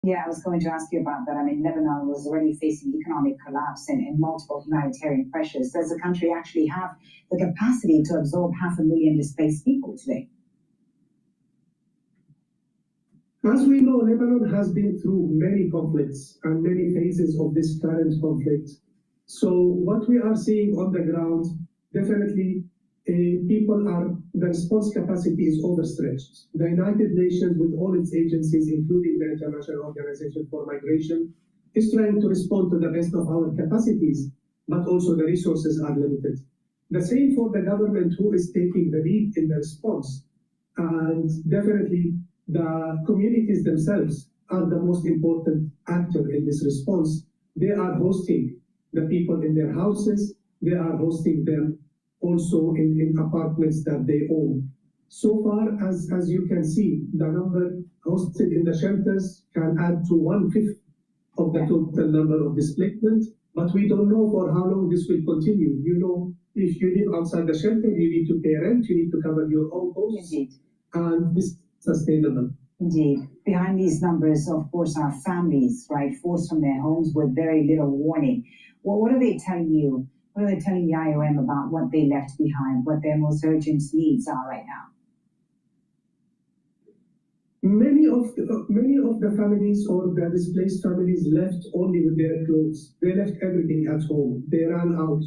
Yeah, I was going to ask you about that. I mean, Lebanon was already facing economic collapse and multiple humanitarian pressures. Does the country actually have the capacity to absorb 500,000 displaced people today? As we know, Lebanon has been through many conflicts and many phases of this current conflict. So what we are seeing on the ground, definitely the response capacity is overstretched. The United Nations, with all its agencies, including the International Organization for Migration, is trying to respond to the best of our capacities, but also the resources are limited. The same for the government, who is taking the lead in the response. And definitely the communities themselves are the most important actor in this response. They are hosting the people in their houses. They are hosting them also in apartments that they own. So far, as you can see, the number hosted in the shelters can add to 1/5 of the total number of displacement, but we don't know for how long this will continue. You know, if you live outside the shelter, you need to pay rent, you need to cover your own costs. Indeed. And this is sustainable. Indeed. Behind these numbers, of course, are families, right, forced from their homes with very little warning. Well, what are they telling you? What are they telling the IOM about what they left behind, what their most urgent needs are right now? Many of the families or the displaced families left only with their clothes. They left everything at home. They ran out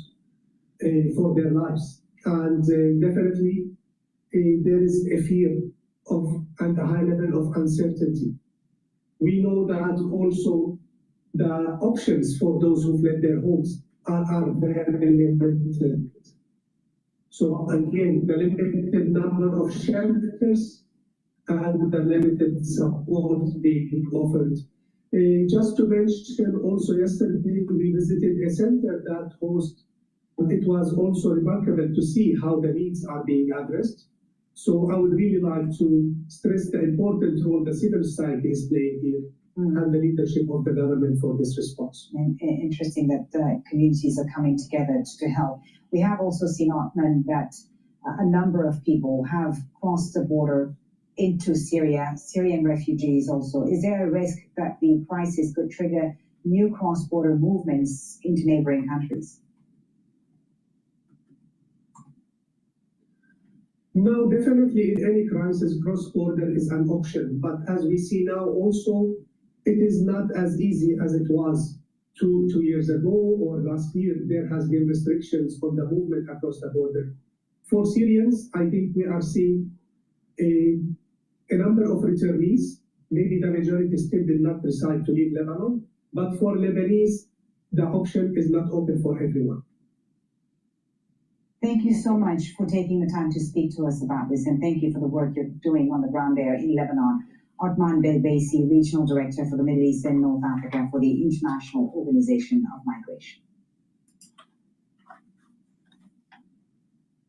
for their lives. And definitely there is a fear of and a high level of uncertainty. We know that also the options for those who fled their homes are very limited. So again, the limited number of shelters and the limited support being offered. Just to mention, also yesterday we visited a center that hosts, it was also remarkable to see how the needs are being addressed. So I would really like to stress the important role the civil society is playing here and the leadership of the government for this response. And interesting that communities are coming together to help. We have also seen, Othman, that a number of people have crossed the border into Syria, Syrian refugees also. Is there a risk that the crisis could trigger new cross-border movements into neighboring countries? No, definitely in any crisis, cross-border is an option. But as we see now also, it is not as easy as it was two years ago or last year. There has been restrictions on the movement across the border. For Syrians, I think we are seeing a number of returnees. Maybe the majority still did not decide to leave Lebanon, but for Lebanese, the option is not open for everyone. Thank you so much for taking the time to speak to us about this, and thank you for the work you're doing on the ground there in Lebanon. Othman Belbasi, Regional Director for the Middle East and North Africa for the International Organization of Migration.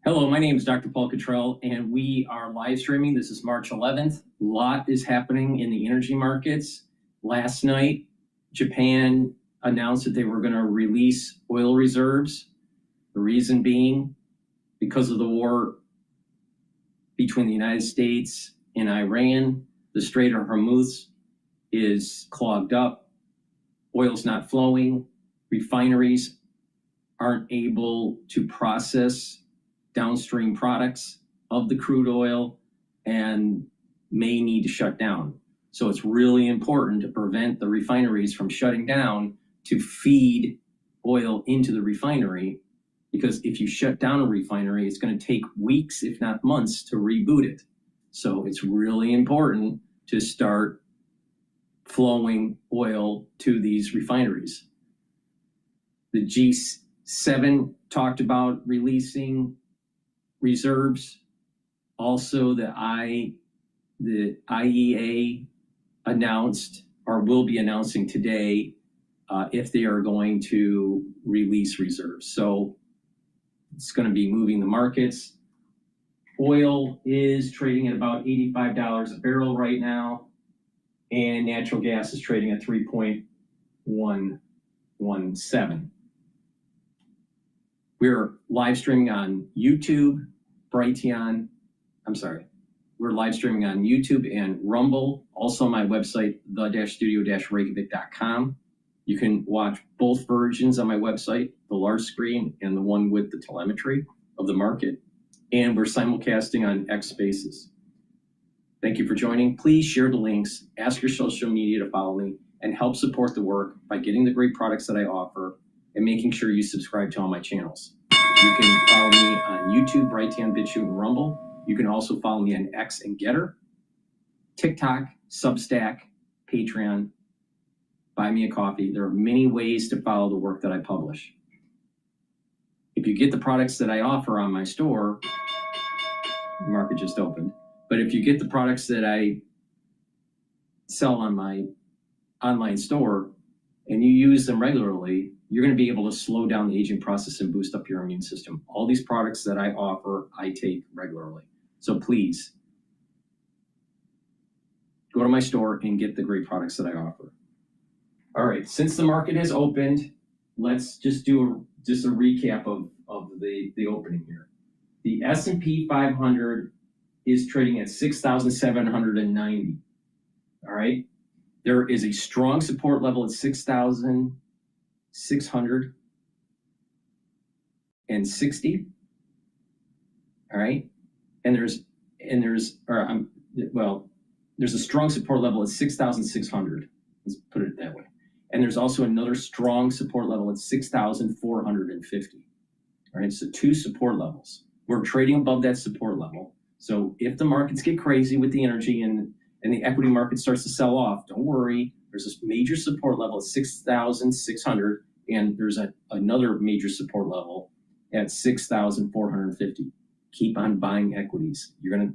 Hello, my name is DrPaulCottrell, and we are live streaming. This is March 11th. A lot is happening in the energy markets. Last night, Japan announced that they were going to release oil reserves. The reason being, because of the war between the United States and Iran, the Strait of Hormuz is clogged up. Oil's not flowing. Refineries aren't able to process downstream products of the crude oil and may need to shut down. So it's really important to prevent the refineries from shutting down to feed oil into the refinery, because if you shut down a refinery, it's going to take weeks, if not months, to reboot it. So it's really important to start flowing oil to these refineries. The G7 talked about releasing reserves. Also, the IEA announced, or will be announcing today, if they are going to release reserves. So it's going to be moving the markets. Oil is trading at about $85 a barrel right now, and natural gas is trading at 3.117. We're live streaming on YouTube, Brighteon we're live streaming on YouTube and Rumble. Also, my website, the-studio-reykjavik.com. You can watch both versions on my website, the large screen and the one with the telemetry of the market. And we're simulcasting on X Spaces. Thank you for joining. Please share the links, ask your social media to follow me, and help support the work by getting the great products that I offer and making sure you subscribe to all my channels. You can follow me on YouTube, Brighteon, Bitchute, and Rumble. You can also follow me on X and GETTR, TikTok, Substack, Patreon, Buy Me a Coffee. There are many ways to follow the work that I publish. If you get the products that I offer on my store, the market just opened, but if you get the products that I sell on my online store and you use them regularly, you're going to be able to slow down the aging process and boost up your immune system. All these products that I offer, I take regularly. So please go to my store and get the great products that I offer. All right, since the market has opened, let's just do a recap of the opening here. The S&P 500 is trading at 6,790. All right, there is a strong support level at 6,660. All right, there's a strong support level at 6,600. Let's put it that way. And there's also another strong support level at 6,450. All right, so two support levels. We're trading above that support level. So if the markets get crazy with the energy and the equity market starts to sell off, don't worry. There's this major support level at 6,600, and there's another major support level at 6,450. Keep on buying equities. You're gonna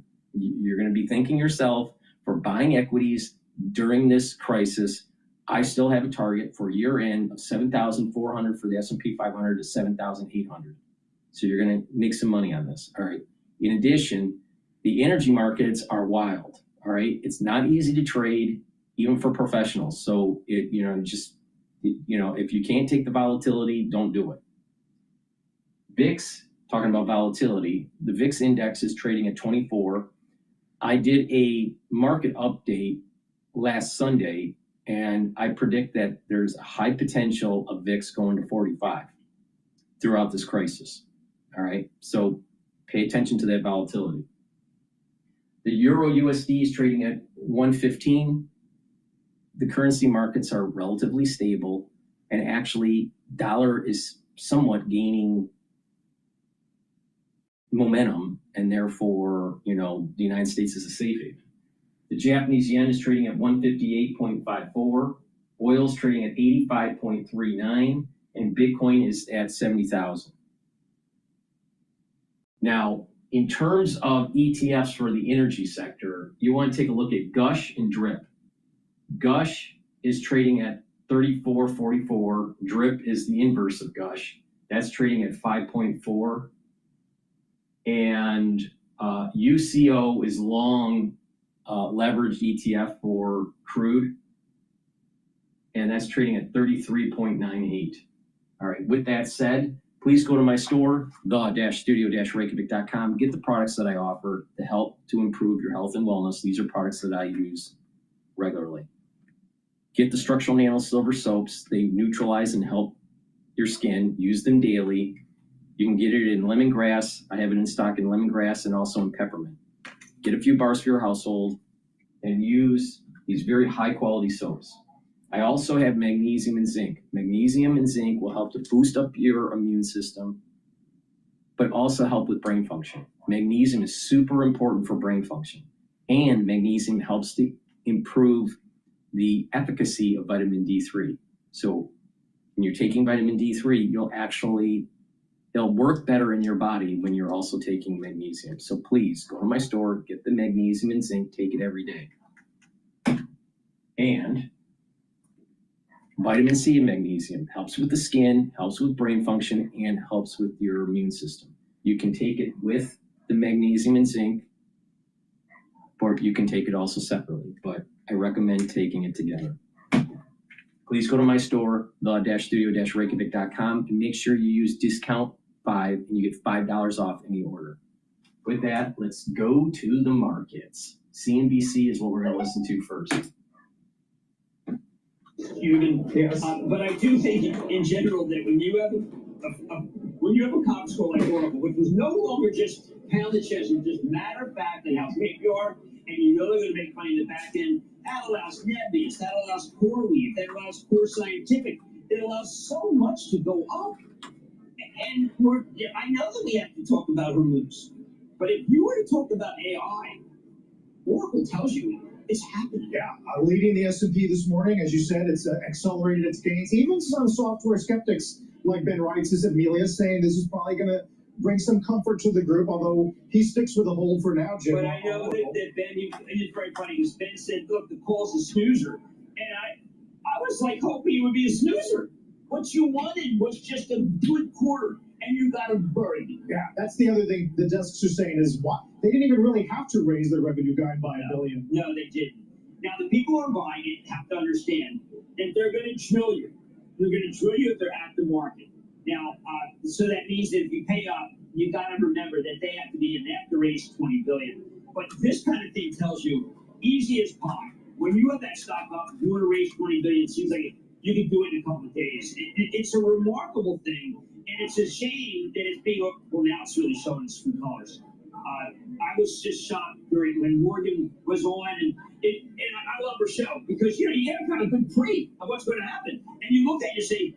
be thanking yourself for buying equities during this crisis. I still have a target for year end of 7,400 for the S&P 500 to 7,800. So you're going to make some money on this. All right. In addition, the energy markets are wild. All right. It's not easy to trade, even for professionals. So if you can't take the volatility, don't do it. VIX, talking about volatility, the VIX index is trading at 24. I did a market update last Sunday, and I predict that there's a high potential of VIX going to 45 throughout this crisis. All right, so pay attention to that volatility. The Euro USD is trading at 115. The currency markets are relatively stable, and actually dollar is somewhat gaining momentum, and therefore, the United States is a safe haven. The Japanese yen is trading at 158.54. Oil is trading at 85.39, and Bitcoin is at 70,000. Now, in terms of ETFs for the energy sector, you want to take a look at Gush and DRIP. Gush is trading at 34.44. DRIP is the inverse of Gush. That's trading at 5.4. And UCO is long leveraged ETF for crude, and that's trading at 33.98. All right, with that said, please go to my store, the-studio-reykjavik.com. Get the products that I offer to help to improve your health and wellness. These are products that I use regularly. Get the structural nano silver soaps. They neutralize and help your skin. Use them daily. You can get it in lemongrass. I have it in stock in lemongrass and also in peppermint. Get a few bars for your household and use these very high quality soaps. I also have magnesium and zinc. Magnesium and zinc will help to boost up your immune system, but also help with brain function. Magnesium is super important for brain function, and magnesium helps to improve the efficacy of vitamin D3. So when you're taking vitamin D3, it'll work better in your body when you're also taking magnesium. So please go to my store, get the magnesium and zinc, take it every day. And vitamin C and magnesium helps with the skin, helps with brain function, and helps with your immune system. You can take it with the magnesium and zinc, or you can take it also separately, but I recommend taking it together. Please go to my store, the-studio-reykjavik.com, and make sure you use discount 5 and you get $5 off any order. With that, let's go to the markets. CNBC is what we're going to listen to first. Yes. But I do think, in general, that when you have a conference call like Oracle, which was no longer just pound the chest, and just matter of fact and how big you are, and you know they're going to make money in the back end, that allows Nebius, that allows CoreWeave, that allows Core Scientific, it allows so much to go up. And I know that we have to talk about Hormuz, but if you were to talk about AI, Oracle tells you it's happening. Yeah, leading the S&P this morning, as you said, it's accelerated its gains. Even some software skeptics like Ben Wright's Amelia saying this is probably going to bring some comfort to the group, although he sticks with a hold for now, Jim. But I know that Ben, it's very funny, because Ben said, look, the call's a snoozer. And I was like hoping it would be a snoozer. What you wanted was just a good quarter, and you got a bird. Yeah, that's the other thing the desks are saying is what they didn't even really have to raise their revenue guide by $1 billion. No, they didn't. Now, the people who are buying it have to understand that they're going to drill you. They're going to drill you if they're at the market. Now, so that means that if you pay up, you got to remember that they have to raise $20 billion. But this kind of thing tells you, easy as pie. When you have that stock up, you want to raise $20 billion. It seems like you can do it in a couple of days. It's a remarkable thing, and it's a shame that it's being, well, now it's really showing its true colors. I was just shocked when Morgan was on, and I love her show, because, you get a kind of good pre of what's going to happen. And you look at it and you say,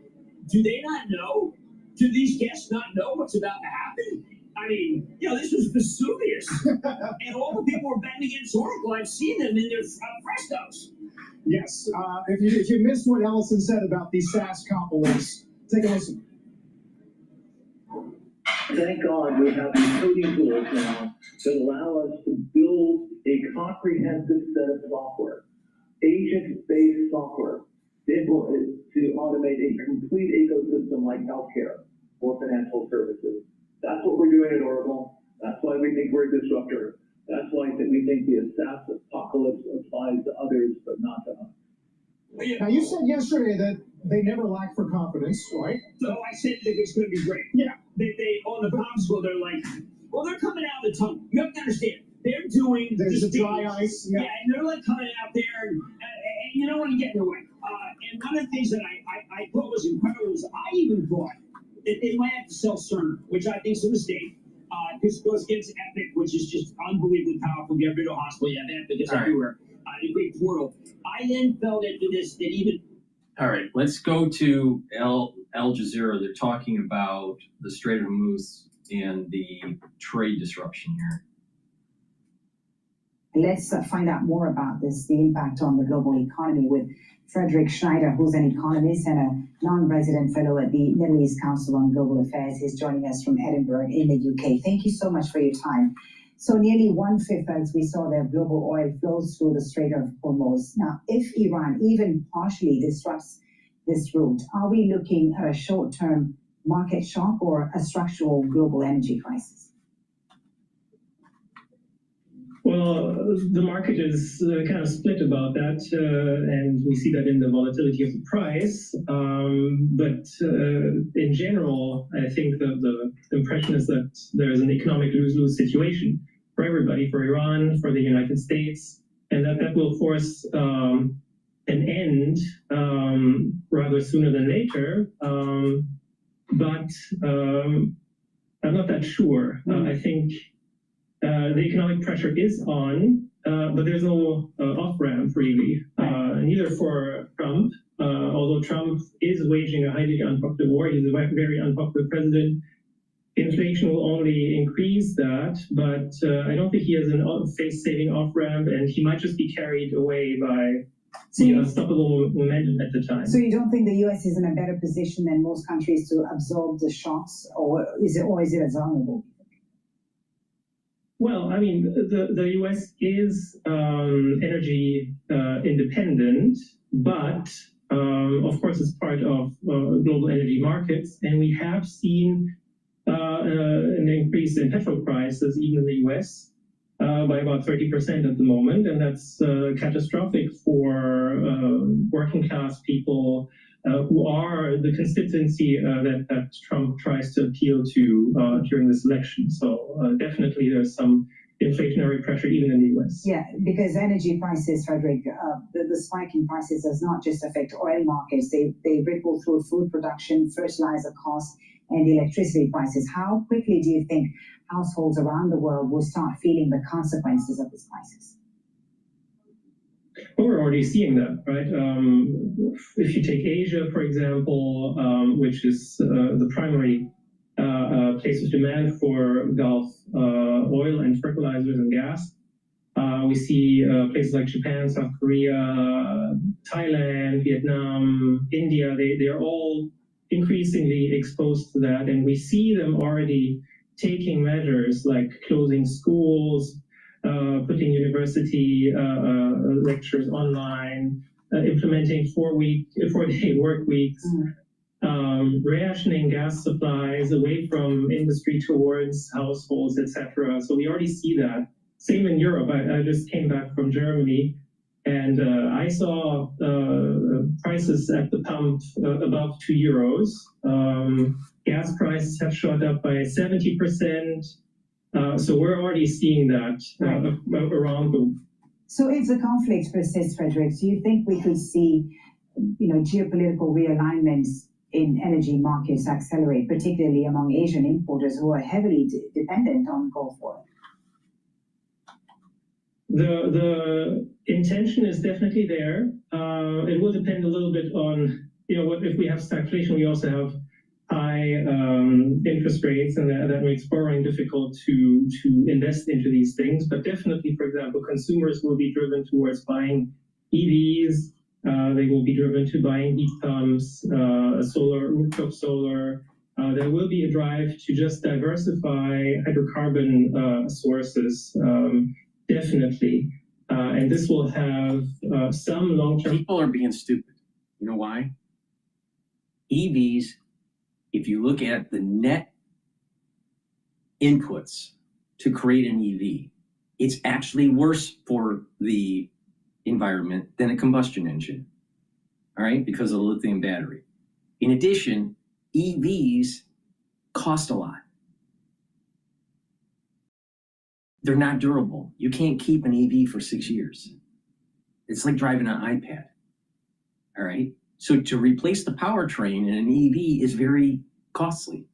do they not know? Do these guests not know what's about to happen? I mean, this was Vesuvius. And all the people were betting against Oracle. I've seen them in their frescoes. Yes. If you missed what Ellison said about these SaaS companies, take a listen. Thank God we have these coding tools now that allow us to build a comprehensive set of software, agent-based software, to automate a complete ecosystem like healthcare or financial services. That's what we're doing at Oracle. That's why we think we're a disruptor. That's why we think the SaaS apocalypse applies to others, but not to us. Now, you said yesterday that they never lack for confidence, right? So I said that it's going to be great. Yeah. They on the conference call, they're like, well, they're coming out of the tunnel. You have to understand, they're doing There's the the dry ice. Yeah, and they're like coming out there, and you don't want to get in their way. And one of the things that I thought was incredible is I even thought that they might have to sell Cerner, which I think is a mistake. This goes against Epic, which is just unbelievably powerful. Get rid of hospital, you have Epic, it's everywhere. A great portal. I then felt into this that even. All right, let's go to Al Jazeera. They're talking about the Strait of Hormuz and the trade disruption here. Let's find out more about this, the impact on the global economy, with Frederick Schneider, who's an economist and a non-resident fellow at the Middle East Council on Global Affairs. He's joining us from Edinburgh in the UK. Thank you so much for your time. So nearly 1/5, as we saw there, of global oil flows through the Strait of Hormuz. Now, if Iran even partially disrupts this route, are we looking at a short-term market shock or a structural global energy crisis? Well, the market is kind of split about that, and we see that in the volatility of the price. But in general, I think the impression is that there is an economic lose-lose situation for everybody, for Iran, for the United States, and that will force an end rather sooner than later. But I'm not that sure. I think the economic pressure is on, but there's no off-ramp really, neither for Trump, although Trump is waging a highly unpopular war. He's a very unpopular president. Inflation will only increase that, but I don't think he has a face-saving off-ramp, and he might just be carried away by the unstoppable momentum at the time. So you don't think the U.S. is in a better position than most countries to absorb the shocks, or is it as vulnerable? Well, I mean, the U.S. is energy independent, but of course it's part of global energy markets, and we have seen an increase in petrol prices, even in the U.S., by about 30% at the moment, and that's catastrophic for working class people, who are the constituency that Trump tries to appeal to during this election. So definitely there's some inflationary pressure even in the US. Yeah, because energy prices, Frederick, the spike in prices does not just affect oil markets. They ripple through food production, fertilizer costs, and electricity prices. How quickly do you think households around the world will start feeling the consequences of this crisis? Well, we're already seeing that, right? If you take Asia, for example, which is the primary place of demand for Gulf oil and fertilizers and gas, we see places like Japan, South Korea, Thailand, Vietnam, India, they are all increasingly exposed to that. And we see them already taking measures like closing schools, putting university lectures online, implementing four-day work weeks, rationing gas supplies away from industry towards households, etc. So we already see that. Same in Europe. I just came back from Germany, and I saw prices at the pump above €2. Gas prices have shot up by 70%. So we're already seeing that around the. So if the conflict persists, Frederick, do you think we could see, geopolitical realignments in energy markets accelerate, particularly among Asian importers who are heavily dependent on Gulf oil? The intention is definitely there. It will depend a little bit on, what if we have stagflation, we also have high interest rates, and that makes borrowing difficult to invest into these things. But definitely, for example, consumers will be driven towards buying EVs. They will be driven to buying heat pumps, rooftop solar. There will be a drive to just diversify hydrocarbon sources, definitely. And this will have some long-term. People are being stupid. You know why? EVs, if you look at the net inputs to create an EV, it's actually worse for the environment than a combustion engine, all right, because of the lithium battery. In addition, EVs cost a lot. They're not durable. You can't keep an EV for 6 years. It's like driving an iPad, all right? So to replace the powertrain in an EV is very costly.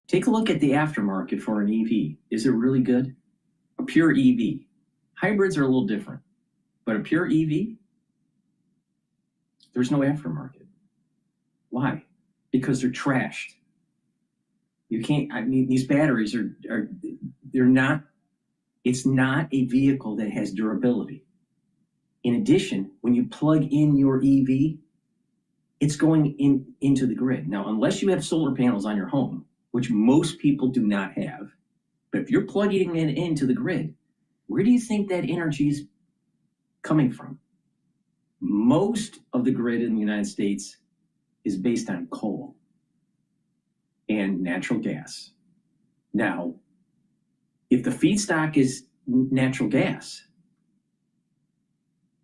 Take a look at the aftermarket for an EV. Is it really good? A pure EV. Hybrids are a little different, but a pure EV, there's no aftermarket. Why? Because they're trashed. You can't, these batteries they're not, it's not a vehicle that has durability. In addition, when you plug in your EV, it's going into the grid. Now, unless you have solar panels on your home, which most people do not have, but if you're plugging it into the grid, where do you think that energy is coming from? Most of the grid in the United States is based on coal and natural gas. Now, if the feedstock is natural gas,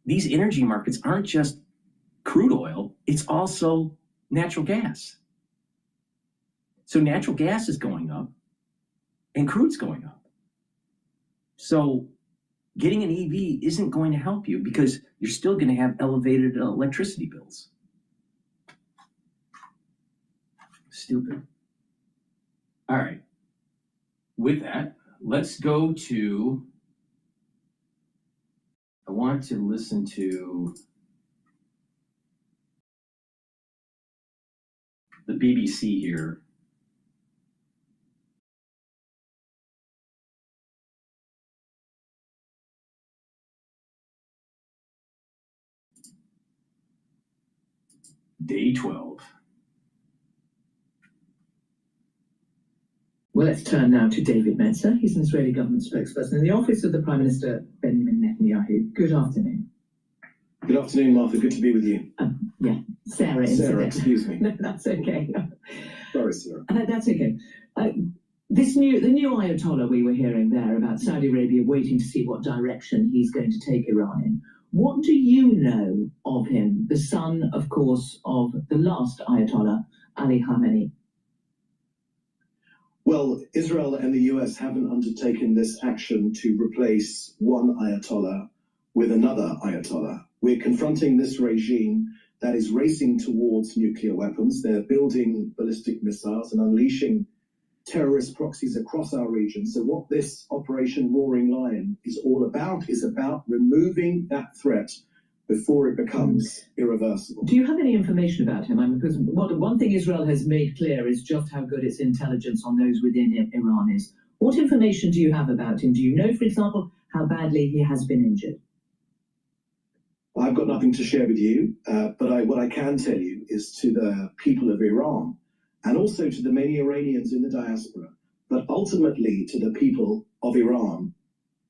these energy markets aren't just crude oil, it's also natural gas. So natural gas is going up and crude's going up. So getting an EV isn't going to help you because you're still going to have elevated electricity bills. Stupid. All right. With that, let's go to, I want to listen to the BBC here. Day 12. Well, let's turn now to David Metzer. He's an Israeli government spokesperson in the office of the Prime Minister Benjamin Netanyahu. Good afternoon. Good afternoon, Martha. Good to be with you. Yeah, Sarah. Sarah, excuse me. No, that's okay. Sorry, Sarah. That's okay. The new Ayatollah we were hearing there about Saudi Arabia waiting to see what direction he's going to take Iran in. What do you know of him the son, of course, of the last Ayatollah, Ali Khamenei. Well, Israel and the US haven't undertaken this action to replace one Ayatollah with another Ayatollah. We're confronting this regime that is racing towards nuclear weapons. They're building ballistic missiles and unleashing terrorist proxies across our region. So what this Operation Roaring Lion is all about is about removing that threat before it becomes irreversible. Do you have any information about him? I mean, because one thing Israel has made clear is just how good its intelligence on those within Iran is. What information do you have about him? Do you know, for example, how badly he has been injured? I've got nothing to share with you, but what I can tell you is to the people of Iran, and also to the many Iranians in the diaspora, but ultimately to the people of Iran,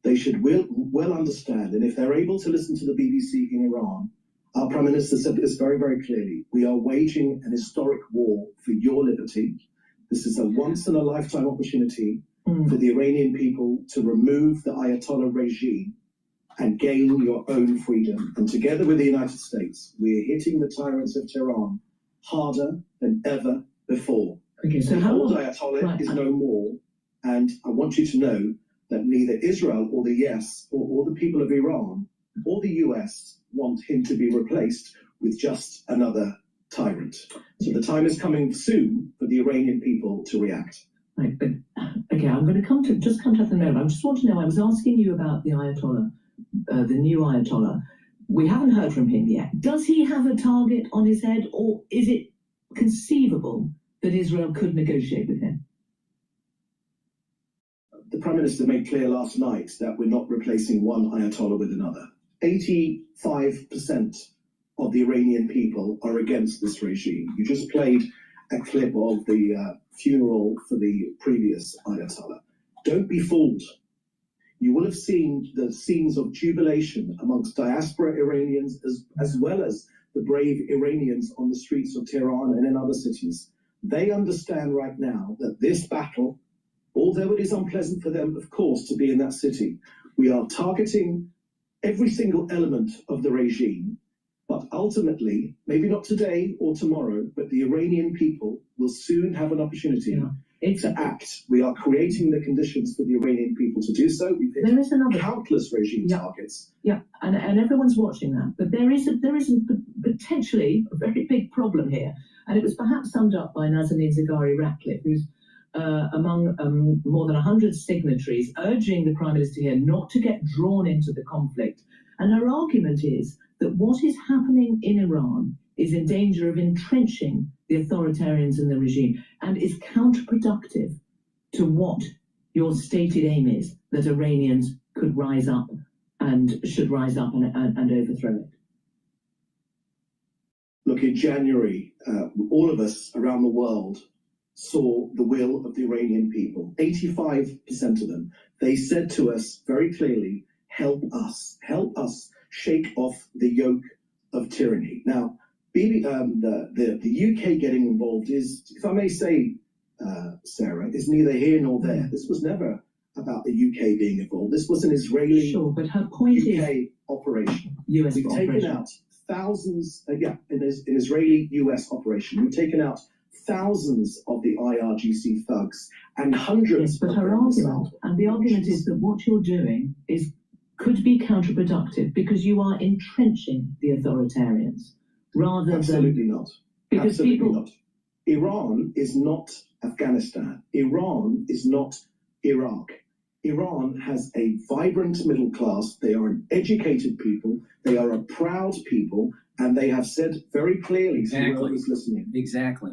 they should well understand, and if they're able to listen to the BBC in Iran, our Prime Minister said this very, very clearly. We are waging an historic war for your liberty. This is a once-in-a-lifetime opportunity for the Iranian people to remove the Ayatollah regime and gain your own freedom. And together with the United States, we're hitting the tyrants of Tehran harder than ever before. Okay, so the old Ayatollah is no more, and I want you to know that neither Israel or the US or the people of Iran or the US want him to be replaced with just another tyrant. So the time is coming soon for the Iranian people to react. Right, but okay, I'm going to come to the moment. I just want to know, I was asking you about the Ayatollah, the new Ayatollah. We haven't heard from him yet. Does he have a target on his head, or is it conceivable that Israel could negotiate with him? The Prime Minister made clear last night that we're not replacing one Ayatollah with another. 85% of the Iranian people are against this regime. You just played a clip of the funeral for the previous Ayatollah. Don't be fooled. You will have seen the scenes of jubilation amongst diaspora Iranians as well as the brave Iranians on the streets of Tehran and in other cities. They understand right now that this battle, although it is unpleasant for them, of course, to be in that city, we are targeting every single element of the regime. But ultimately, maybe not today or tomorrow, but the Iranian people will soon have an opportunity to act. We are creating the conditions for the Iranian people to do so. We've hit countless regime targets. Yeah, and everyone's watching that. But there is potentially a very big problem here. And it was perhaps summed up by Nazanin Zaghari-Ratcliffe, who's among more than 100 signatories urging the Prime Minister here not to get drawn into the conflict. And her argument is that what is happening in Iran is in danger of entrenching the authoritarians in the regime and is counterproductive to what your stated aim is, that Iranians could rise up and should rise up and overthrow it. Look, in January, all of us around the world saw the will of the Iranian people. 85% of them. They said to us very clearly, help us shake off the yoke of tyranny. Now, the UK getting involved is, if I may say, Sarah, is neither here nor there. This was never about the UK being involved. This was an Israeli but her point UK operation. US We've taken out thousands, an Israeli-US operation. We've taken out thousands of the IRGC thugs and hundreds yes, but of her argument, and the argument is that what you're doing could be counterproductive because you are entrenching the authoritarians rather Absolutely than... not. Because Absolutely people... not. Iran is not Afghanistan. Iran is not Iraq. Iran has a vibrant middle class. They are an educated people. They are a proud people. And they have said very clearly to whoever is listening. Exactly.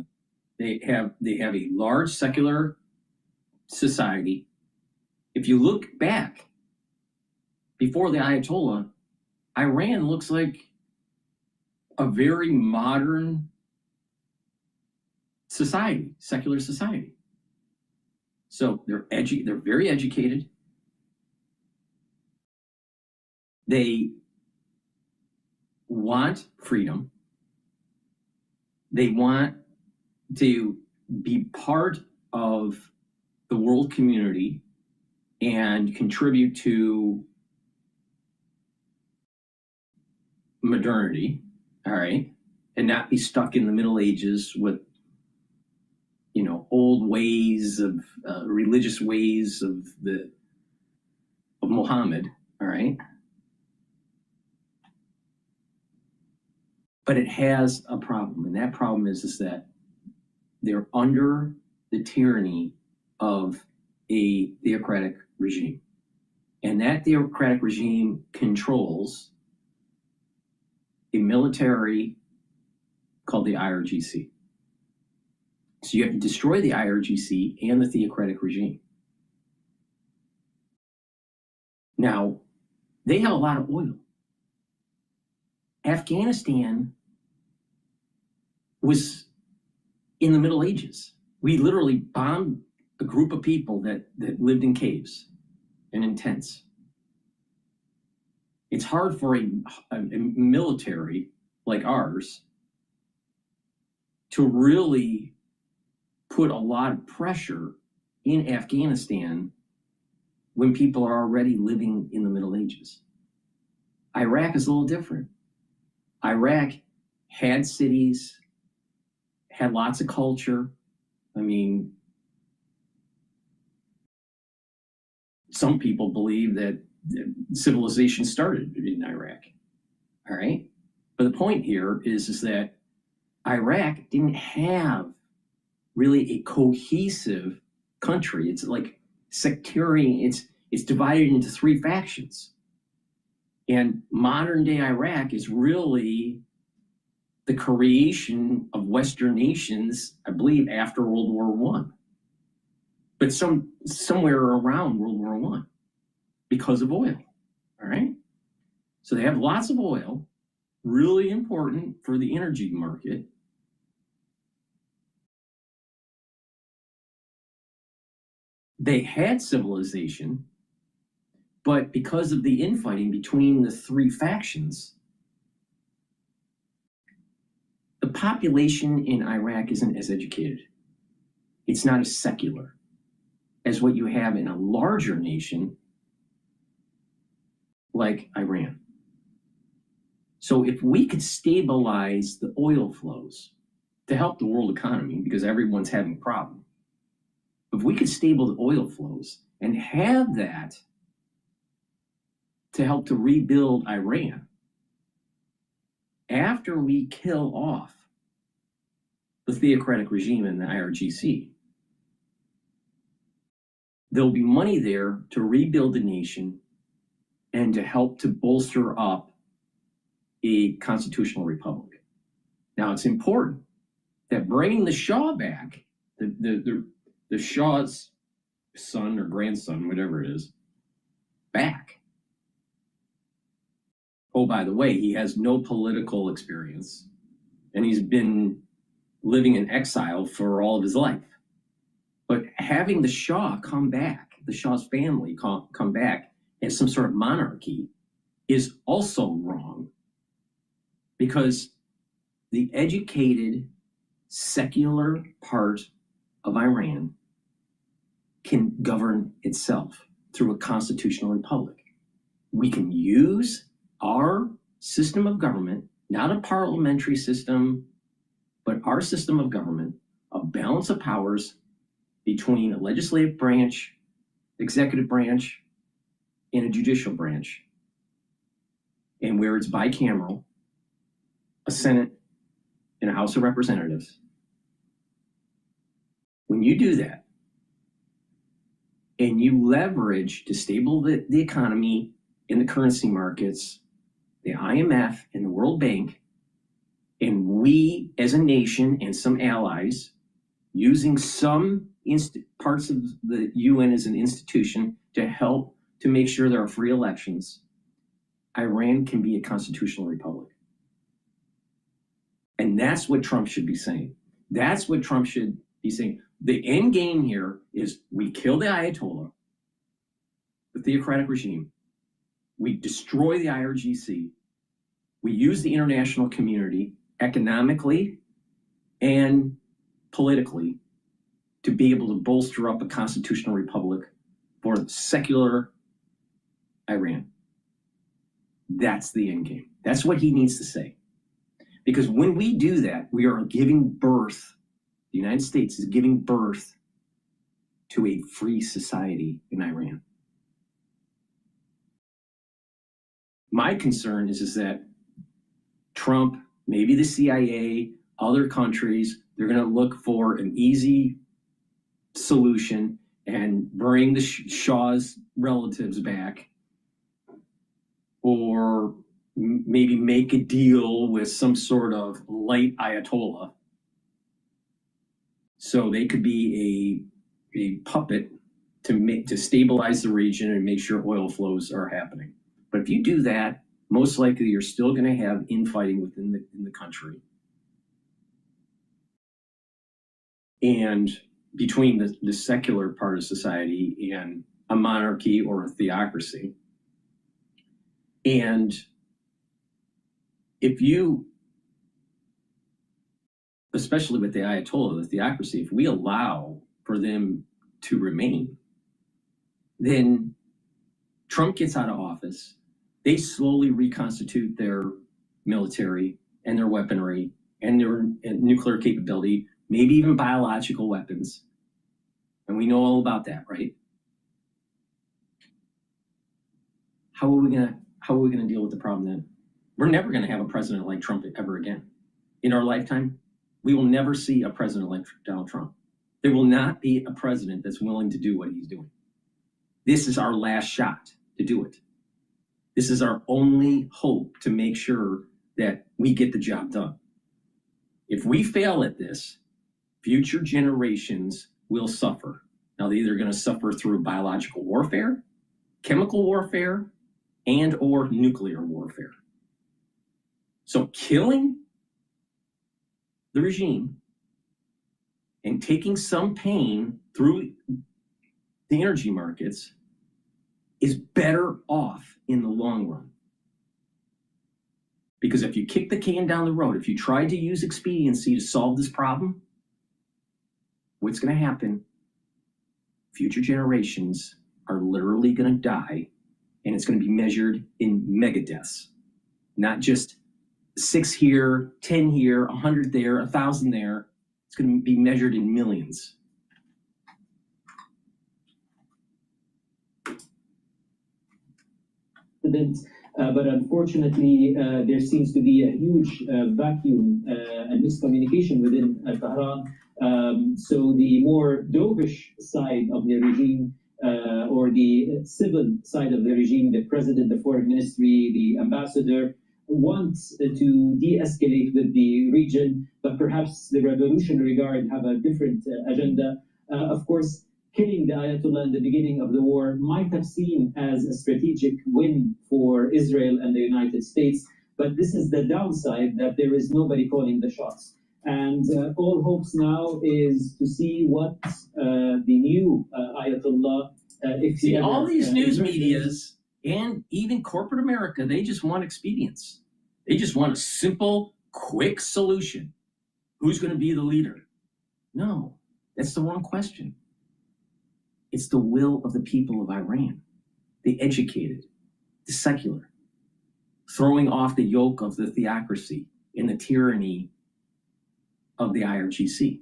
They have a large secular society. If you look back, before the Ayatollah, Iran looks like a very modern society, secular society. So they're very educated. They want freedom. They want to be part of the world community and contribute to modernity. all right, and not be stuck in the Middle Ages with, you know, old ways of religious ways of Muhammad, all right? But it has a problem, and that problem is that they're under the tyranny of a theocratic regime. And that theocratic regime controls a military called the IRGC. So you have to destroy the IRGC and the theocratic regime. Now, they have a lot of oil. Afghanistan was in the Middle Ages. We literally bombed a group of people that lived in caves and in tents. It's hard for a military like ours to really put a lot of pressure in Afghanistan when people are already living in the Middle Ages. Iraq is a little different. Iraq had cities, had lots of culture. I mean, some people believe that civilization started in Iraq, all right? But the point here is that Iraq didn't have really a cohesive country. It's like sectarian, it's divided into three factions. And modern day Iraq is really the creation of Western nations, I believe, after World War I. But somewhere around World War I because of oil, all right? So they have lots of oil, really important for the energy market. They had civilization, but because of the infighting between the three factions, the population in Iraq isn't as educated. It's not as secular as what you have in a larger nation like Iran. So if we could stabilize the oil flows to help the world economy, because everyone's having a problem, if we could stabilize the oil flows and have that to help to rebuild Iran, after we kill off the theocratic regime in the IRGC, there'll be money there to rebuild the nation and to help to bolster up a constitutional republic. Now, it's important that bringing the Shah back, the Shah's son or grandson, whatever it is, back. Oh, by the way, he has no political experience, and he's been living in exile for all of his life. But having the Shah come back, the Shah's family come back as some sort of monarchy is also wrong, because the educated, secular part of Iran can govern itself through a constitutional republic. We can use our system of government, not a parliamentary system, but our system of government, a balance of powers between a legislative branch, executive branch, and a judicial branch, and where it's bicameral, a Senate and a House of Representatives. When you do that, and you leverage to stabilize the economy in the currency markets, the IMF and the World Bank, and we as a nation and some allies, using some parts of the UN as an institution to help to make sure there are free elections, Iran can be a constitutional republic. And that's what Trump should be saying. That's what Trump should be saying. The end game here is we kill the Ayatollah, the theocratic regime. We destroy the IRGC. We use the international community economically and politically to be able to bolster up a constitutional republic for secular Iran. That's the end game. That's what he needs to say. Because when we do that, we are giving birth, the United States is giving birth to a free society in Iran. My concern is that Trump, maybe the CIA, other countries, they're going to look for an easy solution and bring the Shah's relatives back, or maybe make a deal with some sort of light Ayatollah so they could be a puppet to stabilize the region and make sure oil flows are happening. But if you do that, most likely you're still going to have infighting within the country. And between the secular part of society and a monarchy or a theocracy. And if you, especially with the Ayatollah, the theocracy, if we allow for them to remain, then Trump gets out of office, they slowly reconstitute their military and their weaponry and their nuclear capability, maybe even biological weapons. And we know all about that, right? How are we gonna deal with the problem then? We're never gonna have a president like Trump ever again. In our lifetime, we will never see a president like Donald Trump. There will not be a president that's willing to do what he's doing. This is our last shot to do it. This is our only hope to make sure that we get the job done. If we fail at this, future generations will suffer. Now, they're either going to suffer through biological warfare, chemical warfare, and or nuclear warfare. So killing the regime and taking some pain through the energy markets is better off in the long run. Because if you kick the can down the road, if you try to use expediency to solve this problem, what's going to happen? Future generations are literally going to die, and it's going to be measured in mega deaths, not just 6 here, 10 here, 100 there, 1,000 there. It's going to be measured in millions. But unfortunately, there seems to be a huge vacuum and miscommunication within Tehran. So the more dovish side of the regime, or the civil side of the regime, the president, the foreign ministry, the ambassador, wants to de-escalate with the region, but perhaps the Revolutionary Guard have a different agenda. Of course, killing the Ayatollah in the beginning of the war might have seen as a strategic win for Israel and the United States, but this is the downside, that there is nobody calling the shots. And all hopes now is to see what the new Ayatollah, if see, all these news medias and even corporate America, they just want expedience. They just want a simple, quick solution. Who's going to be the leader? No, that's the wrong question. It's the will of the people of Iran, the educated, the secular, throwing off the yoke of the theocracy and the tyranny of the IRGC.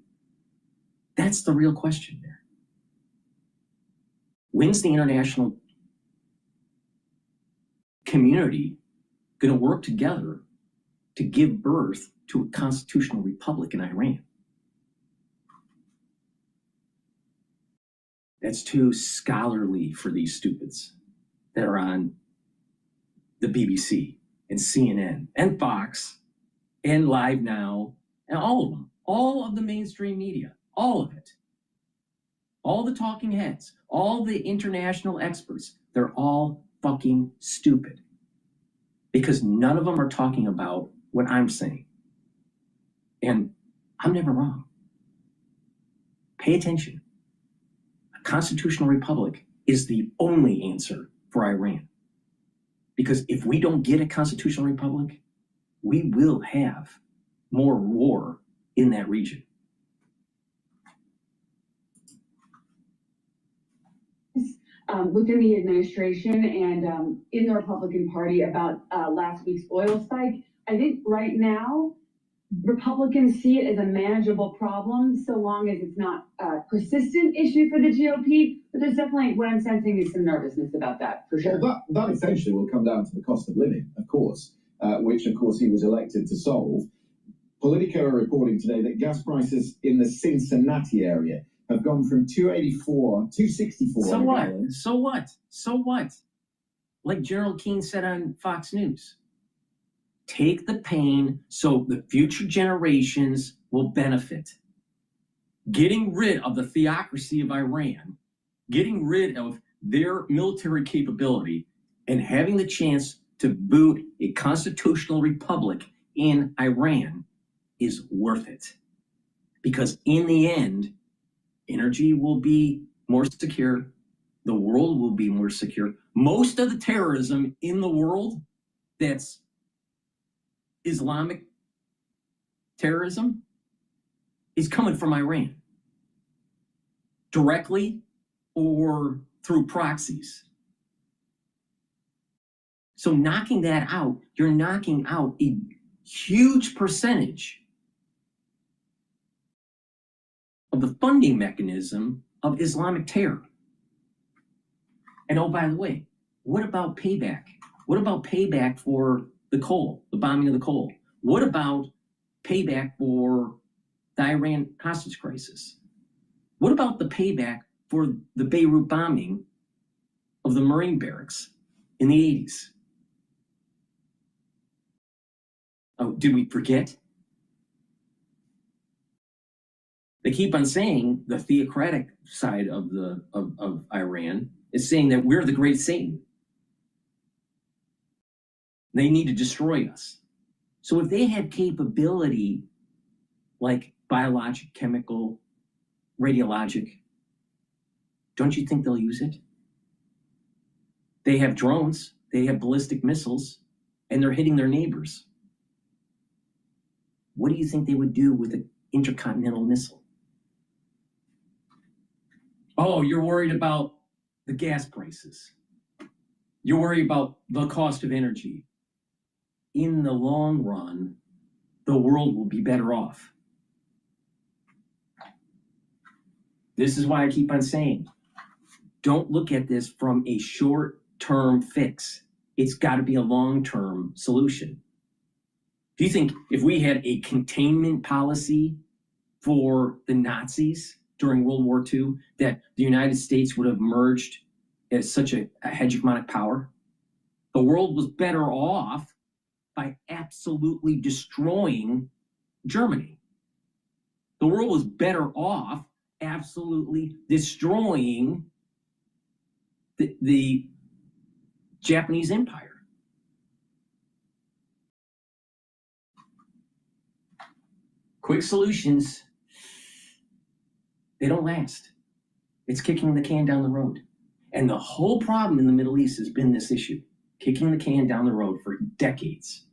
That's the real question there. When's the international community going to work together to give birth to a constitutional republic in Iran? That's too scholarly for these stupids that are on the BBC and CNN and Fox and Live Now and all of them, all of the mainstream media, all of it. All the talking heads, all the international experts, they're all fucking stupid. Because none of them are talking about what I'm saying. And I'm never wrong. Pay attention. A constitutional republic is the only answer for Iran. Because if we don't get a constitutional republic, we will have more war in that region. Within the administration and in the Republican Party about last week's oil spike. I think right now Republicans see it as a manageable problem so long as it's not a persistent issue for the GOP. But there's definitely, what I'm sensing is some nervousness about that, for sure. Well, that essentially will come down to the cost of living, of course, which, of course, he was elected to solve. Politico are reporting today that gas prices in the Cincinnati area have gone from 264. So what? So what? So what? Like Gerald Keane said on Fox News, take the pain so the future generations will benefit. Getting rid of the theocracy of Iran, getting rid of their military capability, and having the chance to boot a constitutional republic in Iran is worth it. Because in the end, energy will be more secure. The world will be more secure. Most of the terrorism in the world that's Islamic terrorism is coming from Iran, directly or through proxies. So knocking that out, you're knocking out a huge percentage of the funding mechanism of Islamic terror. And oh, by the way, what about payback? What about payback for the coal, the bombing of the coal? What about payback for the Iran hostage crisis? What about the payback for the Beirut bombing of the Marine barracks in the 80s? Oh, did we forget? They keep on saying the theocratic side of Iran is saying that we're the great Satan. They need to destroy us. So if they have capability like biologic, chemical, radiologic, don't you think they'll use it? They have drones, they have ballistic missiles, and they're hitting their neighbors. What do you think they would do with an intercontinental missile? Oh, you're worried about the gas prices. You're worried about the cost of energy. In the long run, the world will be better off. This is why I keep on saying, don't look at this from a short-term fix. It's got to be a long-term solution. Do you think if we had a containment policy for the Nazis during World War II, that the United States would have emerged as such a hegemonic power? The world was better off by absolutely destroying Germany. The world was better off absolutely destroying the Japanese Empire. Quick solutions, they don't last. It's kicking the can down the road. And the whole problem in the Middle East has been this issue, kicking the can down the road for decades.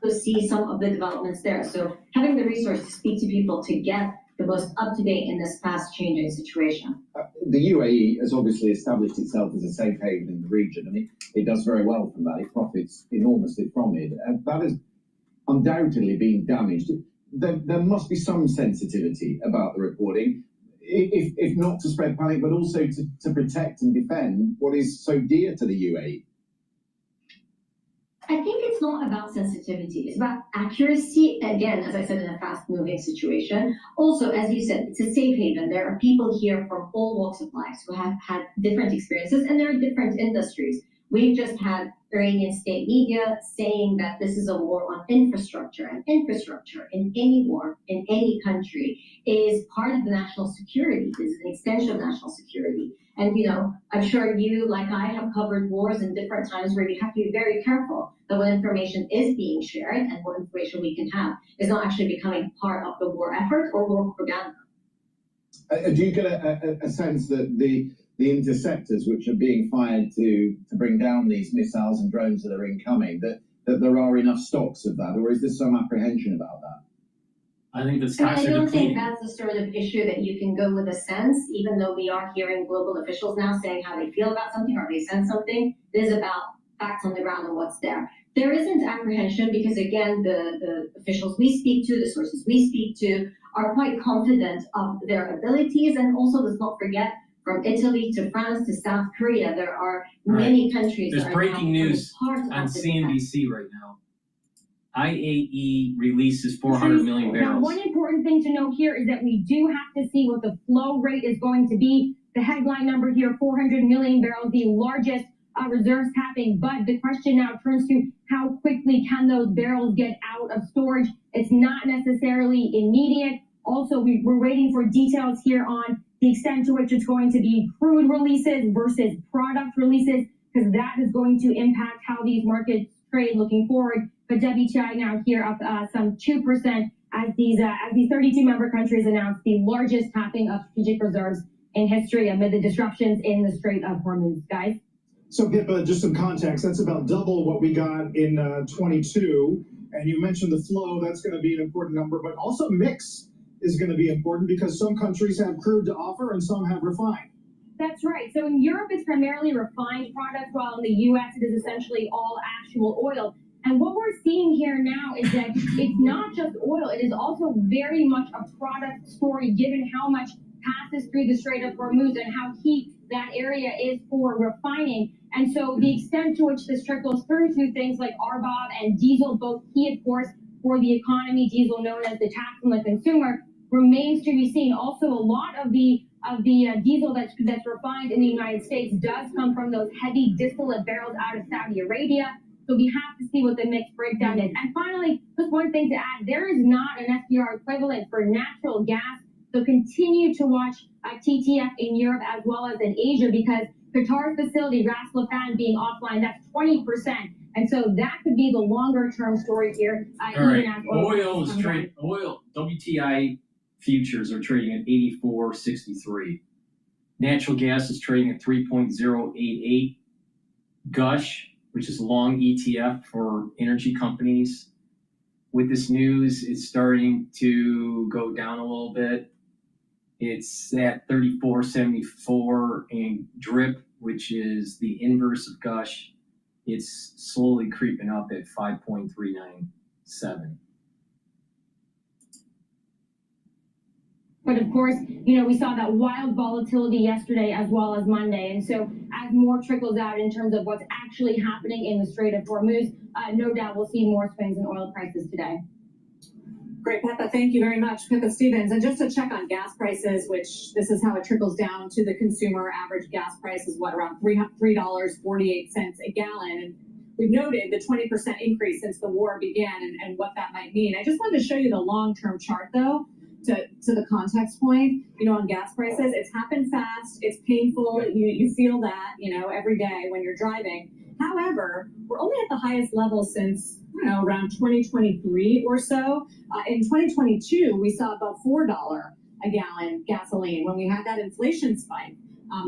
To see some of the developments there. So having the resource to speak to people to get the most up-to-date in this fast-changing situation. The UAE has obviously established itself as a safe haven in the region. I mean, it does very well from that. It profits enormously from it. That has undoubtedly been damaged. There must be some sensitivity about the reporting, if not to spread panic, but also to protect and defend what is so dear to the UAE. I think it's not about sensitivity. It's about accuracy. Again, as I said, in a fast-moving situation. Also, as you said, it's a safe haven. There are people here from all walks of life who have had different experiences, and there are different industries. We've just had Iranian state media saying that this is a war on infrastructure, and infrastructure in any war, in any country, is part of the national security, is an extension of national security. And, you know, I'm sure you, like I, have covered wars in different times where you have to be very careful that what information is being shared and what information we can have is not actually becoming part of the war effort or war propaganda. Do you get a sense that the interceptors which are being fired to bring down these missiles and drones that are incoming, that there are enough stocks of that, or is there some apprehension about that? I think the stocks I are don't depleting. think that's the sort of issue that you can go with a sense, even though we are hearing global officials now saying how they feel about something or they sense something. It is about facts on the ground and what's there. There isn't apprehension because, again, the officials we speak to, the sources we speak to, are quite confident of their abilities. And also, let's not forget, from Italy to France to South Korea, there are many countries There's that are breaking now news part on of this CNBC right now. IAE releases 400 million Now, barrels. one important thing to note here is that we do have to see what the flow rate is going to be. The headline number here, 400 million barrels, the largest reserves tapping. But the question now turns to how quickly can those barrels get out of storage? It's not necessarily immediate. Also, we're waiting for details here on the extent to which it's going to be crude releases versus product releases, because that is going to impact how these markets trade looking forward. But WTI now here up some 2% as these 32 member countries announced the largest tapping of strategic reserves in history amid the disruptions in the Strait of Hormuz. Guys? So, Pippa, just some context. That's about double what we got in 22. And you mentioned the flow. That's going to be an important number. But also mix is going to be important because some countries have crude to offer and some have refined. That's right. So in Europe, it's primarily refined products, while in the U.S., it is essentially all actual oil. And what we're seeing here now is that it's not just oil. It is also very much a product story, given how much passes through the Strait of Hormuz and how key that area is for refining. And so the extent to which this trickles through to things like RBOB and diesel, both key, of course, for the economy, diesel known as the tax on the consumer, remains to be seen. Also, a lot of the diesel that's refined in the United States does come from those heavy distillate barrels out of Saudi Arabia. So we have to see what the mix breakdown is. And finally, just one thing to add, there is not an SDR equivalent for natural gas. So continue to watch TTF in Europe as well as in Asia, because Qatar's facility, Ras Laffan, being offline, that's 20%. And so that could be the longer term story here. All right, oil, WTI futures are trading at 84.63. Natural gas is trading at 3.088. Gush, which is a long ETF for energy companies, with this news, it's starting to go down a little bit. It's at 34.74, and DRIP, which is the inverse of Gush, it's slowly creeping up at 5.397. But of course, we saw that wild volatility yesterday as well as Monday. And so as more trickles out in terms of what's actually happening in the Strait of Hormuz, no doubt we'll see more swings in oil prices today. Great, Pippa, thank you very much. Pippa Stevens. And just to check on gas prices, which this is how it trickles down to the consumer, average gas price is around $3.48 a gallon. And we've noted the 20% increase since the war began and what that might mean. I just wanted to show you the long-term chart, though, to the context point, on gas prices. It's happened fast. It's painful. You feel that, every day when you're driving. However, we're only at the highest level since, around 2023 or so. In 2022, we saw about $4 a gallon gasoline when we had that inflation spike.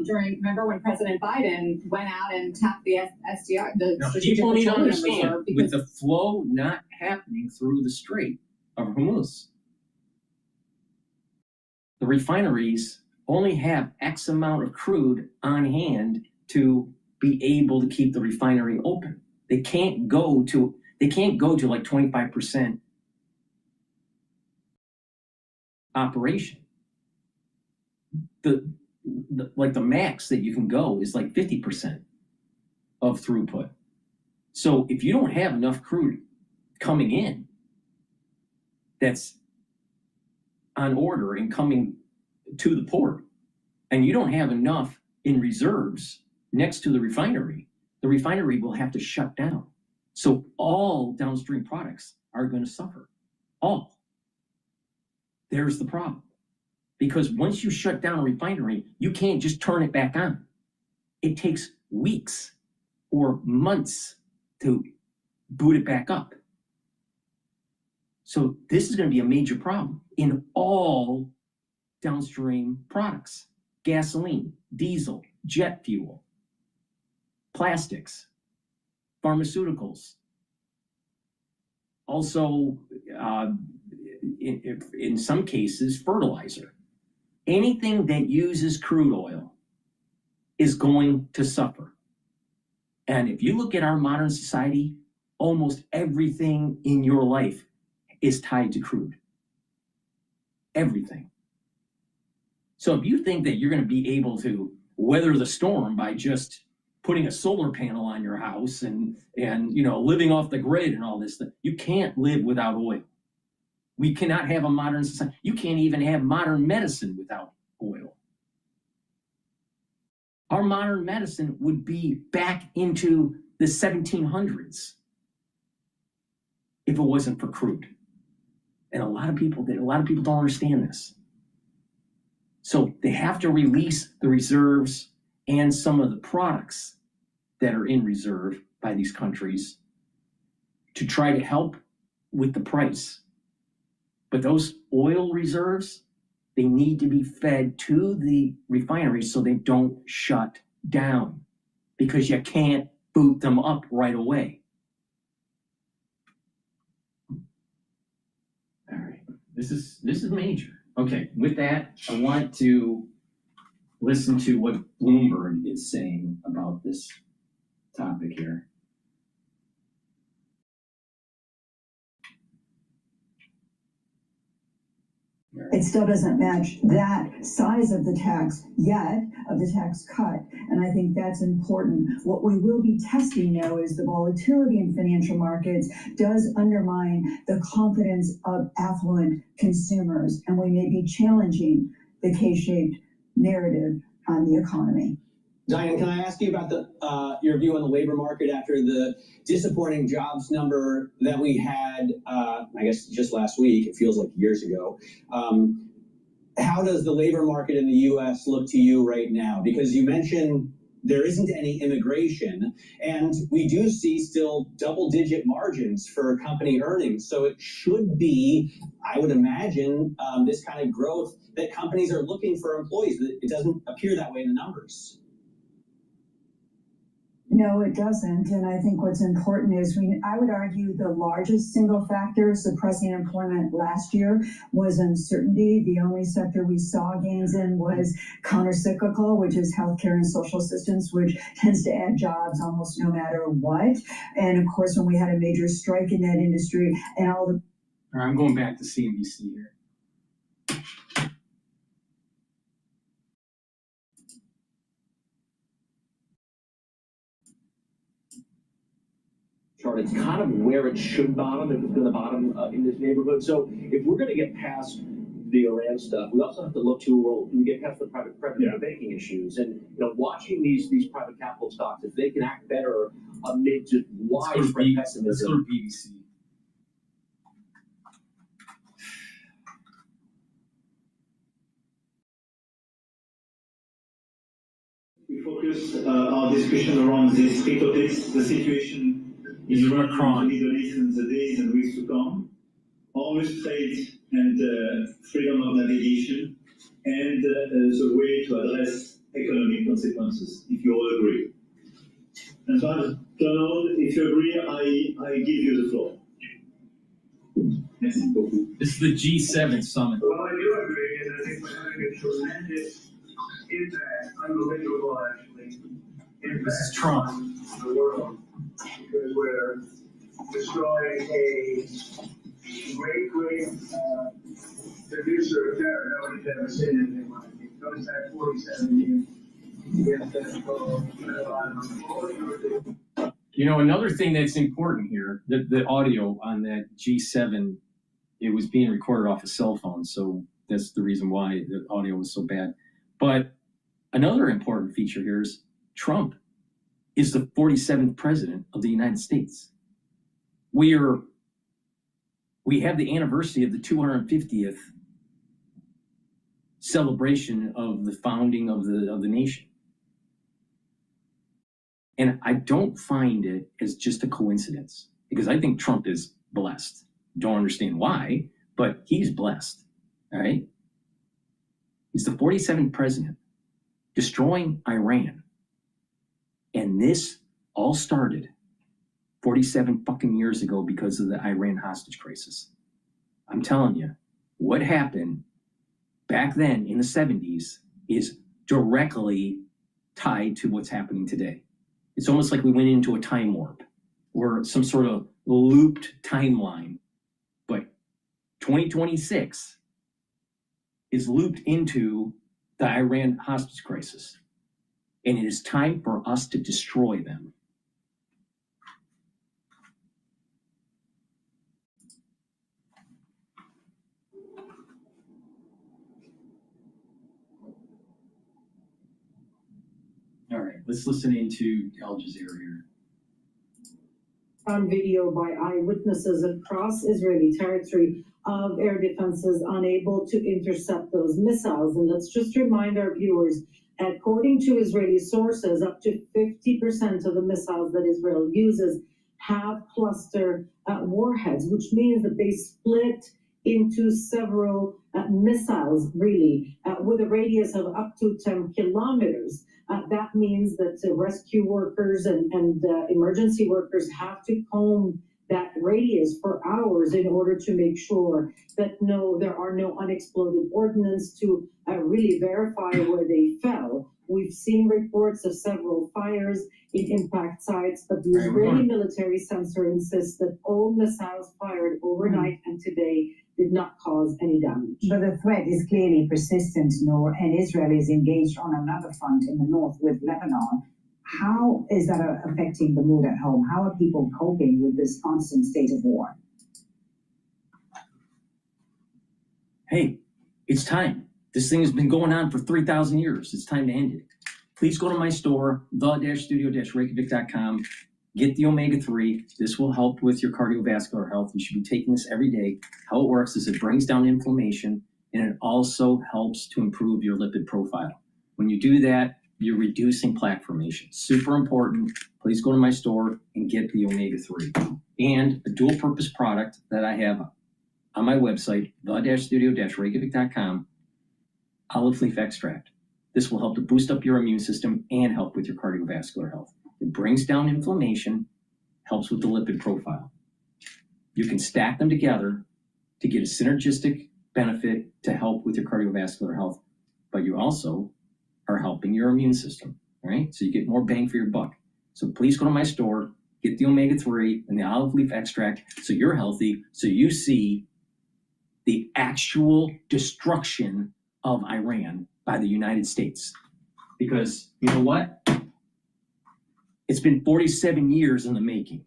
Remember when President Biden went out and tapped the SDR, People need to understand, with the flow not happening through the Strait of Hormuz, the refineries only have X amount of crude on hand to be able to keep the refinery open. They can't go to like 25% operation. The max that you can go is like 50% of throughput. So if you don't have enough crude coming in that's on order and coming to the port, and you don't have enough in reserves next to the refinery will have to shut down. So all downstream products are going to suffer. All. There's the problem. Because once you shut down a refinery, you can't just turn it back on. It takes weeks or months to boot it back up. So this is going to be a major problem in all downstream products: gasoline, diesel, jet fuel, plastics, pharmaceuticals. Also, in some cases, fertilizer. Anything that uses crude oil is going to suffer. And if you look at our modern society, almost everything in your life is tied to crude. Everything. So if you think that you're going to be able to weather the storm by just putting a solar panel on your house and you know, living off the grid and all this stuff, you can't live without oil. We cannot have a modern society. You can't even have modern medicine without oil. Our modern medicine would be back into the 1700s if it wasn't for crude. And a lot of people don't understand this. So they have to release the reserves and some of the products that are in reserve by these countries to try to help with the price. But those oil reserves, they need to be fed to the refineries so they don't shut down, because you can't boot them up right away. All right, this is major. Okay, with that, I want to listen to what Bloomberg is saying about this topic here. It still doesn't match that size of the tax yet, of the tax cut. And I think that's important. What we will be testing now is the volatility in financial markets does undermine the confidence of affluent consumers. And we may be challenging the K-shaped narrative on the economy. Diane, can I ask you about your view on the labor market after the disappointing jobs number that we had, I guess just last week? It feels like years ago. How does the labor market in the U.S. look to you right now? Because you mentioned there isn't any immigration, and we do see still double-digit margins for company earnings. So it should be, I would imagine, this kind of growth that companies are looking for employees. It doesn't appear that way in the numbers. No, it doesn't. And I think what's important is I would argue the largest single factor suppressing employment last year was uncertainty. The only sector we saw gains in was countercyclical, which is healthcare and social assistance, which tends to add jobs almost no matter what. And of course, when we had a major strike in that industry and all the... All right, I'm going back to CNBC here. It's kind of where it should bottom, if it's going to bottom in this neighborhood. So if we're going to get past the Iran stuff, we also have to look to, well, do we get past the private banking issues? And, you know, watching these private capital stocks, if they can act better amid just widespread pessimism. Let's go to BBC. We focus our discussion around these three topics: the situation in the Middle East in the days and weeks to come, Hormuz trade and freedom of navigation, and the way to address economic consequences, if you all agree. And so, Donald, if you agree, I give you the floor. This is the G7 summit. Well, I do agree, and I think we're having a tremendous impact, unbelievable actually, impact This is Trump. on the world. Because we're destroying a great producer of terror. Nobody's ever seen anything like it. It goes back 47 years. You know, another thing that's important here, the audio on that G7, it was being recorded off a cell phone, so that's the reason why the audio was so bad. But another important feature here is Trump is the 47th president of the United States. We have the anniversary of the 250th celebration of the founding of the nation. And I don't find it as just a coincidence, because I think Trump is blessed. Don't understand why, but he's blessed, all right? He's the 47th president, destroying Iran. And this all started 47 fucking years ago because of the Iran hostage crisis. I'm telling you, what happened back then in the 70s is directly tied to what's happening today. It's almost like we went into a time warp. or some sort of looped timeline, but 2026 is looped into the Iran hostage crisis, and it is time for us to destroy them. All right, let's listen into Al Jazeera here. On video by eyewitnesses across Israeli territory of air defenses unable to intercept those missiles. And let's just remind our viewers, according to Israeli sources, up to 50% of the missiles that Israel uses have cluster warheads, which means that they split into several missiles, really, with a radius of up to 10 kilometers. That means that rescue workers and emergency workers have to comb that radius for hours in order to make sure that there are no unexploded ordnance to really verify where they fell. We've seen reports of several fires in impact sites, but the Israeli military censor insists that all missiles fired overnight and today did not cause any damage. But the threat is clearly persistent, Noor, and Israel is engaged on another front in the north with Lebanon. How is that affecting the mood at home? How are people coping with this constant state of war? Hey, it's time. This thing has been going on for 3,000 years. It's time to end it. Please go to my store, the-studio-reykjavik.com. Get the omega-3. This will help with your cardiovascular health. You should be taking this every day. How it works is it brings down inflammation, and it also helps to improve your lipid profile. When you do that, you're reducing plaque formation. Super important. Please go to my store and get the omega-3. And a dual-purpose product that I have on my website, the-studio-reykjavik.com, olive leaf extract. This will help to boost up your immune system and help with your cardiovascular health. It brings down inflammation, helps with the lipid profile. You can stack them together to get a synergistic benefit to help with your cardiovascular health, but you also are helping your immune system, right? So you get more bang for your buck. So please go to my store, get the omega-3 and the olive leaf extract so you're healthy, so you see the actual destruction of Iran by the United States. Because you know what? It's been 47 years in the making.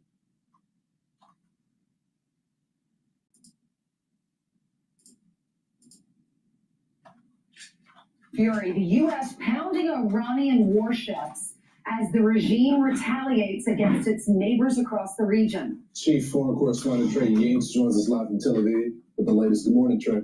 Fury, the U.S. pounding Iranian warships as the regime retaliates against its neighbors across the region. Chief Foreign Correspondent Trey Yates joins us live from Tel Aviv with the latest. Good morning, Trey.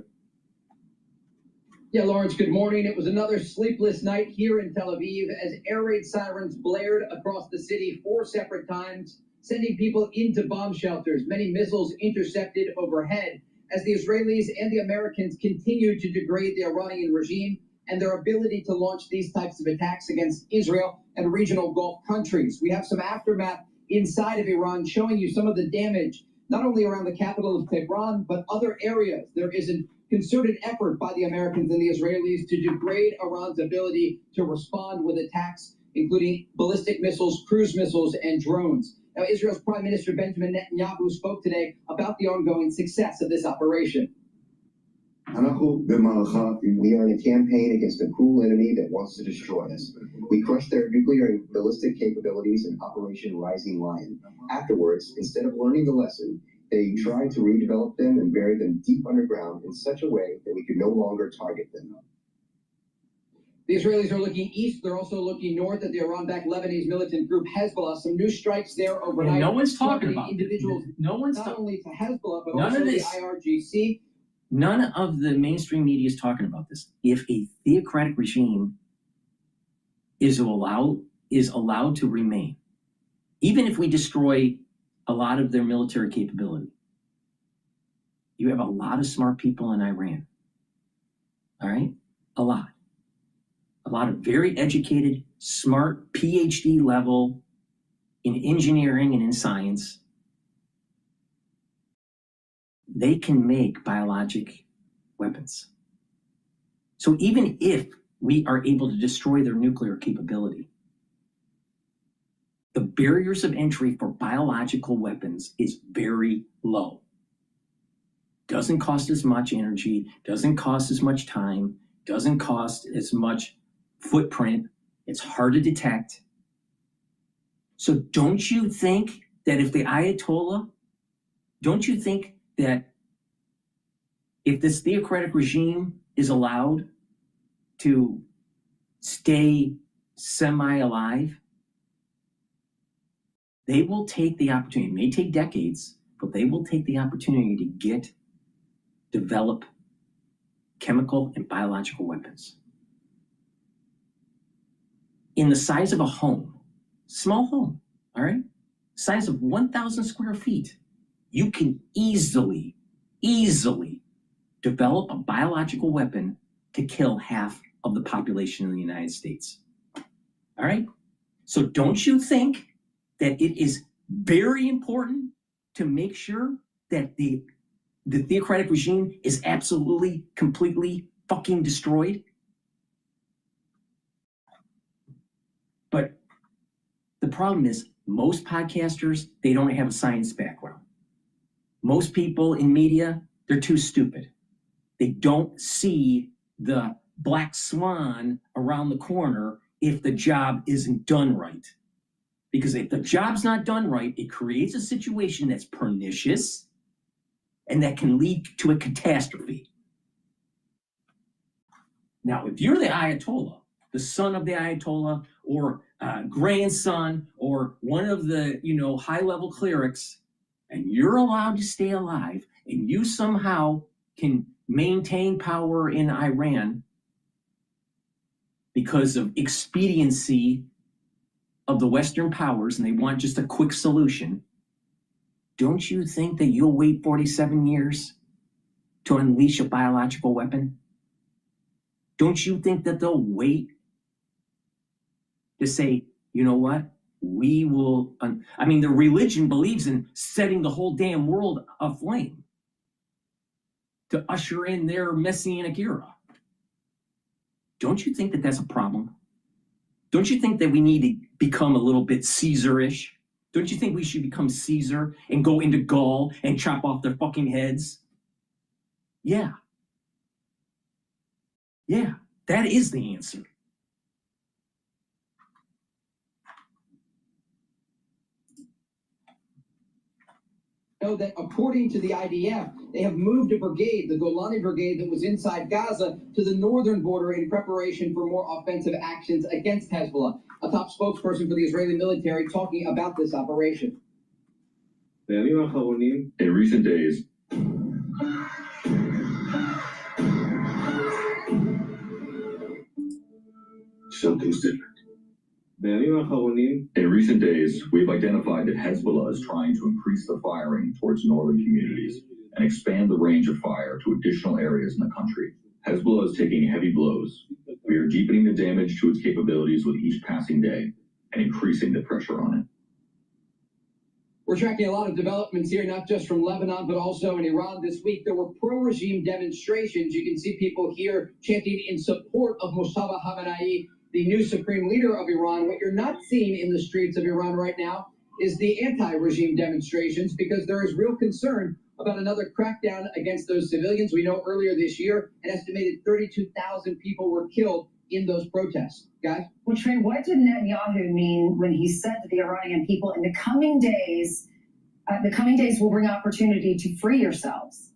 Yeah, Lawrence, good morning. It was another sleepless night here in Tel Aviv as air raid sirens blared across the city 4 separate times, sending people into bomb shelters. Many missiles intercepted overhead as the Israelis and the Americans continue to degrade the Iranian regime and their ability to launch these types of attacks against Israel and regional Gulf countries. We have some aftermath inside of Iran showing you some of the damage, not only around the capital of Tehran, but other areas. There is a concerted effort by the Americans and the Israelis to degrade Iran's ability to respond with attacks, including ballistic missiles, cruise missiles, and drones. Now, Israel's Prime Minister Benjamin Netanyahu spoke today about the ongoing success of this operation. We are in a campaign against a cruel enemy that wants to destroy us. We crushed their nuclear and ballistic capabilities in Operation Rising Lion. Afterwards, instead of learning the lesson, they tried to redevelop them and bury them deep underground in such a way that we could no longer target them. The Israelis are looking east. They're also looking north at the Iran-backed Lebanese militant group Hezbollah. Some new strikes there overnight. And no one's talking about individuals. No one's not only to Hezbollah, but none also of the this. IRGC. None of the mainstream media is talking about this. If a theocratic regime is allowed to remain, even if we destroy a lot of their military capability, you have a lot of smart people in Iran. All right? A lot of very educated, smart, Ph.D. level in engineering and in science. They can make biologic weapons. So even if we are able to destroy their nuclear capability, The barriers of entry for biological weapons is very low. Doesn't cost as much energy, doesn't cost as much time, doesn't cost as much footprint. It's hard to detect. So don't you think that if the Ayatollah, don't you think that if this theocratic regime is allowed to stay semi-alive, they will take the opportunity, it may take decades, but they will take the opportunity to develop chemical and biological weapons. In the size of a home, small home, all right? Size of 1,000 square feet, you can easily develop a biological weapon to kill half of the population in the United States. All right? So don't you think that it is very important to make sure that the theocratic regime is absolutely, completely fucking destroyed? But the problem is most podcasters, they don't have a science background. Most people in media, they're too stupid. They don't see the black swan around the corner if the job isn't done right. Because if the job's not done right, it creates a situation that's pernicious and that can lead to a catastrophe. Now, if you're the Ayatollah, the son of the Ayatollah, or grandson, or one of the high-level clerics, and you're allowed to stay alive, and you somehow can maintain power in Iran because of expediency of the Western powers, and they want just a quick solution, don't you think that you'll wait 47 years to unleash a biological weapon? Don't you think that they'll wait to say, you know what, we will, I mean, the religion believes in setting the whole damn world aflame to usher in their messianic era. Don't you think that that's a problem? Don't you think that we need to become a little bit Caesar-ish? Don't you think we should become Caesar and go into Gaul and chop off their fucking heads? Yeah. Yeah, that is the answer. Know that according to the IDF, they have moved a brigade, the Golani Brigade that was inside Gaza, to the northern border in preparation for more offensive actions against Hezbollah. A top spokesperson for the Israeli military talking about this operation. In recent days, something's different. In recent days, we've identified that Hezbollah is trying to increase the firing towards northern communities and expand the range of fire to additional areas in the country. Hezbollah is taking heavy blows. We are deepening the damage to its capabilities with each passing day and increasing the pressure on it. We're tracking a lot of developments here, not just from Lebanon, but also in Iran. This week, there were pro-regime demonstrations. You can see people here chanting in support of Mossadegh Khamenei, the new supreme leader of Iran. What you're not seeing in the streets of Iran right now is the anti-regime demonstrations, because there is real concern about another crackdown against those civilians. We know earlier this year, an estimated 32,000 people were killed in those protests. Guys? Well, Trey, what did Netanyahu mean when he said to the Iranian people, in the coming days will bring opportunity to free yourselves?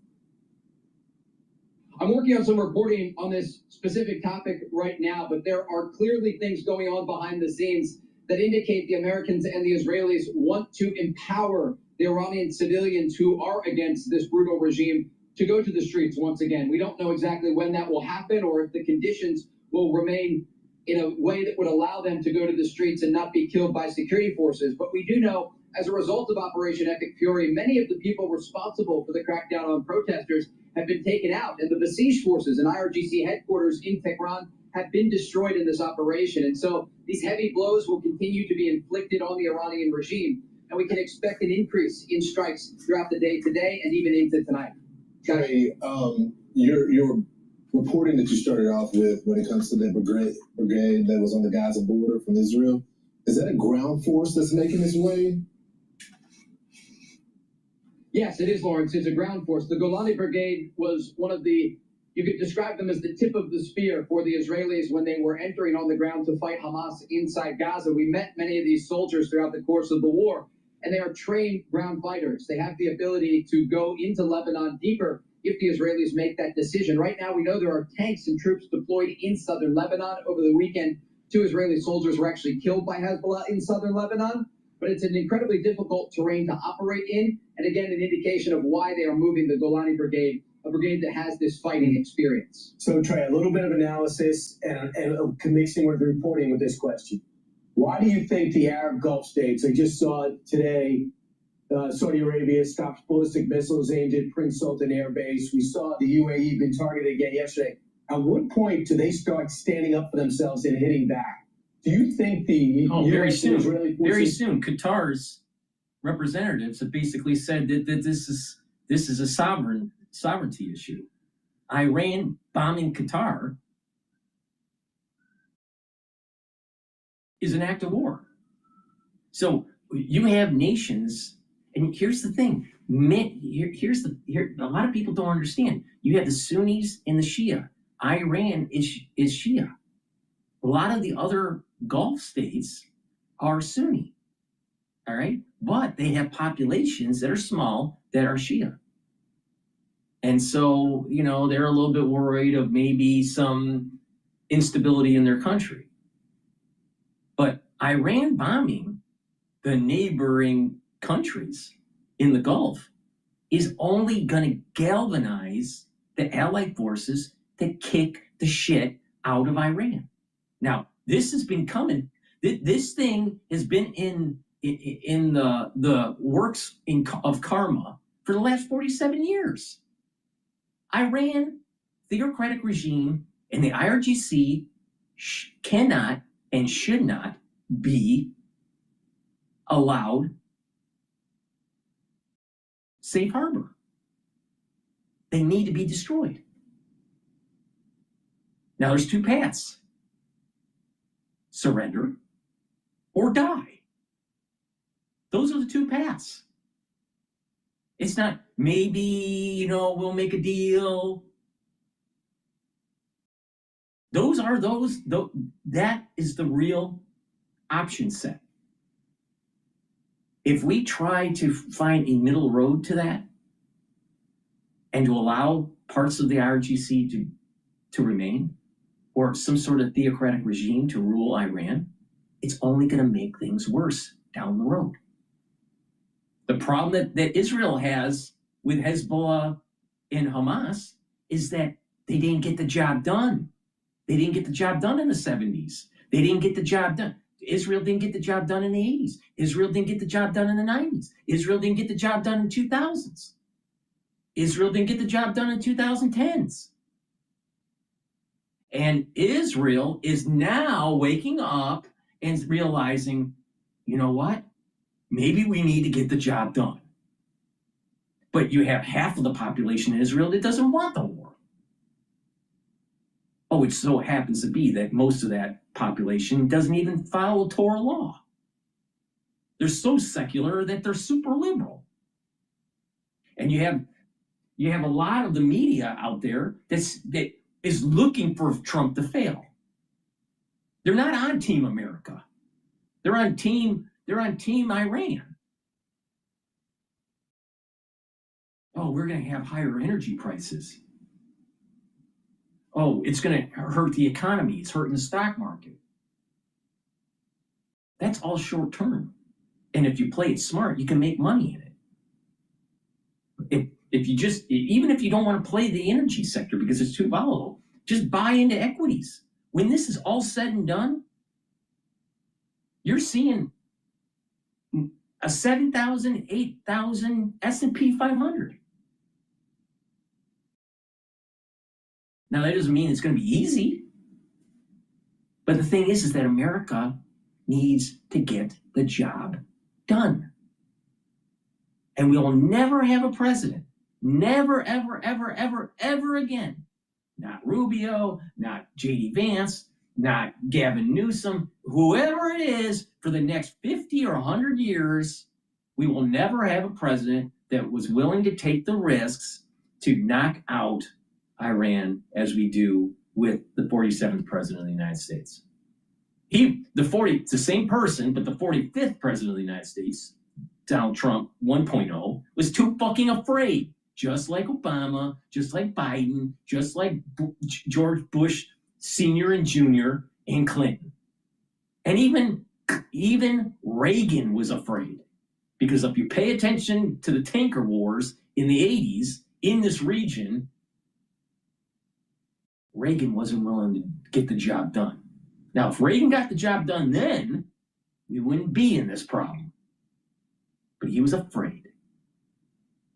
I'm working on some reporting on this specific topic right now, but there are clearly things going on behind the scenes that indicate the Americans and the Israelis want to empower the Iranian civilians who are against this brutal regime to go to the streets once again. We don't know exactly when that will happen or if the conditions will remain in a way that would allow them to go to the streets and not be killed by security forces. But we do know, as a result of Operation Epic Fury, many of the people responsible for the crackdown on protesters have been taken out, and the besieged forces and IRGC headquarters in Tehran have been destroyed in this operation. And so these heavy blows will continue to be inflicted on the Iranian regime, and we can expect an increase in strikes throughout the day today and even into tonight. Hey, your reporting that you started off with when it comes to the brigade that was on the Gaza border from Israel, Is that a ground force that's making its way? Yes, it is, Lawrence. It's a ground force. The Golani Brigade was one of the, you could describe them as the tip of the spear for the Israelis when they were entering on the ground to fight Hamas inside Gaza. We met many of these soldiers throughout the course of the war, and they are trained ground fighters. They have the ability to go into Lebanon deeper if the Israelis make that decision. Right now, we know there are tanks and troops deployed in southern Lebanon. Over the weekend, 2 Israeli soldiers were actually killed by Hezbollah in southern Lebanon. But it's an incredibly difficult terrain to operate in, and again, an indication of why they are moving the Golani Brigade, a brigade that has this fighting experience. So, Trey, a little bit of analysis and mixing with the reporting with this question. Why do you think the Arab Gulf states, I just saw it today, Saudi Arabia stopped ballistic missiles aimed at Prince Sultan Air Base. We saw the UAE been targeted again yesterday. At what point do they start standing up for themselves and hitting back? Do you think the very soon? Israeli forces... Very soon. Qatar's representatives have basically said that this is a sovereignty issue. Iran bombing Qatar is an act of war. So you have nations, and here's the thing. A lot of people don't understand. You have the Sunnis and the Shia. Iran is Shia. A lot of the other Gulf states are Sunni, all right? But they have populations that are small that are Shia. And so, you know, they're a little bit worried of maybe some instability in their country. But Iran bombing the neighboring countries in the Gulf is only going to galvanize the Allied forces to kick the shit out of Iran. Now, this has been coming. This thing has been in the works of karma for the last 47 years. Iran, theocratic regime, and the IRGC cannot and should not be allowed safe harbor. They need to be destroyed. Now, there's 2 paths. Surrender or die. Those are the 2 paths. It's not maybe, you know, we'll make a deal. That is the real option set. If we try to find a middle road to that and to allow parts of the IRGC to remain, or some sort of theocratic regime to rule Iran, it's only going to make things worse down the road. The problem that Israel has with Hezbollah and Hamas is that they didn't get the job done. They didn't get the job done in the 70s. They didn't get the job done. Israel didn't get the job done in the 80s. Israel didn't get the job done in the 90s. Israel didn't get the job done in the 2000s. Israel didn't get the job done in the 2010s. And Israel is now waking up and realizing, you know what? Maybe we need to get the job done. But you have half of the population in Israel that doesn't want the war. Oh, it so happens to be that most of that population doesn't even follow Torah law. They're so secular that they're super liberal. And you have a lot of the media out there that is looking for Trump to fail. They're not on Team America. They're on Team Iran. Oh, we're going to have higher energy prices. Oh, it's going to hurt the economy. It's hurting the stock market. That's all short term. And if you play it smart, you can make money in it. Even if you don't want to play the energy sector because it's too volatile, just buy into equities. When this is all said and done, you're seeing a 7,000, 8,000 S&P 500. Now, that doesn't mean it's going to be easy. But the thing is that America needs to get the job done. And we will never have a president, never, ever, ever, ever, ever again, not Rubio, not J.D. Vance, not Gavin Newsom, whoever it is, for the next 50 or 100 years, we will never have a president that was willing to take the risks to knock out Iran as we do with the 47th president of the United States. It's the same person, but the 45th president of the United States, Donald Trump 1.0, was too fucking afraid. Just like Obama, just like Biden, just like George Bush Sr. and Jr. and Clinton. And even Reagan was afraid. Because if you pay attention to the tanker wars in the 80s in this region, Reagan wasn't willing to get the job done. Now, if Reagan got the job done then, we wouldn't be in this problem. But he was afraid.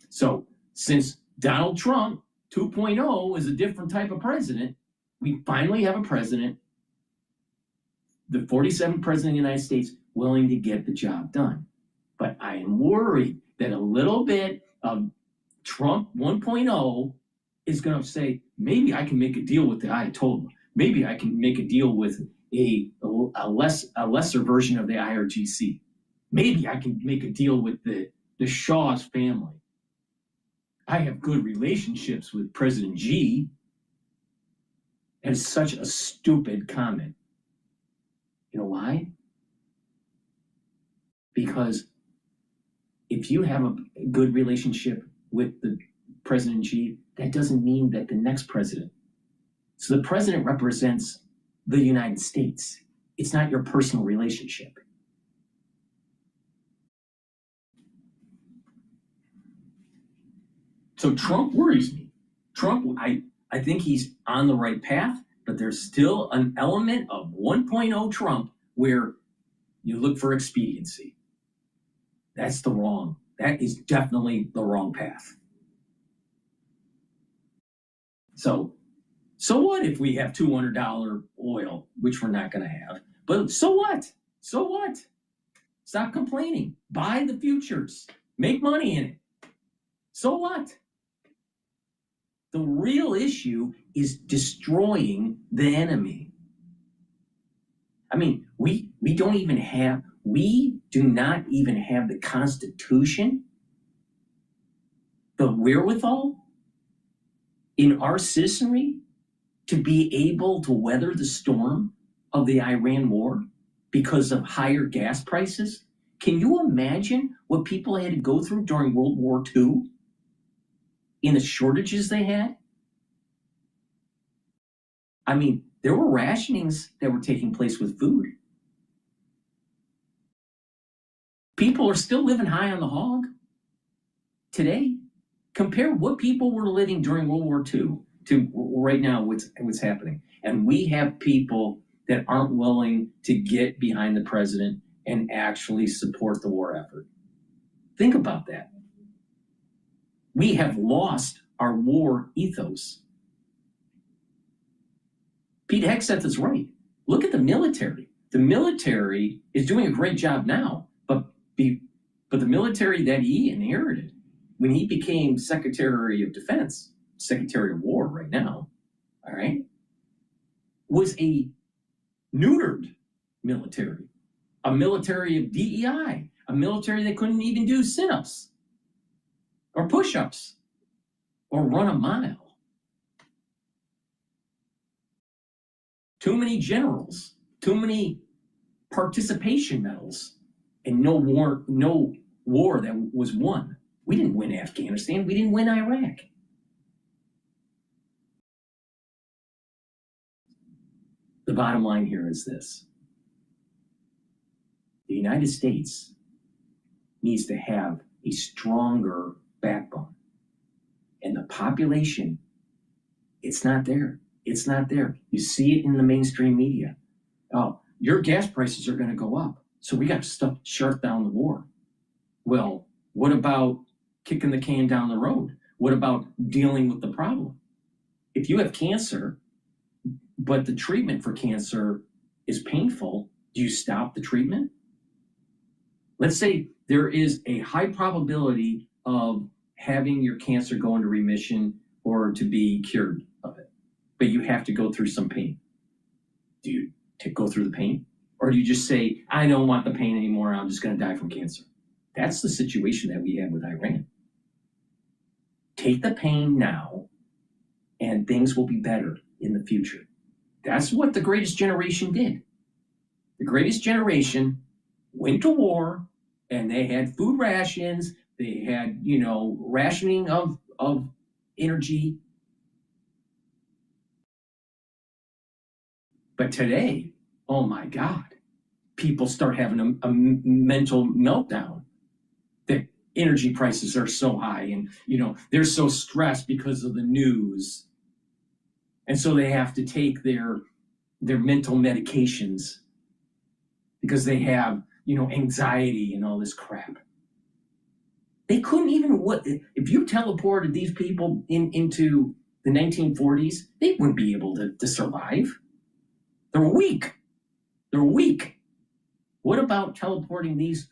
So, since Donald Trump 2.0 is a different type of president, we finally have a president, the 47th president of the United States, willing to get the job done. But I am worried that a little bit of Trump 1.0 is going to say, maybe I can make a deal with the Ayatollah. Maybe I can make a deal with a lesser version of the IRGC. Maybe I can make a deal with the Shah's family. I have good relationships with President Xi. And it's such a stupid comment. You know why? Because if you have a good relationship with the President Xi, that doesn't mean that the next president. So the president represents the United States. It's not your personal relationship. So Trump worries me. Trump, I think he's on the right path, but there's still an element of 1.0 Trump where you look for expediency. That is definitely the wrong path. So what if we have $200 oil, which we're not going to have? But so what? So what? Stop complaining. Buy the futures. Make money in it. So what? The real issue is destroying the enemy. I mean, we do not even have the Constitution, the wherewithal in our citizenry to be able to weather the storm of the Iran war because of higher gas prices. Can you imagine what people had to go through during World War II in the shortages they had? I mean, there were rationings that were taking place with food. People are still living high on the hog today. Compare what people were living during World War II to right now what's happening. And we have people that aren't willing to get behind the president and actually support the war effort. Think about that. We have lost our war ethos. Pete Hegseth is right. Look at the military. The military is doing a great job now, but the military that he inherited when he became Secretary of Defense, Secretary of War right now, all right, was a neutered military, a military of DEI, a military that couldn't even do sit-ups or push-ups or run a mile. Too many generals, too many participation medals, and no war that was won. We didn't win Afghanistan. We didn't win Iraq. The bottom line here is this. The United States needs to have a stronger backbone. And the population, it's not there. It's not there. You see it in the mainstream media. Oh, your gas prices are going to go up, so we got to shut down the war. Well, what about kicking the can down the road? What about dealing with the problem? If you have cancer, but the treatment for cancer is painful, do you stop the treatment? Let's say there is a high probability of having your cancer go into remission or to be cured of it, but you have to go through some pain. Do you go through the pain? Or do you just say, I don't want the pain anymore, I'm just going to die from cancer? That's the situation that we have with Iran. Take the pain now, and things will be better in the future. That's what the greatest generation did. The greatest generation went to war, and they had food rations, they had, rationing of energy. But today, oh my God, people start having a mental meltdown that energy prices are so high and, they're so stressed because of the news. And so they have to take their mental medications because they have, anxiety and all this crap. They couldn't even, if you teleported these people into the 1940s, they wouldn't be able to survive. They're weak. They're weak. What about teleporting these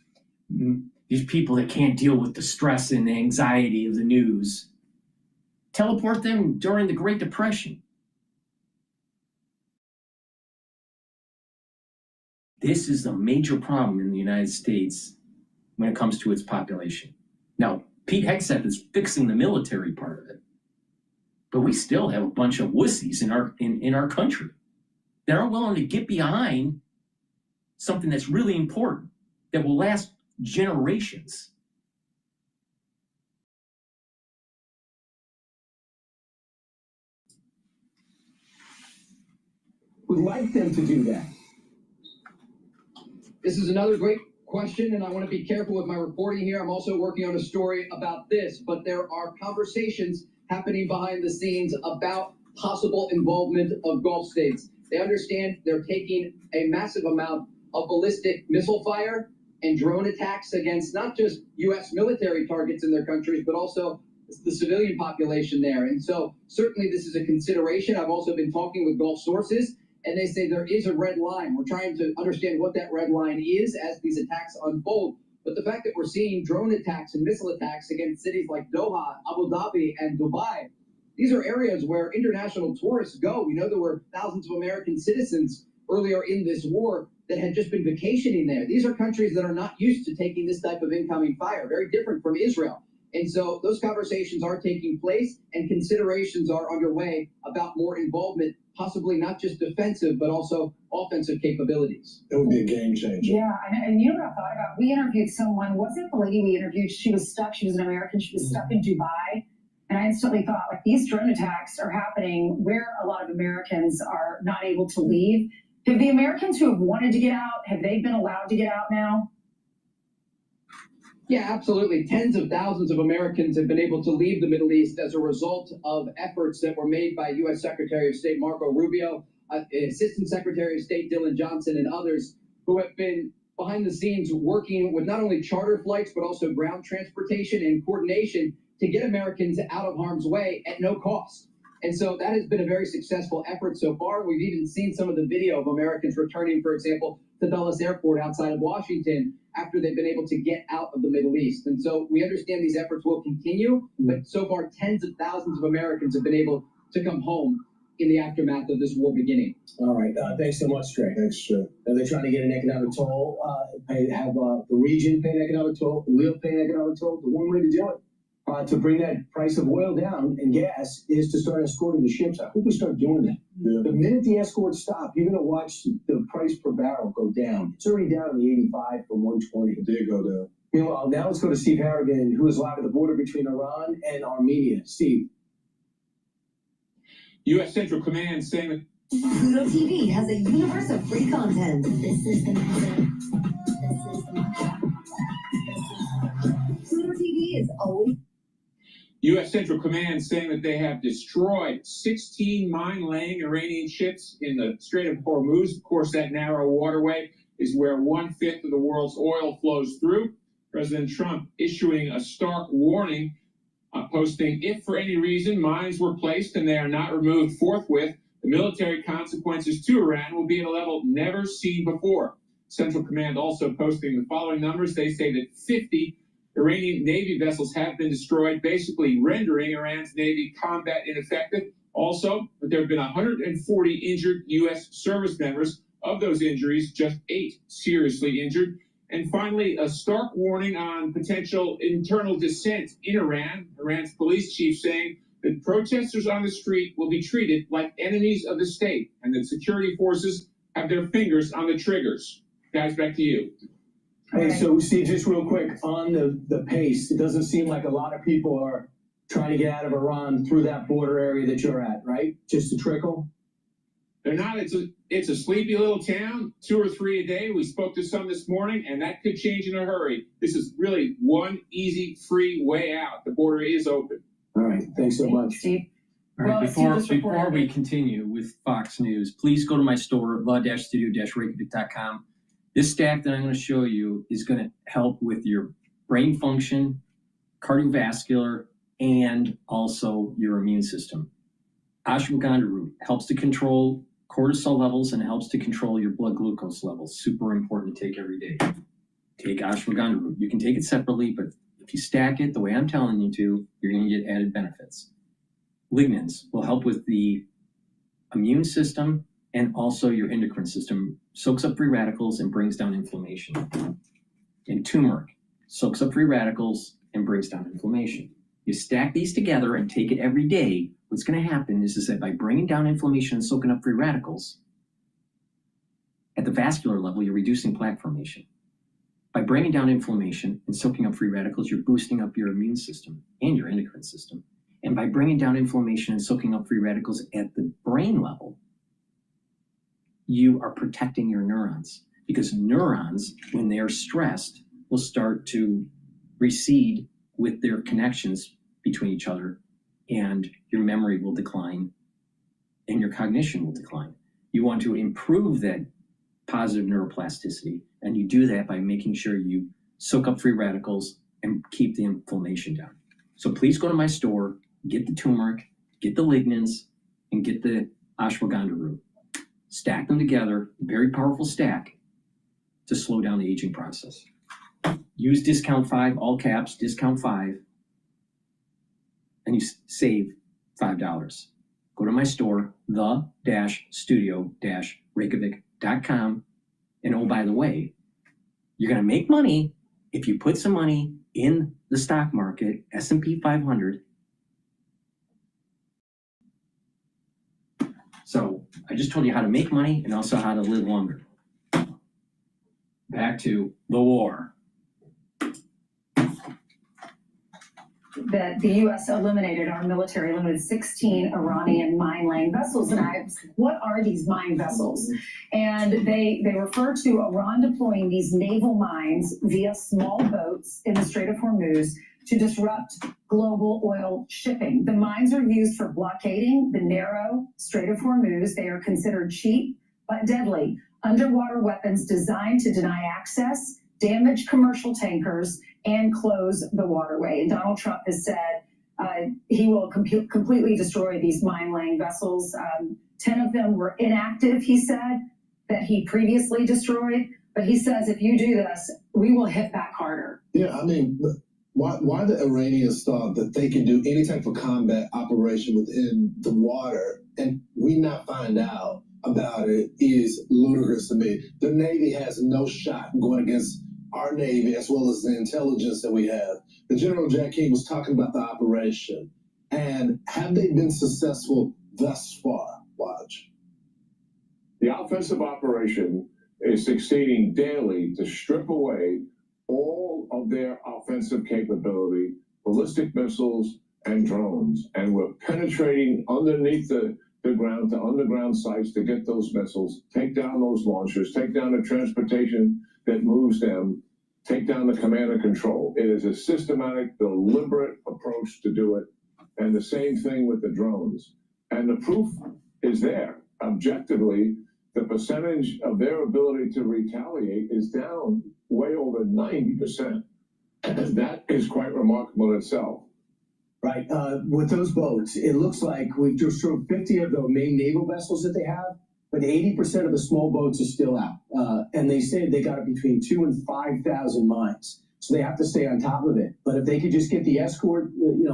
people that can't deal with the stress and the anxiety of the news? Teleport them during the Great Depression. This is a major problem in the United States when it comes to its population. Now, Pete Hegseth is fixing the military part of it, but we still have a bunch of wussies in our country that aren't willing to get behind something that's really important, that will last generations. Would like them to do that. This is another great question, and I want to be careful with my reporting here. I'm also working on a story about this, but there are conversations happening behind the scenes about possible involvement of Gulf states. They understand they're taking a massive amount of ballistic missile fire and drone attacks against not just U.S. military targets in their countries, but also the civilian population there. And so certainly this is a consideration. I've also been talking with Gulf sources, and they say there is a red line. We're trying to understand what that red line is as these attacks unfold. But the fact that we're seeing drone attacks and missile attacks against cities like Doha, Abu Dhabi, and Dubai, these are areas where international tourists go. We know there were thousands of American citizens earlier in this war that had just been vacationing there. These are countries that are not used to taking this type of incoming fire, very different from Israel. And so those conversations are taking place, and considerations are underway about more involvement, possibly not just defensive, but also offensive capabilities. That would be a game changer. Yeah, and you know what I thought about? We interviewed someone, wasn't the lady we interviewed? She was stuck, she was an American, she was stuck in Dubai. And I instantly thought, like, these drone attacks are happening where a lot of Americans are not able to leave. Have the Americans who have wanted to get out, have they been allowed to get out now? Yeah, absolutely. Tens of thousands of Americans have been able to leave the Middle East as a result of efforts that were made by U.S. Secretary of State Marco Rubio, Assistant Secretary of State Dylan Johnson, and others who have been behind the scenes working with not only charter flights, but also ground transportation and coordination to get Americans out of harm's way at no cost. And so that has been a very successful effort so far. We've even seen some of the video of Americans returning, for example, to Dulles Airport outside of Washington after they've been able to get out of the Middle East. And so we understand these efforts will continue, but so far tens of thousands of Americans have been able to come home in the aftermath of this war beginning. All right, thanks so much, Trey. Thanks, Trey. Are they trying to get an economic toll, have the region pay an economic toll, we'll pay an economic toll? The one way to do it, to bring that price of oil down and gas, is to start escorting the ships. I hope we start doing that. Yeah. The minute the escorts stop, you're going to watch the price per barrel go down. It's already down in the 85 from 120. It did go down. Meanwhile, now let's go to Steve Harrigan, who is live at the border between Iran and Armenia. Steve. U.S. Central Command saying that Pluto TV has a universe of free content. This is the message. Pluto TV is always. U.S. Central Command saying that they have destroyed 16 mine-laying Iranian ships in the Strait of Hormuz. Of course, that narrow waterway is where 1/5 of the world's oil flows through. President Trump issuing a stark warning, posting, if for any reason mines were placed and they are not removed forthwith, the military consequences to Iran will be at a level never seen before. Central Command also posting the following numbers. They say that 50 Iranian Navy vessels have been destroyed, basically rendering Iran's Navy combat ineffective. Also, there have been 140 injured U.S. service members. Of those injuries, just 8 seriously injured. And finally, a stark warning on potential internal dissent in Iran. Iran's police chief saying that protesters on the street will be treated like enemies of the state and that security forces have their fingers on the triggers. Guys, back to you. Hey, so Steve, just real quick on the pace, it doesn't seem like a lot of people are trying to get out of Iran through that border area that you're at, right? Just a trickle? They're not. It's a sleepy little town, 2 or 3 a day. We spoke to some this morning, and that could change in a hurry. This is really one easy, free way out. The border is open. All right. Thanks so much. Steve. All right, before we continue with Fox News, please go to my store, the-studio-reykjavik.com. This stack that I'm going to show you is going to help with your brain function, cardiovascular, and also your immune system. Ashwagandha root helps to control cortisol levels and helps to control your blood glucose levels. Super important to take every day. Take ashwagandha root. You can take it separately, but if you stack it the way I'm telling you to, you're going to get added benefits. Lignans will help with the immune system and also your endocrine system. Soaks up free radicals and brings down inflammation. And turmeric soaks up free radicals and brings down inflammation. You stack these together and take it every day. What's going to happen is that by bringing down inflammation and soaking up free radicals, at the vascular level, you're reducing plaque formation. By bringing down inflammation and soaking up free radicals, you're boosting up your immune system and your endocrine system. And by bringing down inflammation and soaking up free radicals at the brain level, you are protecting your neurons. Because neurons, when they're stressed, will start to recede with their connections between each other, and your memory will decline and your cognition will decline. You want to improve that positive neuroplasticity, and you do that by making sure you soak up free radicals and keep the inflammation down. So please go to my store, get the turmeric, get the lignans, and get the ashwagandha root. Stack them together, very powerful stack, to slow down the aging process. Use discount 5, all caps, discount 5, and you save $5. Go to my store, the-studio-reykjavik.com, and oh, by the way, you're going to make money if you put some money in the stock market, S&P 500. So I just told you how to make money and also how to live longer. Back to the war. That the U.S. eliminated, our military eliminated 16 Iranian mine-laying vessels. And I asked, what are these mine vessels? And they refer to Iran deploying these naval mines via small boats in the Strait of Hormuz to disrupt global oil shipping. The mines are used for blockading the narrow Strait of Hormuz. They are considered cheap but deadly underwater weapons designed to deny access, damage commercial tankers, and close the waterway. And Donald Trump has said he will completely destroy these mine-laying vessels. 10 of them were inactive, he said, that he previously destroyed. But he says, if you do this, we will hit back harder. Yeah, I mean, why the Iranians thought that they can do any type of combat operation within the water and we not find out about it is ludicrous to me. The Navy has no shot going against our Navy as well as the intelligence that we have. The General Jack King was talking about the operation. And have they been successful thus far? Watch. The offensive operation is succeeding daily to strip away all of their offensive capability, ballistic missiles and drones. And we're penetrating underneath the ground to underground sites to get those missiles, take down those launchers, take down the transportation that moves them, take down the command and control. It is a systematic, deliberate approach to do it. And the same thing with the drones. And the proof is there. Objectively, the percentage of their ability to retaliate is down way over 90%. And that is quite remarkable in itself. Right. With those boats, it looks like we've destroyed 50 of the main naval vessels that they have, but 80% of the small boats are still out. And they say they got between 2,000 and 5,000 mines. So they have to stay on top of it. But if they could just get the escort,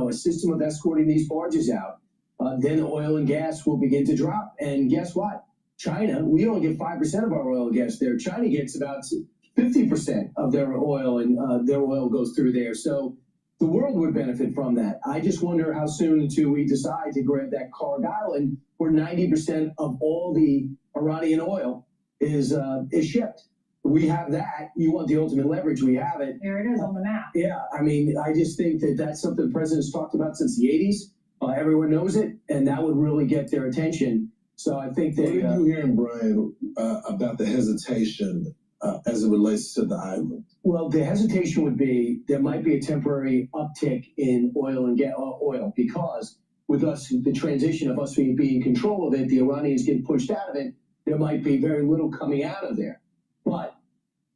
a system of escorting these barges out, then oil and gas will begin to drop. And guess what? China, we only get 5% of our oil and gas there. China gets about 50% of their oil, and their oil goes through there. So the world would benefit from that. I just wonder how soon until we decide to grab that Carg Island, where 90% of all the Iranian oil is shipped. We have that. You want the ultimate leverage, we have it. There it is on the map. Yeah, I mean, I just think that that's something the president's talked about since the 80s. Everyone knows it, and that would really get their attention. So I think that... What are you hearing, Brian, about the hesitation as it relates to the island? Well, the hesitation would be there might be a temporary uptick in oil because with us, the transition of us being in control of it, the Iranians get pushed out of it, there might be very little coming out of there. But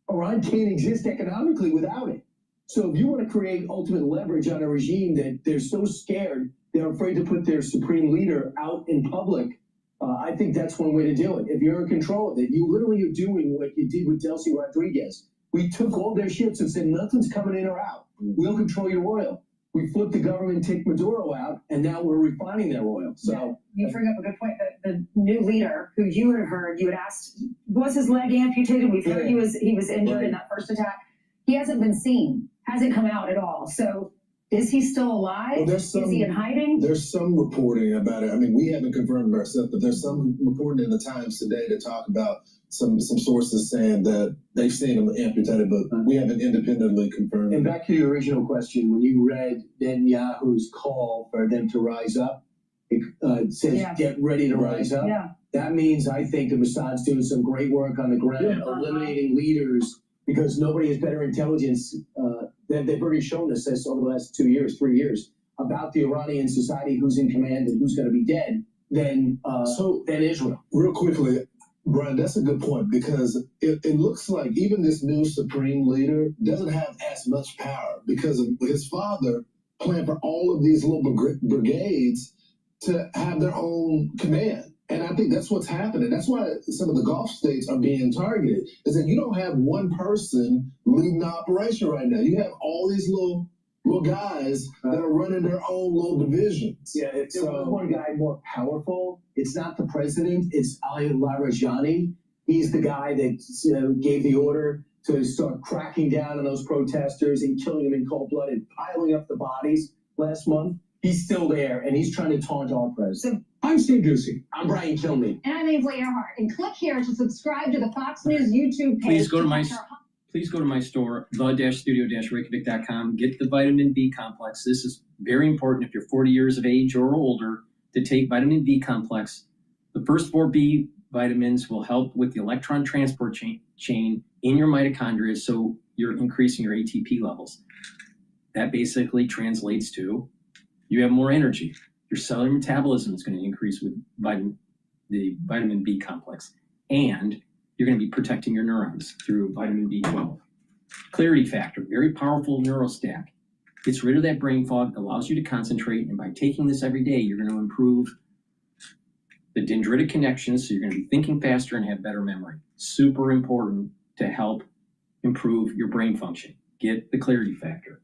Iran can't exist economically without it. So if you want to create ultimate leverage on a regime that they're so scared, they're afraid to put their supreme leader out in public, I think that's one way to do it. If you're in control of it, you literally are doing what you did with Delcy Rodriguez. We took all their ships and said, nothing's coming in or out. We'll control your oil. We flipped the government, take Maduro out, and now we're refining their oil. So you bring up a good point. The new leader, who you had heard, you had asked, was his leg amputated? We've heard he was injured in that first attack. He hasn't been seen, hasn't come out at all. So is he still alive? Is he in hiding? There's some reporting about it. I mean, we haven't confirmed ourselves, but there's some reporting in the Times today to talk about some sources saying that they've seen him amputated, but we haven't independently confirmed. And back to your original question, when you read Netanyahu's call for them to rise up, it says get ready to rise up. Yeah. That means I think the Mossad's doing some great work on the ground, eliminating leaders, because nobody has better intelligence. They've already shown us this over the last 2 years, 3 years, about the Iranian society, who's in command and who's going to be dead, than Israel. Real quickly, Brian, that's a good point, because it looks like even this new supreme leader doesn't have as much power, because of his father planned for all of these little brigades to have their own command. And I think that's what's happening. That's why some of the Gulf states are being targeted, is that you don't have one person leading the operation right now. You have all these little guys that are running their own little divisions. Yeah, if there was one guy more powerful, it's not the president, it's Ali Larijani. He's the guy that gave the order to start cracking down on those protesters and killing them in cold blood and piling up the bodies last month. He's still there, and he's trying to taunt our president. I'm Steve Ducey. I'm Brian Kilmeade. And I'm Ainsley Earhart. And click here to subscribe to the Fox News YouTube page. Please go to my store, the-studio-reykjavik.com. Get the vitamin B complex. This is very important if you're 40 years of age or older to take vitamin B complex. The first 4 B vitamins will help with the electron transport chain in your mitochondria, so you're increasing your ATP levels. That basically translates to you have more energy. Your cellular metabolism is going to increase with the vitamin B complex, and you're going to be protecting your neurons through vitamin B12. Clarity factor, very powerful neurostack. Gets rid of that brain fog, allows you to concentrate, and by taking this every day, you're going to improve the dendritic connections, so you're going to be thinking faster and have better memory. Super important to help improve your brain function. Get the clarity factor.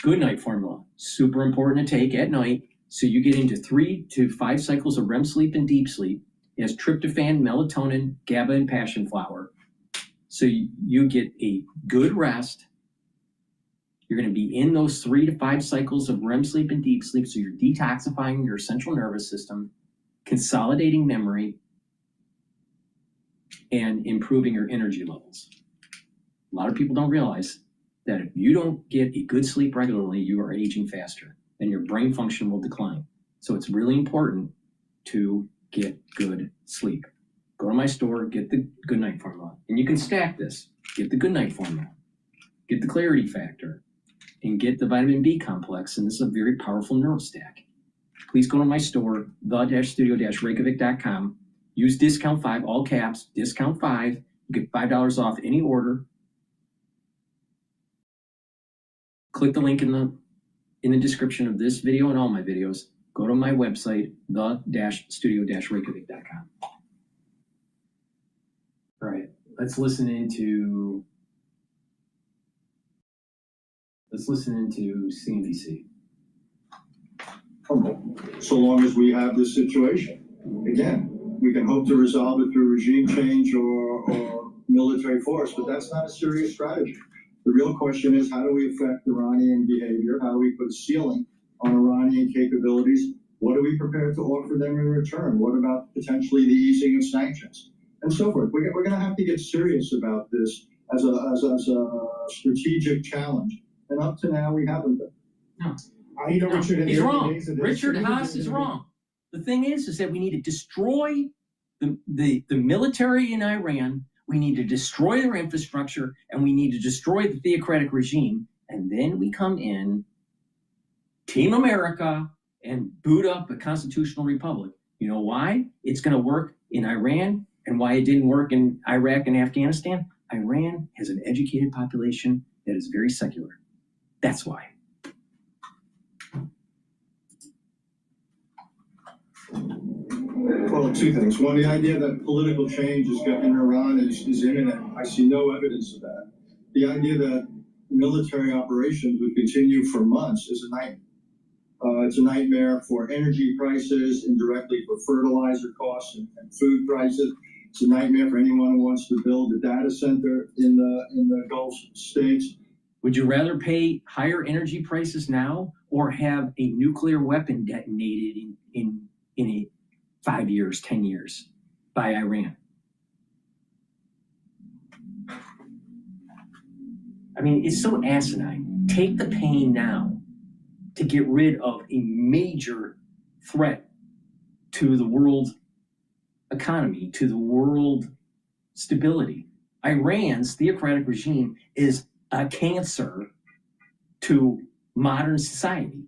Good night formula, super important to take at night, so you get into 3 to 5 cycles of REM sleep and deep sleep. It has tryptophan, melatonin, GABA, and passion flower. So you get a good rest. You're going to be in those 3 to 5 cycles of REM sleep and deep sleep, so you're detoxifying your central nervous system, consolidating memory, and improving your energy levels. A lot of people don't realize that if you don't get a good sleep regularly, you are aging faster and your brain function will decline. So it's really important to get good sleep. Go to my store, get the Good Night Formula, and you can stack this. Get the Good Night Formula, get the Clarity Factor, and get the vitamin B complex, and this is a very powerful neurostack. Please go to my store, the-studio-reykjavik.com. Use discount 5, all caps, discount 5. You get $5 off any order. Click the link in the description of this video and all my videos. Go to my website, the-studio-reykjavik.com. All right, let's listen into Let's listen into CNBC. So long as we have this situation. Again, we can hope to resolve it through regime change or military force, but that's not a serious strategy. The real question is, how do we affect Iranian behavior? How do we put a ceiling on Iranian capabilities? What are we prepared to offer them in return? What about potentially the easing of sanctions and so forth? We're going to have to get serious about this as a strategic challenge. And up to now, we haven't been. No. Richard, he's wrong. Richard Haas is wrong. The thing is that we need to destroy the military in Iran. We need to destroy their infrastructure, and we need to destroy the theocratic regime. And then we come in, Team America, and boot up a constitutional republic. You know why it's going to work in Iran and why it didn't work in Iraq and Afghanistan? Iran has an educated population that is very secular. That's why. Well, two things. One, the idea that political change in Iran is imminent. I see no evidence of that. The idea that military operations would continue for months is a nightmare. It's a nightmare for energy prices, indirectly for fertilizer costs and food prices. It's a nightmare for anyone who wants to build a data center in the Gulf states. Would you rather pay higher energy prices now or have a nuclear weapon detonated in 5 years, 10 years by Iran? I mean, it's so asinine. Take the pain now to get rid of a major threat to the world economy, to the world stability. Iran's theocratic regime is a cancer to modern society.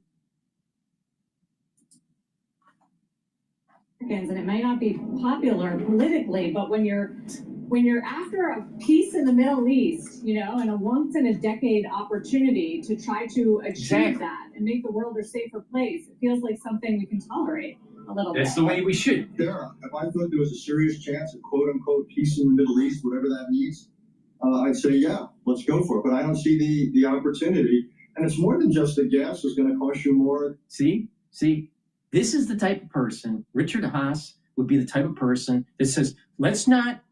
And it may not be popular politically, but when you're after a peace in the Middle East, and a once in a decade opportunity to try to achieve that and make the world a safer place, it feels like something we can tolerate a little bit. That's the way we should. If I thought there was a serious chance of quote unquote peace in the Middle East, whatever that means, I'd say, yeah, let's go for it. But I don't see the opportunity. And it's more than just the gas is going to cost you more. See, this is the type of person, Richard Haas would be the type of person that says, let's not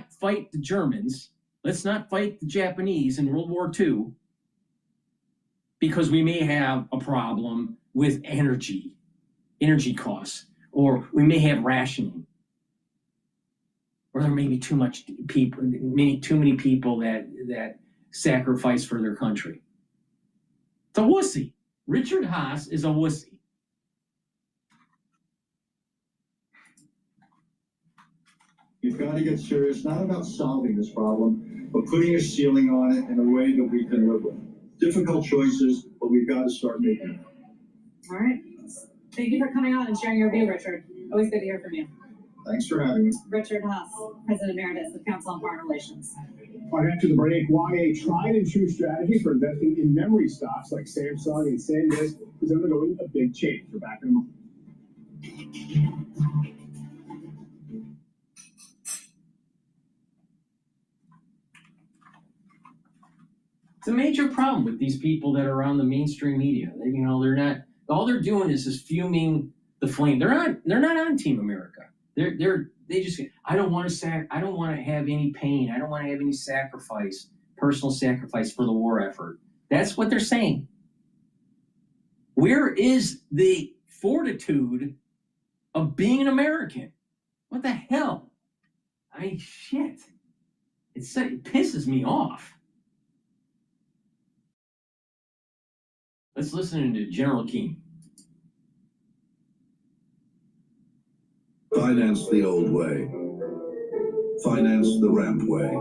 fight the Germans. Let's not fight the Japanese in World War II because we may have a problem with energy costs, or we may have rationing, or there may be too many people that sacrifice for their country. It's a wussy. Richard Haas is a wussy. You've got to get serious, not about solving this problem, but putting a ceiling on it in a way that we can live with. Difficult choices, but we've got to start making them. All right. Thank you for coming on and sharing your view, Richard. Always good to hear from you. Thanks for having me. Richard Haas, President Emeritus of Council on Foreign Relations. All right, after the break, why a tried and true strategy for investing in memory stocks like Samsung and SanDisk is undergoing a big change. We're back in a moment. It's a major problem with these people that are on the mainstream media. They're not. All they're doing is fuming the flame. They're not on Team America. They just. I don't want to have any pain. I don't want to have any sacrifice, personal sacrifice for the war effort. That's what they're saying. Where is the fortitude of being an American? What the hell? Shit. It pisses me off. Let's listen to General King. Finance the old way. Finance the ramp way.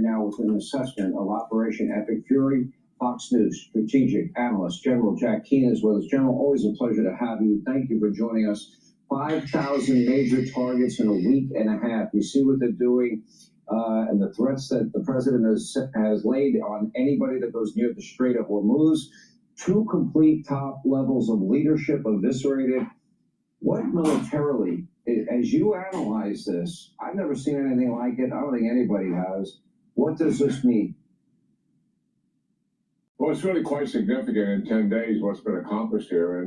Now with an assessment of Operation Epic Fury, Fox News strategic analyst General Jack Keane is with us. General, always a pleasure to have you. Thank you for joining us. 5,000 major targets in a week and a half. You see what they're doing and the threats that the president has laid on anybody that goes near the Strait of Hormuz. two complete top levels of leadership eviscerated. What militarily, as you analyze this, I've never seen anything like it. I don't think anybody has. What does this mean? Well, it's really quite significant in 10 days what's been accomplished here.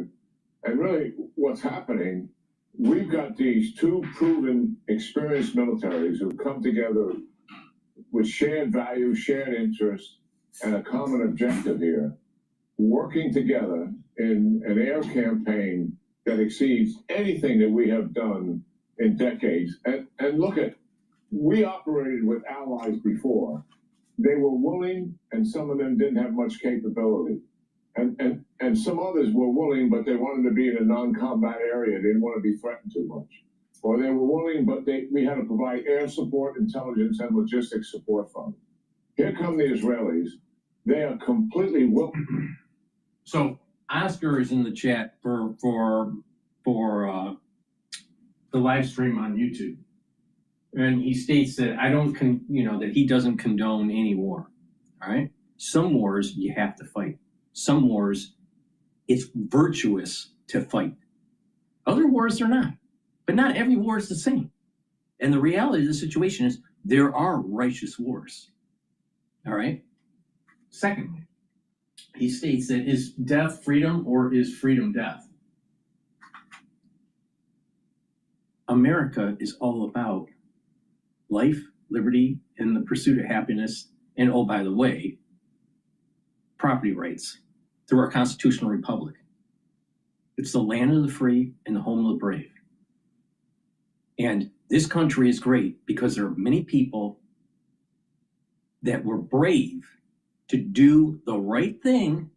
And really what's happening, we've got these two proven, experienced militaries who've come together with shared values, shared interests, and a common objective here, working together in an air campaign that exceeds anything that we have done in decades. And look at, we operated with allies before. They were willing, and some of them didn't have much capability. And some others were willing, but they wanted to be in a non-combat area. They didn't want to be threatened too much. Or they were willing, but we had to provide air support, intelligence, and logistics support from them. Here come the Israelis. They are completely willing. So Oscar is in the chat for the live stream on YouTube. And he states that that he doesn't condone any war. All right. Some wars you have to fight. Some wars it's virtuous to fight. Other wars are not. But not every war is the same. And the reality of the situation is there are righteous wars. All right. Secondly, he states that is death freedom or is freedom death? America is all about life, liberty, and the pursuit of happiness. And oh, by the way, property rights through our constitutional republic. It's the land of the free and the home of the brave. And this country is great because there are many people that were brave to do the right thing,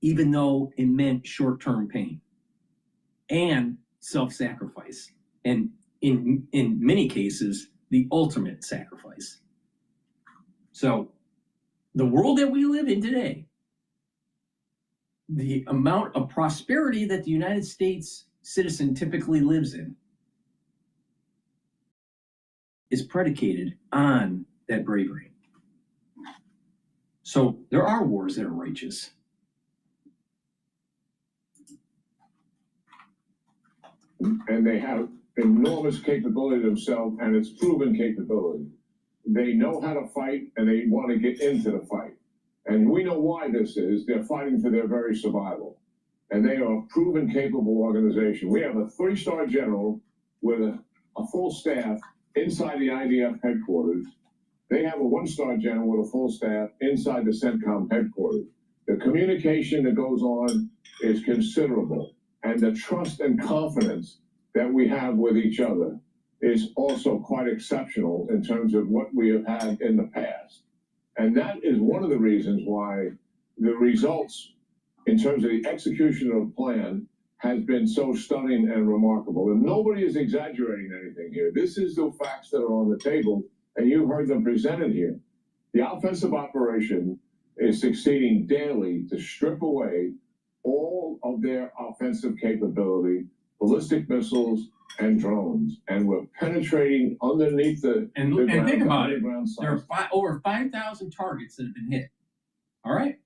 even though it meant short-term pain and self-sacrifice. And in many cases, the ultimate sacrifice. So the world that we live in today, the amount of prosperity that the United States citizen typically lives in is predicated on that bravery. So there are wars that are righteous. And they have enormous capability themselves, and it's proven capability. They know how to fight, and they want to get into the fight. And we know why this is. They're fighting for their very survival. And they are a proven, capable organization. We have a 3-star general with a full staff inside the IDF headquarters. They have a 1-star general with a full staff inside the CENTCOM headquarters. The communication that goes on is considerable. And the trust and confidence that we have with each other is also quite exceptional in terms of what we have had in the past. And that is one of the reasons why the results in terms of the execution of the plan has been so stunning and remarkable. And nobody is exaggerating anything here. This is the facts that are on the table, and you've heard them presented here. The offensive operation is succeeding daily to strip away all of their offensive capability, ballistic missiles, and drones, and we're penetrating underneath the ground, think about it. Sites. There are over 5,000 targets that have been hit. All right.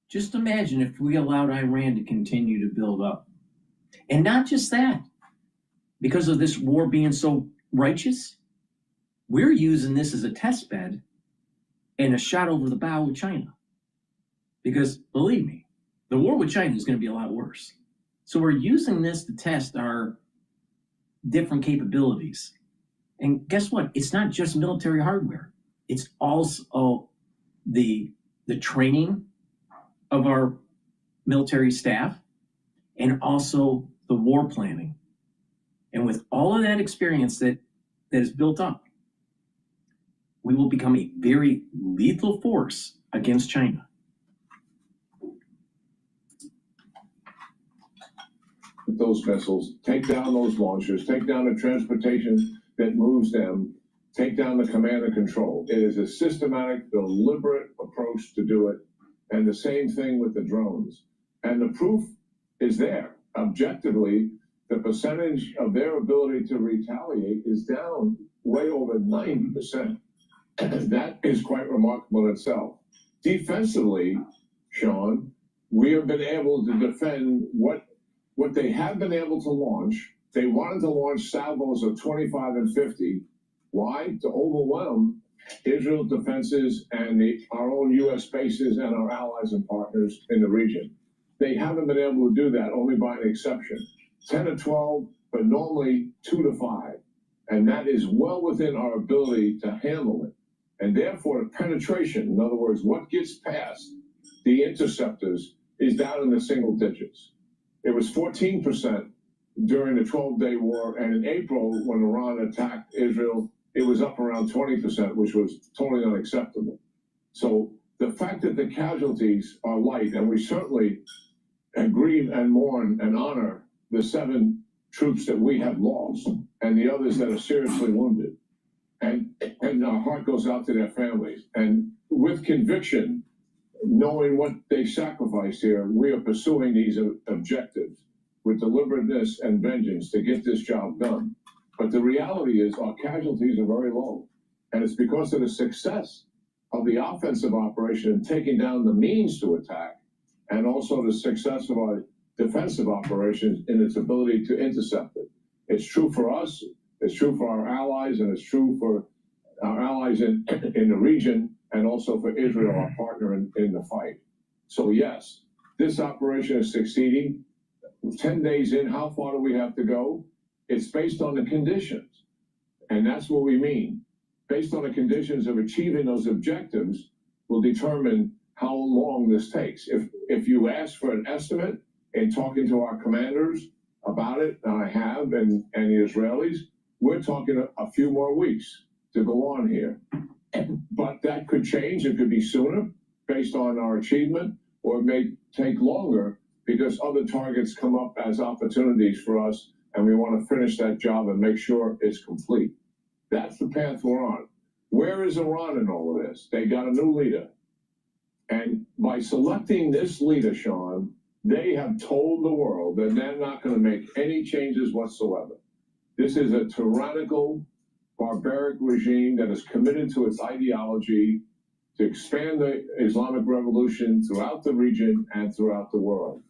Just imagine if we allowed Iran to continue to build up, and not just that, because of this war being so righteous, we're using this as a test bed and a shot over the bow with China. Because believe me, the war with China is going to be a lot worse. So we're using this to test our different capabilities. And guess what? It's not just military hardware. It's also the training of our military staff and also the war planning. And with all of that experience that is built up, we will become a very lethal force against China. Those missiles, take down those launchers, take down the transportation that moves them, take down the command and control. It is a systematic, deliberate approach to do it. And the same thing with the drones. And the proof is there. Objectively, the percentage of their ability to retaliate is down way over 90%. That is quite remarkable in itself. Defensively, Sean, we have been able to defend what they have been able to launch. They wanted to launch salvos of 25 and 50. Why? To overwhelm Israel's defenses and our own U.S. bases and our allies and partners in the region. They haven't been able to do that, only by an exception. 10 or 12, but normally 2 to 5. And that is well within our ability to handle it. And therefore, the penetration, in other words, what gets past the interceptors, is down in the single digits. It was 14% during the 12-day war, and in April, when Iran attacked Israel, it was up around 20%, which was totally unacceptable. So the fact that the casualties are light, and we certainly grieve and mourn and honor the 7 troops that we have lost and the others that are seriously wounded. And our heart goes out to their families. And with conviction, knowing what they sacrificed here, we are pursuing these objectives with deliberateness and vengeance to get this job done. But the reality is our casualties are very low. And it's because of the success of the offensive operation in taking down the means to attack, and also the success of our defensive operations in its ability to intercept it. It's true for us, it's true for our allies, and it's true for our allies in the region, and also for Israel, our partner in the fight. So yes, this operation is succeeding. 10 days in, how far do we have to go? It's based on the conditions. And that's what we mean. Based on the conditions of achieving those objectives will determine how long this takes. If you ask for an estimate in talking to our commanders about it, and I have, and the Israelis, we're talking a few more weeks to go on here. But that could change. It could be sooner based on our achievement, or it may take longer because other targets come up as opportunities for us, and we want to finish that job and make sure it's complete. That's the path we're on. Where is Iran in all of this? They got a new leader. And by selecting this leader, Sean, they have told the world that they're not going to make any changes whatsoever. This is a tyrannical, barbaric regime that is committed to its ideology to expand the Islamic Revolution throughout the region and throughout the world.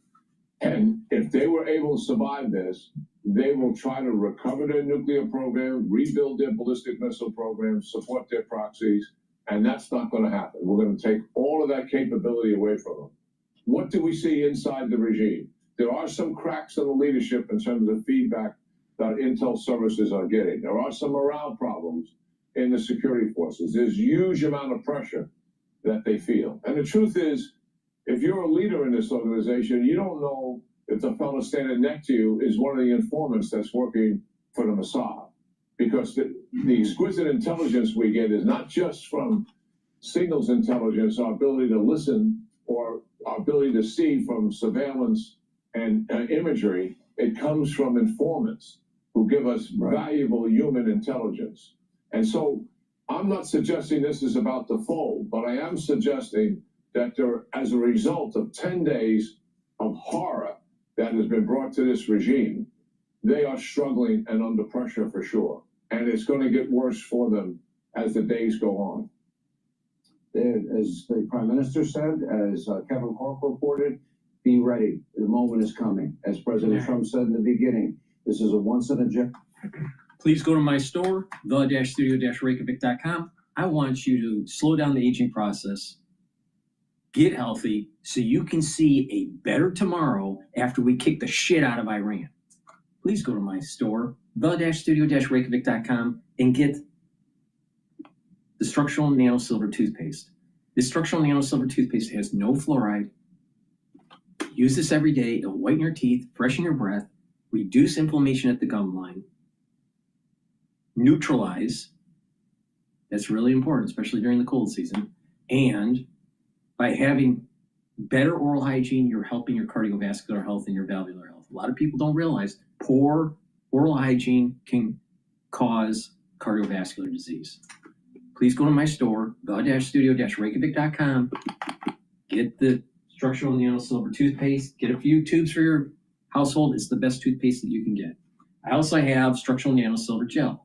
And if they were able to survive this, they will try to recover their nuclear program, rebuild their ballistic missile program, support their proxies, and that's not going to happen. We're going to take all of that capability away from them. What do we see inside the regime? There are some cracks in the leadership in terms of feedback that intel services are getting. There are some morale problems in the security forces. There's huge amount of pressure that they feel. And the truth is, if you're a leader in this organization, you don't know if the fellow standing next to you is one of the informants that's working for the Mossad. Because the exquisite intelligence we get is not just from signals intelligence, our ability to listen, or our ability to see from surveillance and imagery. It comes from informants who give us valuable human intelligence. And so I'm not suggesting this is about the foe, but I am suggesting that there, as a result of 10 days of horror that has been brought to this regime, they are struggling and under pressure for sure. And it's going to get worse for them as the days go on. As the Prime Minister said, as Kevin Corke reported, be ready. The moment is coming. As President Trump said in the beginning, this is a once-in-a-generation. Please go to my store, the-studio-reykjavik.com. I want you to slow down the aging process, get healthy, so you can see a better tomorrow after we kick the shit out of Iran. Please go to my store, the-studio-reykjavik.com, and get the Structural Nano Silver Toothpaste. This Structural Nano Silver Toothpaste has no fluoride. Use this every day. It'll whiten your teeth, freshen your breath, reduce inflammation at the gum line, neutralize. That's really important, especially during the cold season. And by having better oral hygiene, you're helping your cardiovascular health and your valvular health. A lot of people don't realize poor oral hygiene can cause cardiovascular disease. Please go to my store, the-studio-reykjavik.com. Get the Structural Nano Silver Toothpaste. Get a few tubes for your household. It's the best toothpaste that you can get. I also have Structural Nano Silver Gel.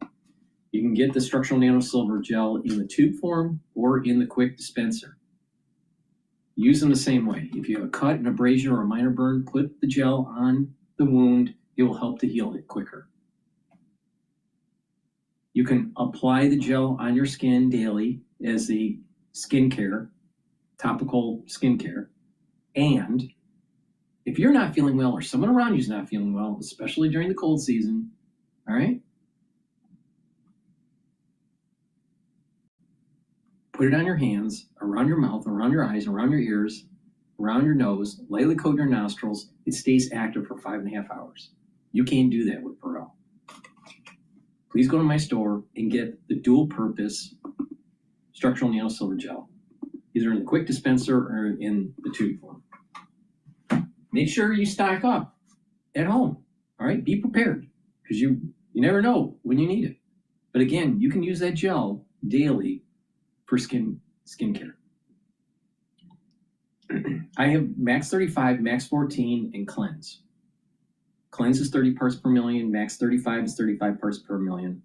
You can get the Structural Nano Silver Gel in the tube form or in the quick dispenser. Use them the same way. If you have a cut, an abrasion, or a minor burn, put the gel on the wound. It will help to heal it quicker. You can apply the gel on your skin daily as the skincare, topical skincare. And if you're not feeling well or someone around you is not feeling well, especially during the cold season, all right, put it on your hands, around your mouth, around your eyes, around your ears, around your nose, lightly coat your nostrils. It stays active for 5.5 hours. You can't do that with Perel. Please go to my store and get the dual purpose structural nano silver gel, either in the quick dispenser or in the tube form. Make sure you stock up at home. All right, be prepared, because you never know when you need it. But again, you can use that gel daily for skincare. I have Max 35, Max 14, and Cleanse. Cleanse is 30 parts per million, Max 35 is 35 parts per million,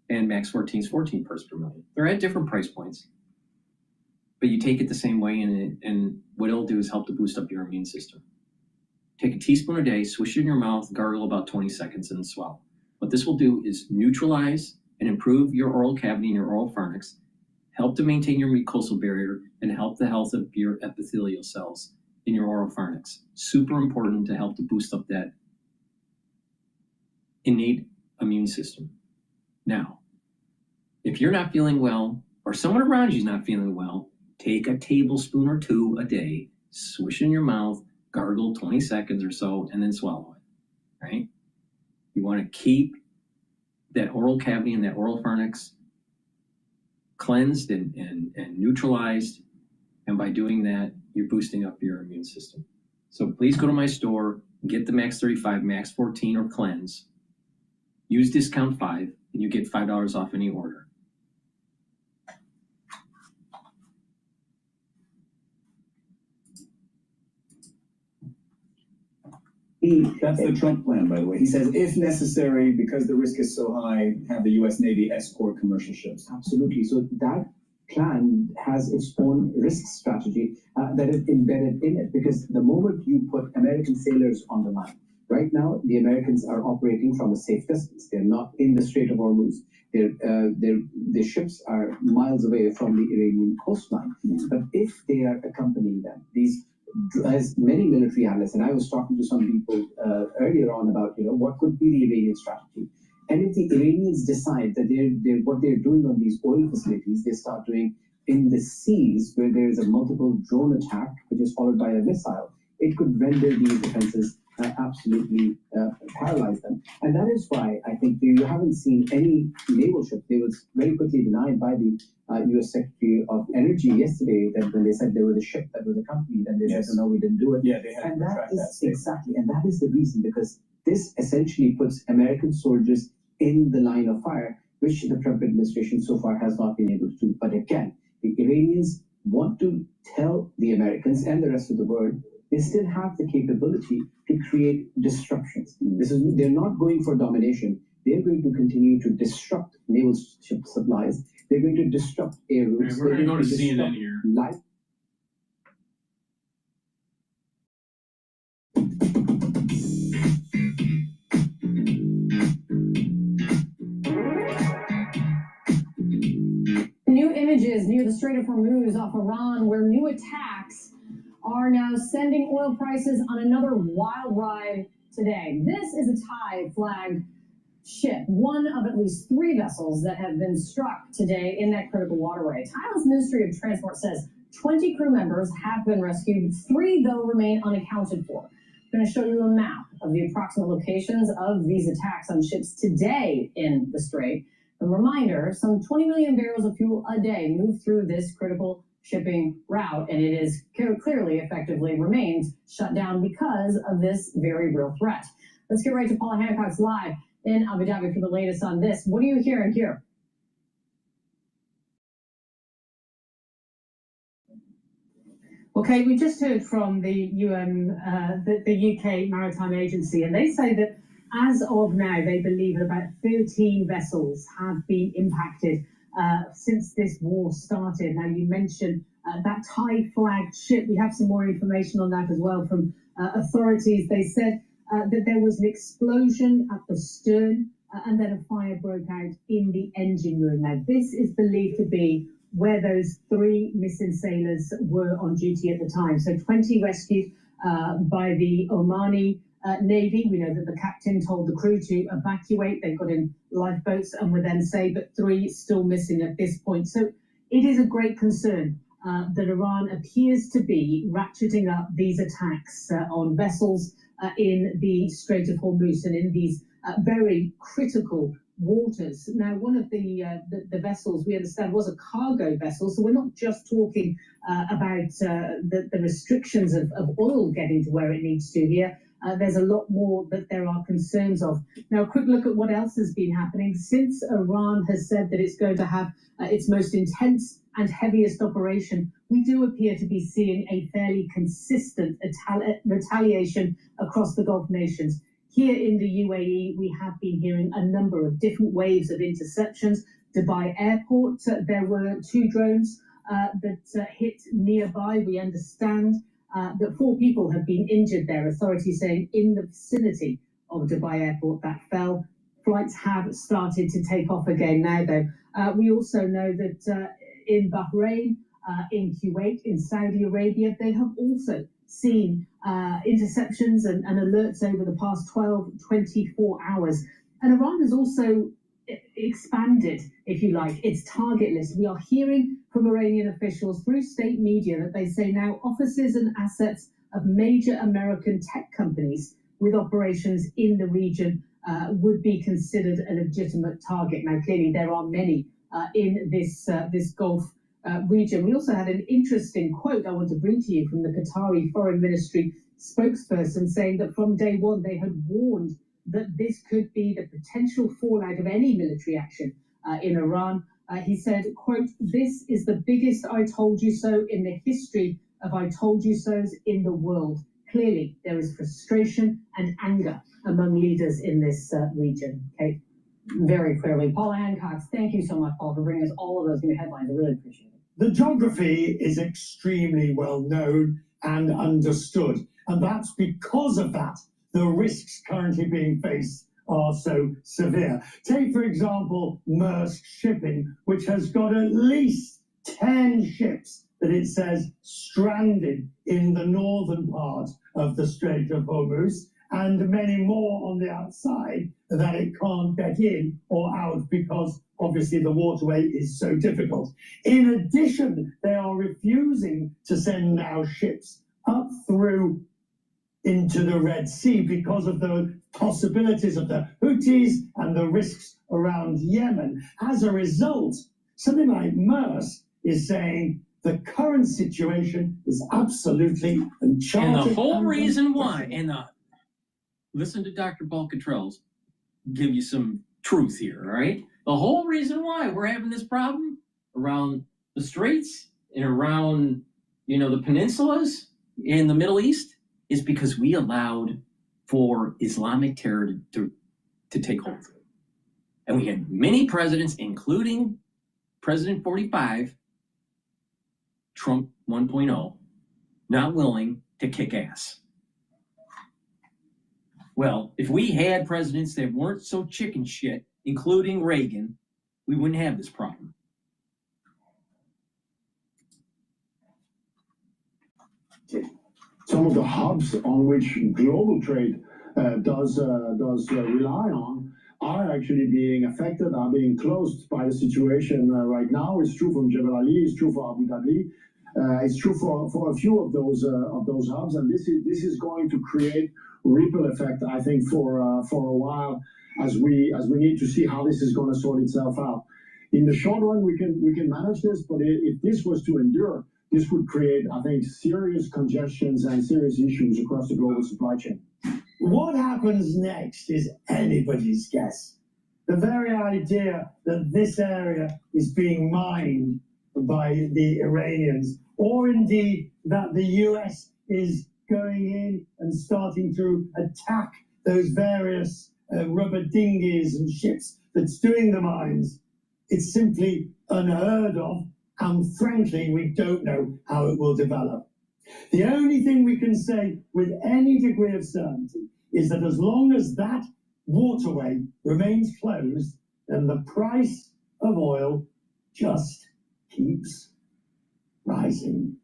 and Max 14 is 14 parts per million. They're at different price points, but you take it the same way, and what it'll do is help to boost up your immune system. Take a teaspoon a day, swish it in your mouth, gargle about 20 seconds, and swallow. What this will do is neutralize and improve your oral cavity and your oral pharynx, help to maintain your mucosal barrier, and help the health of your epithelial cells in your oral pharynx. Super important to help to boost up that innate immune system. Now, if you're not feeling well, or someone around you is not feeling well, take a tablespoon or 2 a day, swish in your mouth, gargle 20 seconds or so, and then swallow it, right? You want to keep that oral cavity and that oral pharynx cleansed and neutralized, and by doing that, you're boosting up your immune system. So please go to my store, get the Max 35, Max 14, or Cleanse. Use discount 5, and you get $5 off any order. That's the Trump plan, by the way. He says, if necessary, because the risk is so high, have the U.S. Navy escort commercial ships. Absolutely. So that plan has its own risk strategy that is embedded in it, because the moment you put American sailors on the line, right now the Americans are operating from a safe distance. They're not in the Strait of Hormuz. Their ships are miles away from the Iranian coastline. But if they are accompanying them, as many military analysts, and I was talking to some people earlier on about, what could be the Iranian strategy. And if the Iranians decide that what they're doing on these oil facilities, they start doing in the seas where there is a multiple drone attack, which is followed by a missile, it could render these defenses absolutely paralyze them. And that is why I think you haven't seen any naval ship. They was very quickly denied by the U.S. Secretary of Energy yesterday that when they said there was a ship that was accompanied, and they said, no, we didn't do it. Yeah, they had and to retract that statement. Exactly, and that is the reason, because this essentially puts American soldiers in the line of fire, which the Trump administration so far has not been able to do. But again, the Iranians want to tell the Americans and the rest of the world they still have the capability to create disruptions. They're not going for domination. They're going to continue to disrupt naval ship supplies. They're going to disrupt air routes. We're going to go to CNN here. New images near the Strait of Hormuz off Iran, where new attacks are now sending oil prices on another wild ride today. This is a Thai flagged ship, one of at least 3 vessels that have been struck today in that critical waterway. Thailand's Ministry of Transport says 20 crew members have been rescued. 3, though, remain unaccounted for. I'm going to show you a map of the approximate locations of these attacks on ships today in the Strait. A reminder, some 20 million barrels of fuel a day move through this critical shipping route, and it is clearly effectively remains shut down because of this very real threat. Let's get right to Paula Hancock's live in Abu Dhabi for the latest on this. What are you hearing here? Okay, we just heard from the UN, the UK Maritime Agency, and they say that as of now, they believe that about 13 vessels have been impacted since this war started. Now, you mentioned that Thai flagged ship. We have some more information on that as well from authorities. They said that there was an explosion at the stern and then a fire broke out in the engine room. Now, this is believed to be where those 3 missing sailors were on duty at the time. So 20 rescued by the Omani Navy. We know that the captain told the crew to evacuate. They got in lifeboats and were then saved, but 3 still missing at this point. So it is a great concern that Iran appears to be ratcheting up these attacks on vessels in the Strait of Hormuz and in these very critical waters. Now, one of the vessels we understand was a cargo vessel, so we're not just talking about the restrictions of oil getting to where it needs to here. There's a lot more that there are concerns of. Now, a quick look at what else has been happening. Since Iran has said that it's going to have its most intense and heaviest operation, we do appear to be seeing a fairly consistent retaliation across the Gulf nations. Here in the UAE, we have been hearing a number of different waves of interceptions. Dubai Airport, there were 2 drones that hit nearby. We understand that 4 people have been injured there, authorities saying in the vicinity of Dubai Airport that fell. Flights have started to take off again now, though. We also know that in Bahrain, in Kuwait, in Saudi Arabia, they have also seen interceptions and alerts over the past 24 hours. And Iran has also expanded, if you like, its target list. We are hearing from Iranian officials through state media that they say now offices and assets of major American tech companies with operations in the region would be considered a legitimate target. Now, clearly, there are many in this Gulf region. We also had an interesting quote I want to bring to you from the Qatari Foreign Ministry spokesperson saying that from day one they had warned that this could be the potential fallout of any military action in Iran. He said, quote, "This is the biggest I told you so in the history of I told you so's in the world." Clearly, there is frustration and anger among leaders in this region. Okay. Very clearly. Paula Hancock, thank you so much, Paul, for bringing us all of those new headlines. I really appreciate it. The geography is extremely well known and understood, and that's because of that the risks currently being faced are so severe. Take, for example, Maersk Shipping, which has got at least 10 ships that it says stranded in the northern part of the Strait of Hormuz, and many more on the outside that it can't get in or out because obviously the waterway is so difficult. In addition, they are refusing to send now ships up through into the Red Sea because of the possibilities of the Houthis and the risks around Yemen. As a result, something like Maersk is saying the current situation is absolutely uncharted. And the whole reason why, listen to DrPaulCottrell give you some truth here, all right? The whole reason why we're having this problem around the Straits and around, the peninsulas in the Middle East is because we allowed for Islamic terror to take hold. And we had many presidents, including President 45, Trump 1.0, not willing to kick ass. Well, if we had presidents that weren't so chicken shit, including Reagan, we wouldn't have this problem. Some of the hubs on which global trade does rely on are actually being affected, are being closed by the situation right now. It's true from Jebel Ali, it's true for Abu Dhabi, it's true for a few of those hubs, and this is going to create ripple effect, I think, for a while, as we need to see how this is going to sort itself out. In the short run, we can manage this, but if this was to endure, this would create, I think, serious congestions and serious issues across the global supply chain. What happens next is anybody's guess. The very idea that this area is being mined by the Iranians, or indeed that the US is going in and starting to attack those various rubber dinghies and ships that's doing the mines, it's simply unheard of and frankly, we don't know how it will develop. The only thing we can say with any degree of certainty is that as long as that waterway remains closed, then the price of oil just keeps rising.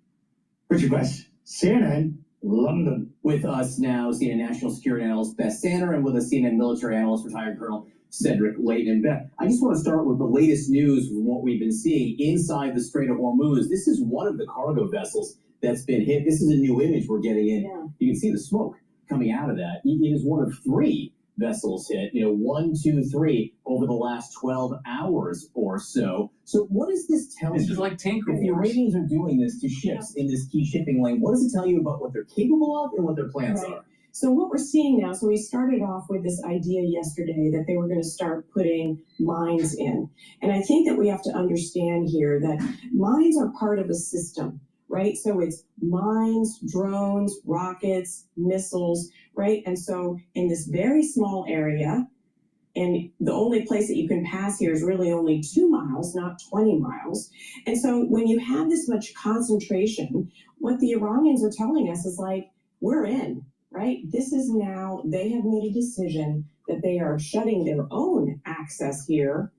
Richard West, CNN, London. With us now, CNN national security analyst Beth Sanner, and with us, CNN military analyst, retired Colonel Cedric Leighton. And Beth, I just want to start with the latest news from what we've been seeing inside the Strait of Hormuz. This is one of the cargo vessels that's been hit. This is a new image we're getting in. Yeah. You can see the smoke coming out of that. It is one of 3 vessels hit, 1, 2, 3 over the last 12 hours or so. So what does this tell you? This is like tanker If the wars. Iranians are doing this to ships in this key shipping lane, what does it tell you about what they're capable of and what their plans are? So what we're seeing now, so we started off with this idea yesterday that they were going to start putting mines in. And I think that we have to understand here that mines are part of a system, right? So it's mines, drones, rockets, missiles, right? And so in this very small area, and the only place that you can pass here is really only 2 miles, not 20 miles. And so when you have this much concentration, what the Iranians are telling us is like, we're in, right? This is now, they have made a decision that they are shutting their own access here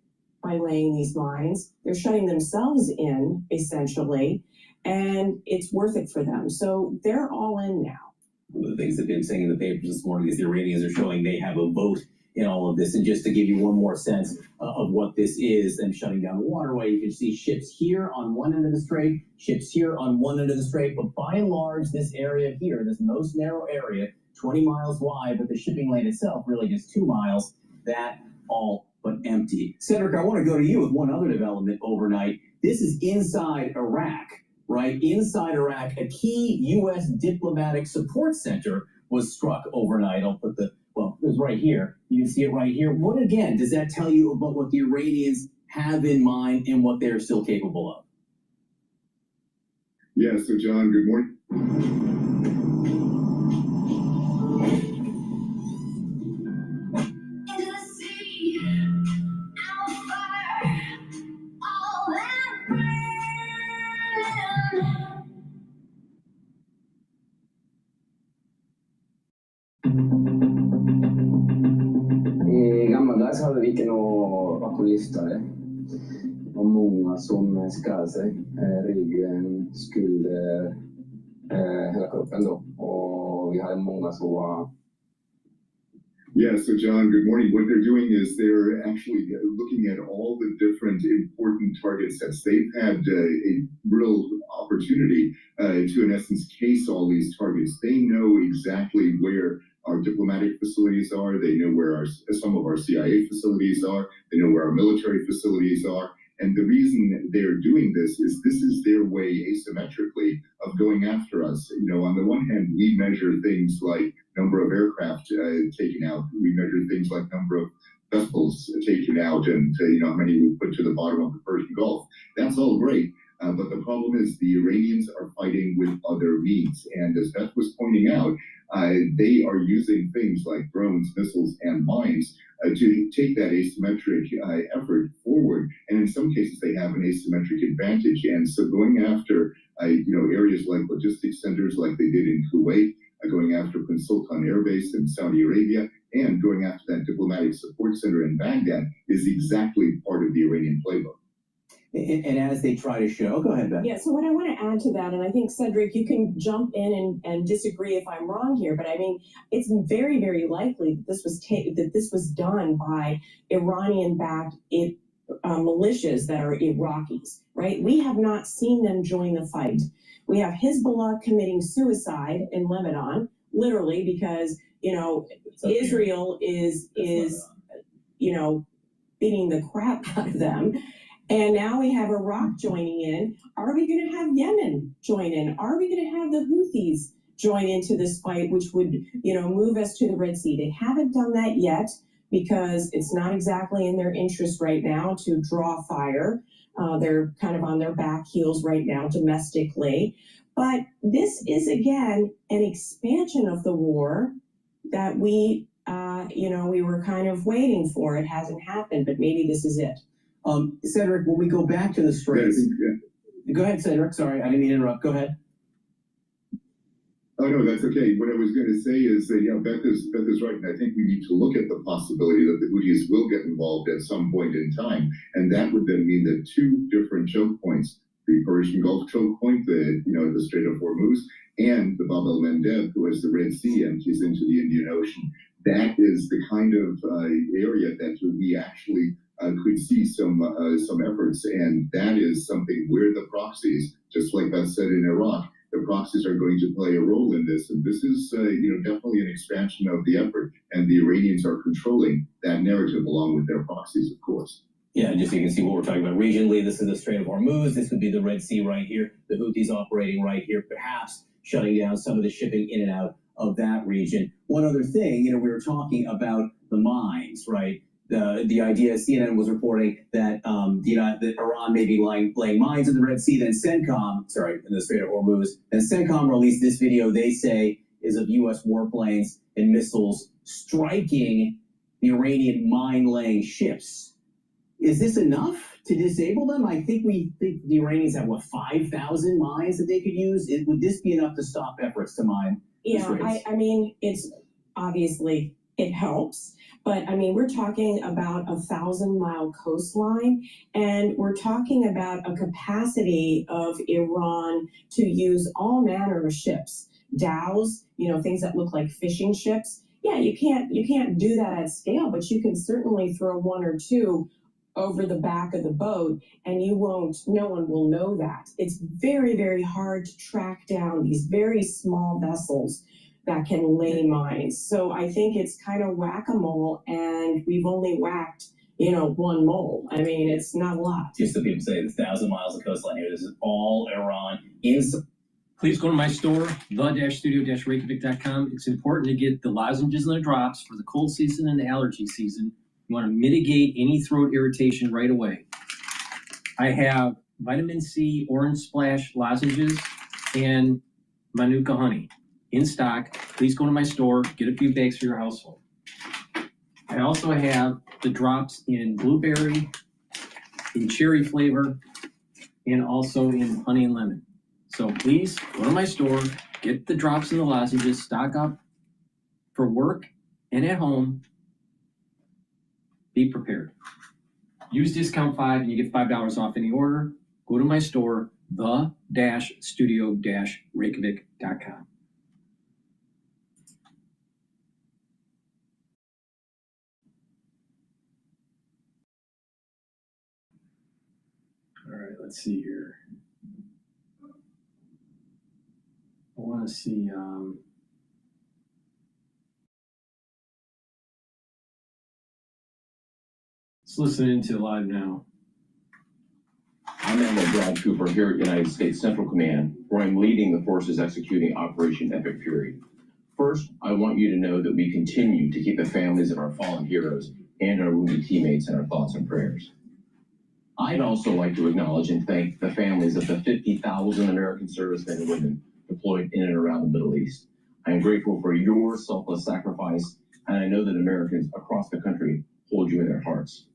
by laying these mines. They're shutting themselves in, essentially, and it's worth it for them. So they're all in now. One of the things that they've been saying in the papers this morning is the Iranians are showing they have a vote in all of this. And just to give you one more sense of what this is, them shutting down the waterway, you can see ships here on one end of the strait, ships here on one end of the strait. But by and large, this area here, this most narrow area, 20 miles wide, but the shipping lane itself really just 2 miles, that all but empty. Cedric, I want to go to you with one other development overnight. This is inside Iraq, right? Inside Iraq, a key U.S. diplomatic support center was struck overnight. I'll put well, it was right here. You can see it right here. What, again, does that tell you about what the Iranians have in mind and what they're still capable of? Yeah, so John, good morning. I gamla dagar så hade vi inte några alkoholistare och många som skadade sig, ryggen, skulder, hela kroppen då. Och vi hade många som var. Yeah, so John, good morning. What they're doing is they're actually looking at all the different important target sets. They've had a real opportunity to, in essence, case all these targets. They know exactly where our diplomatic facilities are. They know where some of our CIA facilities are. They know where our military facilities are. And the reason they're doing this is their way asymmetrically of going after us. On the one hand, we measure things like number of aircraft taken out. We measure things like number of vessels taken out and how many we put to the bottom of the Persian Gulf. That's all great. But the problem is the Iranians are fighting with other means. And as Beth was pointing out, they are using things like drones, missiles, and mines to take that asymmetric effort forward. And in some cases, they have an asymmetric advantage. And so going after, areas like logistics centers like they did in Kuwait, going after Bin Sultan Air Base in Saudi Arabia, and going after that diplomatic support center in Baghdad is exactly part of the Iranian playbook. And as they try to show, go ahead, Beth. Yeah, so what I want to add to that, and I think, Cedric, you can jump in and disagree if I'm wrong here, but I mean, it's very, very likely that this was done by Iranian-backed militias that are Iraqis, right? We have not seen them join the fight. We have Hezbollah committing suicide in Lebanon, literally, because, Israel is beating the crap out of them. And now we have Iraq joining in. Are we going to have Yemen join in? Are we going to have the Houthis join into this fight, which would, move us to the Red Sea? They haven't done that yet because it's not exactly in their interest right now to draw fire. They're kind of on their back heels right now domestically. But this is, again, an expansion of the war that we were kind of waiting for. It hasn't happened, but maybe this is it. Cedric, when we go back to the Straits, Go ahead, Cedric. Sorry, I didn't mean to interrupt. Go ahead. Oh, no, that's okay. What I was going to say is that, yeah, Beth is right. And I think we need to look at the possibility that the Houthis will get involved at some point in time. And that would then mean that two different choke points, the Persian Gulf choke point, the Strait of Hormuz, and the Bab el-Mandeb, who has the Red Sea empties into the Indian Ocean. That is the kind of area that we actually could see some efforts. And that is something where the proxies, just like Beth said in Iraq, the proxies are going to play a role in this, and this is, definitely an expansion of the effort. And the Iranians are controlling that narrative along with their proxies, of course. Yeah, just so you can see what we're talking about regionally. This is the Strait of Hormuz. This would be the Red Sea right here. The Houthis operating right here, perhaps shutting down some of the shipping in and out of that region. One other thing, we were talking about the mines, right? The idea, CNN was reporting that that Iran may be laying mines in the Red Sea. Then CENTCOM, in the Strait of Hormuz. Then CENTCOM released this video. They say is of U.S. warplanes and missiles striking the Iranian mine-laying ships. Is this enough to disable them? I think the Iranians have 5,000 mines that they could use. Would this be enough to stop efforts to mine? Yeah, I mean, it's obviously it helps. But I mean, we're talking about a 1,000-mile coastline, and we're talking about a capacity of Iran to use all manner of ships, dhows, things that look like fishing ships. Yeah, you can't do that at scale, but you can certainly throw one or two over the back of the boat, and no one will know that. It's very, very hard to track down these very small vessels that can lay mines. So I think it's kind of whack-a-mole, and we've only whacked, one mole. I mean, it's not a lot. Just so people say, it's 1,000 miles of coastline here. This is all Iran. Please go to my store, the-studio-reykjavik.com. It's important to get the lozenges and the drops for the cold season and the allergy season. You want to mitigate any throat irritation right away. I have vitamin C orange splash lozenges and Manuka honey in stock. Please go to my store, get a few bags for your household. I also have the drops in blueberry, in cherry flavor, and also in honey and lemon. So please go to my store, get the drops and the lozenges, stock up for work and at home. Be prepared. Use discount 5 and you get $5 off any order. Go to my store, the-studio-reykjavik.com. All right, let's see here. I want to see. Let's listen into live now. I'm Admiral Brad Cooper here at United States Central Command, where I'm leading the forces executing Operation Epic Fury. First, I want you to know that we continue to keep the families of our fallen heroes and our wounded teammates in our thoughts and prayers. I'd also like to acknowledge and thank the families of the 50,000 American servicemen and women deployed in and around the Middle East. I am grateful for your selfless sacrifice, and I know that Americans across the country hold you in their hearts.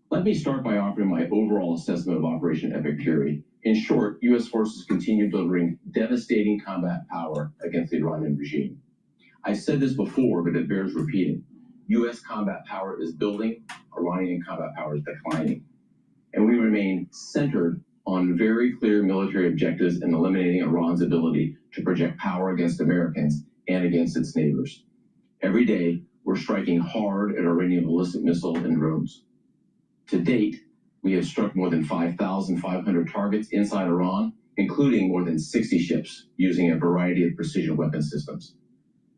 Let me start by offering my overall assessment of Operation Epic Fury. In short, U.S. forces continue delivering devastating combat power against the Iranian regime. I've said this before, but it bears repeating. U.S. combat power is building, Iranian combat power is declining. And we remain centered on very clear military objectives in eliminating Iran's ability to project power against Americans and against its neighbors. Every day, we're striking hard at Iranian ballistic missile and drones. To date, we have struck more than 5,500 targets inside Iran, including more than 60 ships using a variety of precision weapon systems.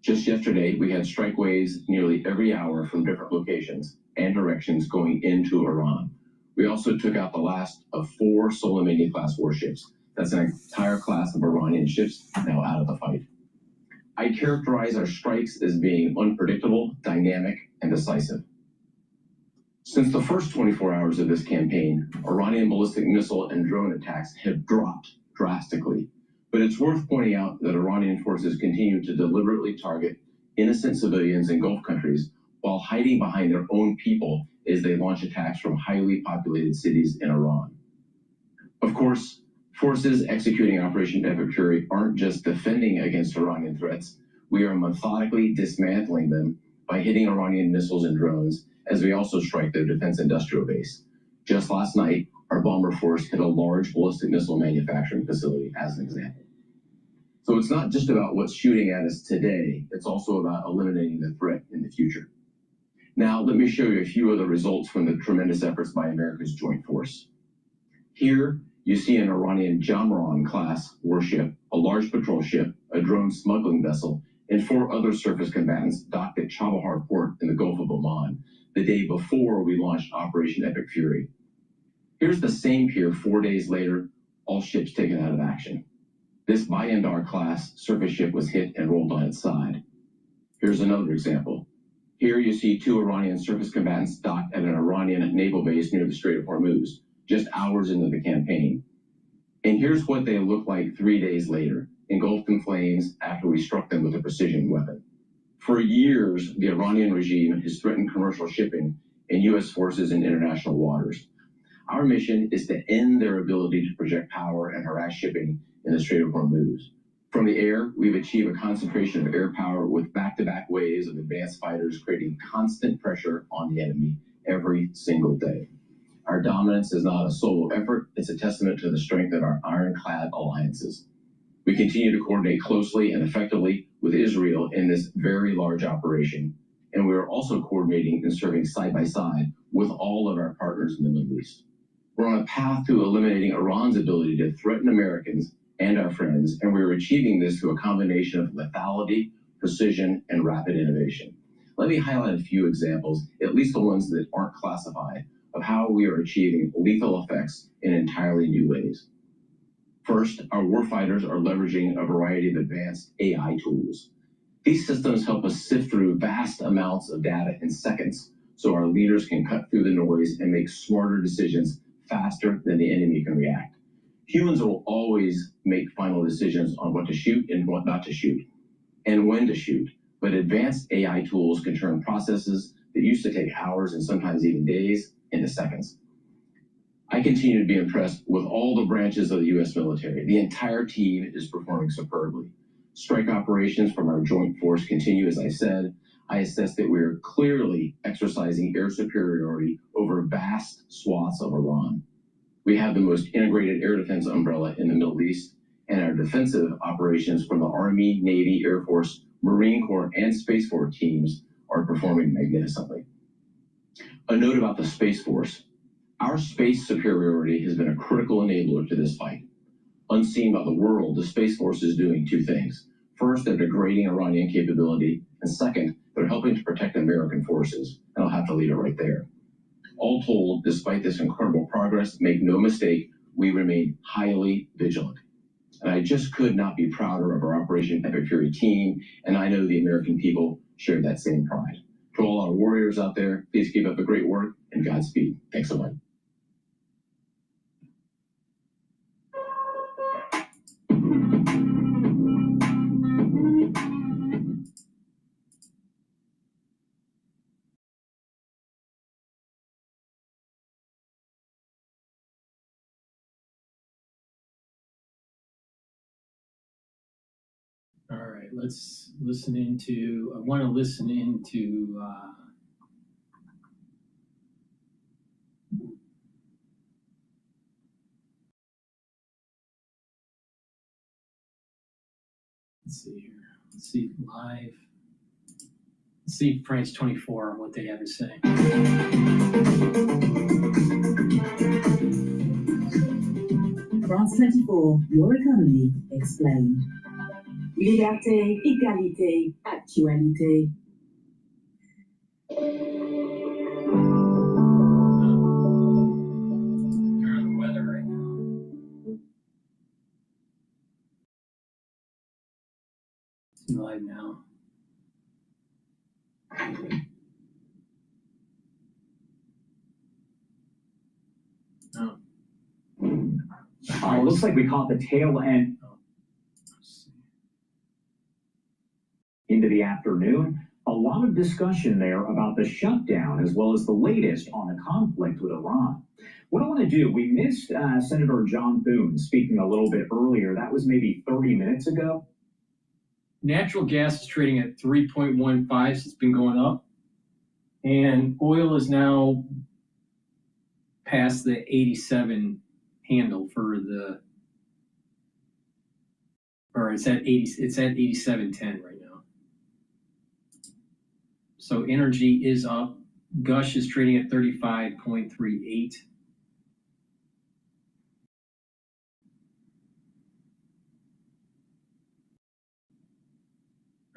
Just yesterday, we had strike waves nearly every hour from different locations and directions going into Iran. We also took out the last of 4 Soleimani-class warships. That's an entire class of Iranian ships now out of the fight. I characterize our strikes as being unpredictable, dynamic, and decisive. Since the first 24 hours of this campaign, Iranian ballistic missile and drone attacks have dropped drastically. But it's worth pointing out that Iranian forces continue to deliberately target innocent civilians in Gulf countries while hiding behind their own people as they launch attacks from highly populated cities in Iran. Of course, Forces executing Operation Epic Fury aren't just defending against Iranian threats. We are methodically dismantling them by hitting Iranian missiles and drones, as we also strike their defense industrial base. Just last night, our bomber force hit a large ballistic missile manufacturing facility, as an example. So it's not just about what's shooting at us today, it's also about eliminating the threat in the future. Now, let me show you a few of the results from the tremendous efforts by America's joint force. Here, you see an Iranian Jamran-class warship, a large patrol ship, a drone smuggling vessel, and 4 other surface combatants docked at Chabahar port in the Gulf of Oman the day before we launched Operation Epic Fury. Here's the same pier 4 days later, all ships taken out of action. This Bayandar-class surface ship was hit and rolled on its side. Here's another example. Here you see 2 Iranian surface combatants docked at an Iranian naval base near the Strait of Hormuz, just hours into the campaign. And here's what they look like 3 days later, engulfed in flames after we struck them with a precision weapon. For years, the Iranian regime has threatened commercial shipping and U.S. forces in international waters. Our mission is to end their ability to project power and harass shipping in the Strait of Hormuz. From the air, we've achieved a concentration of air power with back-to-back waves of advanced fighters creating constant pressure on the enemy every single day. Our dominance is not a solo effort, it's a testament to the strength of our ironclad alliances. We continue to coordinate closely and effectively with Israel in this very large operation, and we are also coordinating and serving side by side with all of our partners in the Middle East. We're on a path to eliminating Iran's ability to threaten Americans and our friends, and we're achieving this through a combination of lethality, precision, and rapid innovation. Let me highlight a few examples, at least the ones that aren't classified, of how we are achieving lethal effects in entirely new ways. First, our warfighters are leveraging a variety of advanced AI tools. These systems help us sift through vast amounts of data in seconds, so our leaders can cut through the noise and make smarter decisions faster than the enemy can react. Humans will always make final decisions on what to shoot and what not to shoot, and when to shoot, but advanced AI tools can turn processes that used to take hours and sometimes even days into seconds. I continue to be impressed with all the branches of the U.S. military. The entire team is performing superbly. Strike operations from our joint force continue, as I said. I assess that we are clearly exercising air superiority over vast swaths of Iran. We have the most integrated air defense umbrella in the Middle East, and our defensive operations from the Army, Navy, Air Force, Marine Corps, and Space Force teams are performing magnificently. A note about the Space Force. Our space superiority has been a critical enabler to this fight. Unseen by the world, the Space Force is doing 2 things. First, they're degrading Iranian capability, and second, they're helping to protect American forces, and I'll have to leave it right there. All told, despite this incredible progress, make no mistake, we remain highly vigilant. And I just could not be prouder of our Operation Epic Fury team, and I know the American people share that same pride. To all our warriors out there, please keep up the great work, and Godspeed. Thanks so much. All right, let's listen into, I want to listen into, let's see here, let's see live, let's see France 24, what they have to say. France 24, your economy explained. Liberté, égalité, actualité. They're on the weather right now. It's live now. Oh. All right, looks like we caught the tail end into the afternoon. A lot of discussion there about the shutdown as well as the latest on the conflict with Iran. What I want to do, we missed Senator John Thune speaking a little bit earlier. That was maybe 30 minutes ago. Natural gas is trading at 3.15, so it's been going up. And oil is now past the 87 handle for the, or it's at 87.10 right now. So energy is up. Gush is trading at 35.38.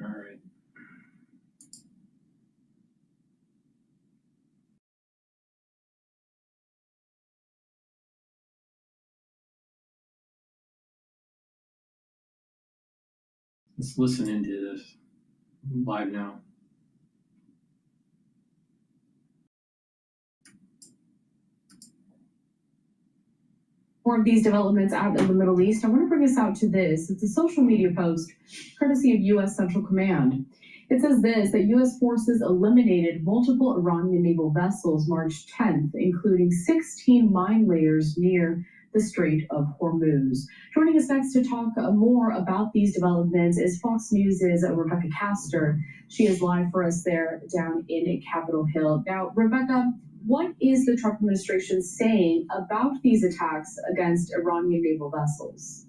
All right. Let's listen into this live now. More of these developments out in the Middle East. I want to bring us out to this. It's a social media post courtesy of U.S. Central Command. It says this, that U.S. forces eliminated multiple Iranian naval vessels March 10th, including 16 mine layers near the Strait of Hormuz. Joining us next to talk more about these developments is Fox News' Rebecca Castor. She is live for us there down in Capitol Hill. Now, Rebecca, what is the Trump administration saying about these attacks against Iranian naval vessels?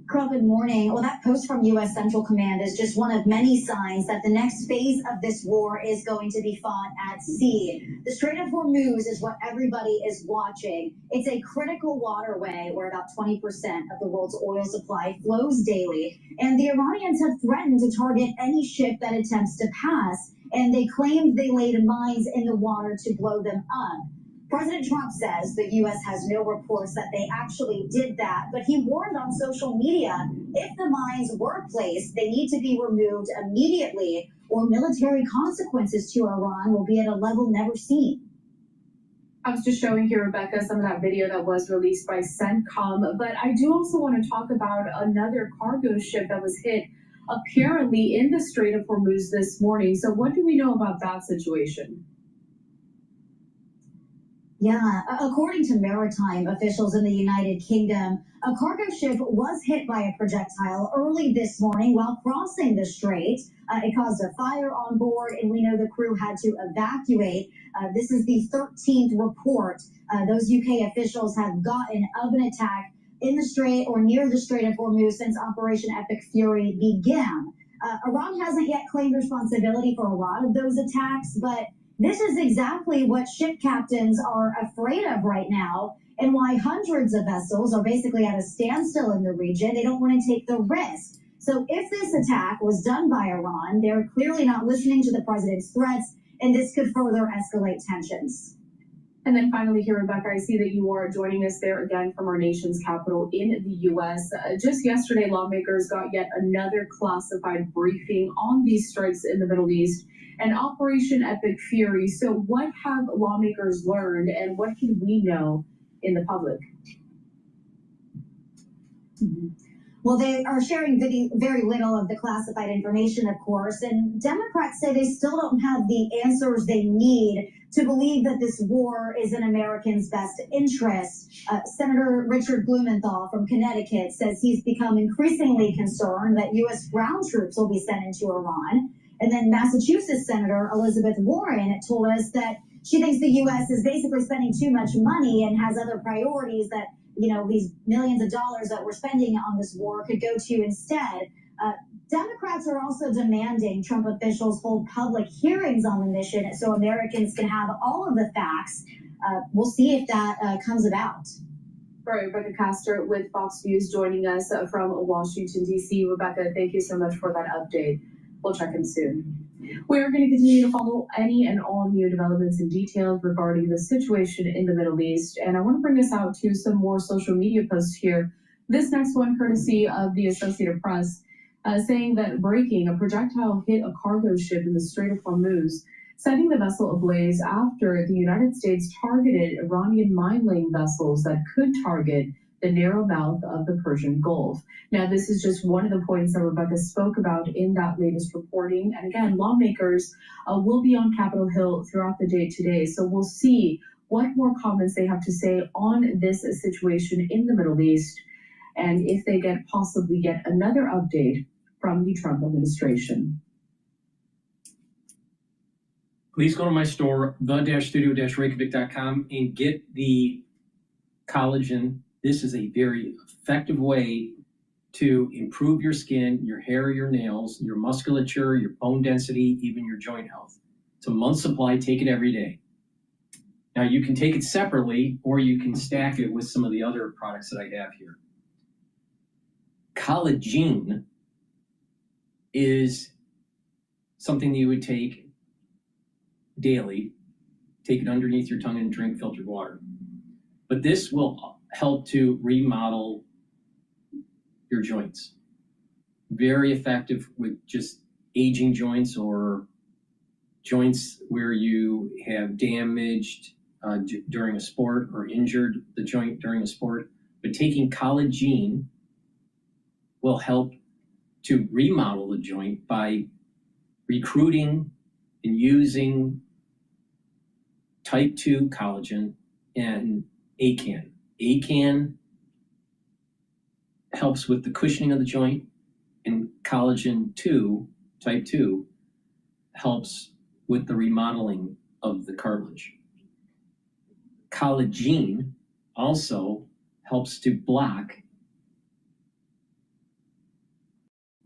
Carl, good morning. Well, that post from U.S. Central Command is just one of many signs that the next phase of this war is going to be fought at sea. The Strait of Hormuz is what everybody is watching. It's a critical waterway where about 20% of the world's oil supply flows daily. And the Iranians have threatened to target any ship that attempts to pass. And they claimed they laid mines in the water to blow them up. President Trump says the U.S. has no reports that they actually did that, but he warned on social media if the mines were placed, they need to be removed immediately, or military consequences to Iran will be at a level never seen. I was just showing here, Rebecca, some of that video that was released by CENTCOM, but I do also want to talk about another cargo ship that was hit apparently in the Strait of Hormuz this morning. So what do we know about that situation? Yeah, according to maritime officials in the United Kingdom, a cargo ship was hit by a projectile early this morning while crossing the strait. It caused a fire on board, and we know the crew had to evacuate. This is the 13th report those UK officials have gotten of an attack in the strait or near the Strait of Hormuz since Operation Epic Fury began. Iran hasn't yet claimed responsibility for a lot of those attacks, but this is exactly what ship captains are afraid of right now and why hundreds of vessels are basically at a standstill in the region. They don't want to take the risk. So if this attack was done by Iran, they're clearly not listening to the president's threats, and this could further escalate tensions. And then finally here, Rebecca, I see that you are joining us there again from our nation's capital in the U.S. Just yesterday, lawmakers got yet another classified briefing on these strikes in the Middle East and Operation Epic Fury. So what have lawmakers learned, and what can we know in the public? Well, they are sharing very little of the classified information, of course, and Democrats say they still don't have the answers they need to believe that this war is in Americans' best interest. Senator Richard Blumenthal from Connecticut says he's become increasingly concerned that U.S. ground troops will be sent into Iran. And then Massachusetts Senator Elizabeth Warren told us that she thinks the U.S. is basically spending too much money and has other priorities that, you know, these millions of dollars that we're spending on this war could go to instead. Democrats are also demanding Trump officials hold public hearings on the mission so Americans can have all of the facts. We'll see if that comes about. Right, Rebecca Castor with Fox News joining us from Washington, D.C. Rebecca, thank you so much for that update. We'll check in soon. We are going to continue to follow any and all new developments and details regarding the situation in the Middle East. And I want to bring us out to some more social media posts here. This next one, courtesy of the Associated Press, saying that breaking, a projectile hit a cargo ship in the Strait of Hormuz, setting the vessel ablaze after the United States targeted Iranian mine-laying vessels that could target the narrow mouth of the Persian Gulf. Now, this is just one of the points that Rebecca spoke about in that latest reporting. And again, lawmakers will be on Capitol Hill throughout the day today. So we'll see what more comments they have to say on this situation in the Middle East, and if they possibly get another update from the Trump administration. Please go to my store, the-studio-reykjavik.com, and get the collagen. This is a very effective way to improve your skin, your hair, your nails, your musculature, your bone density, even your joint health. It's a month's supply. Take it every day. Now, you can take it separately, or you can stack it with some of the other products that I have here. Collagen is something that you would take daily. Take it underneath your tongue and drink filtered water. But this will help to remodel your joints. Very effective with just aging joints or joints where you have damaged during a sport or injured the joint during a sport. But taking collagen will help to remodel the joint by recruiting and using type 2 collagen and ACAN. ACAN helps with the cushioning of the joint, and collagen 2, type 2, helps with the remodeling of the cartilage. Collagen also helps to block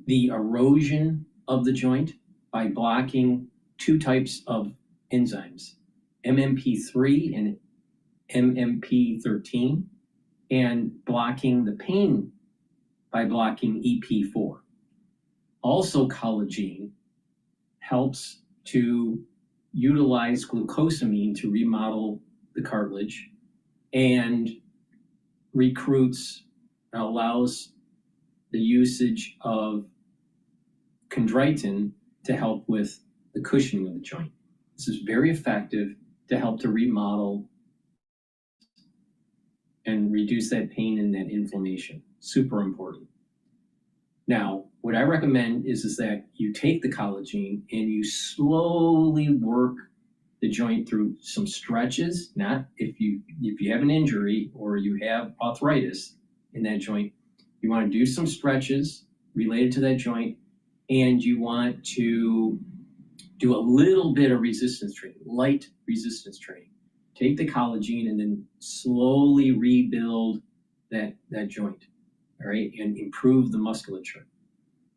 the erosion of the joint by blocking two types of enzymes, MMP3 and MMP13, and blocking the pain by blocking EP4. Also, collagen helps to utilize glucosamine to remodel the cartilage and allows the usage of chondroitin to help with the cushioning of the joint. This is very effective to help to remodel and reduce that pain and that inflammation. Super important. Now, what I recommend is that you take the collagen and you slowly work the joint through some stretches. Not if you have an injury or you have arthritis in that joint, you want to do some stretches related to that joint, and you want to do a little bit of resistance training, light resistance training. Take the collagen and then slowly rebuild that joint, all right, and improve the musculature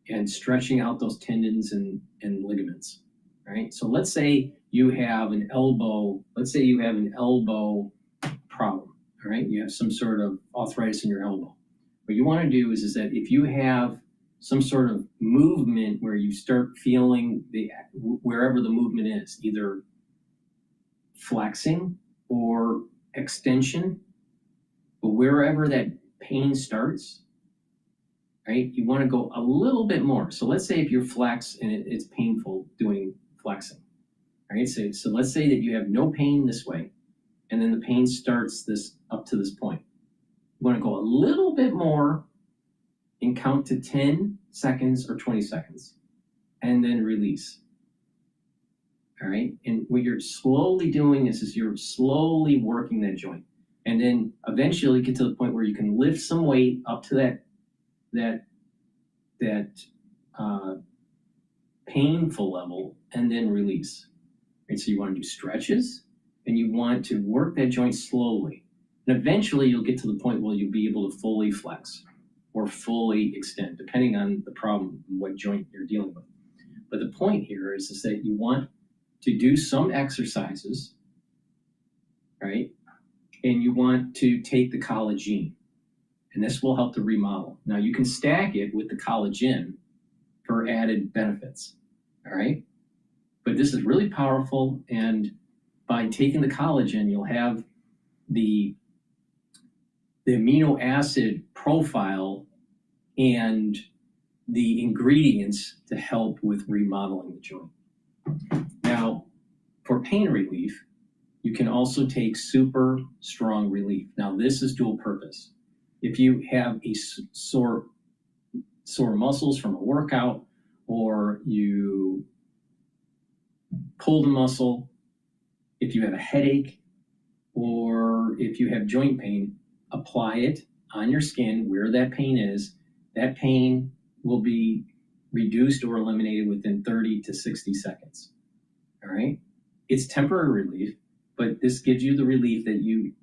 and stretching out those tendons and ligaments, right? So let's say you have an elbow, problem, all right? You have some sort of arthritis in your elbow. What you want to do is that if you have some sort of movement where you start feeling wherever the movement is, either flexing or extension, but wherever that pain starts, right, you want to go a little bit more. So let's say if you're flex and it's painful doing flexing, right? So let's say that you have no pain this way, and then the pain starts this up to this point. You want to go a little bit more and count to 10 seconds or 20 seconds, and then release. All right, and what you're slowly doing is you're slowly working that joint, and then eventually get to the point where you can lift some weight up to that painful level, and then release. Right, so you want to do stretches, and you want to work that joint slowly, and eventually you'll get to the point where you'll be able to fully flex or fully extend, depending on the problem and what joint you're dealing with. But the point here is that you want to do some exercises, right? And you want to take the collagen, and this will help to remodel. Now, you can stack it with the collagen for added benefits, all right? But this is really powerful, and by taking the collagen, you'll have the amino acid profile and the ingredients to help with remodeling the joint. Now, for pain relief, you can also take super strong relief. Now, this is dual purpose. If you have a sore muscles from a workout, or you pulled a muscle, if you have a headache, or if you have joint pain, apply it on your skin where that pain is. That pain will be reduced or eliminated within 30 to 60 seconds. All right? It's temporary relief, but this gives you the relief that you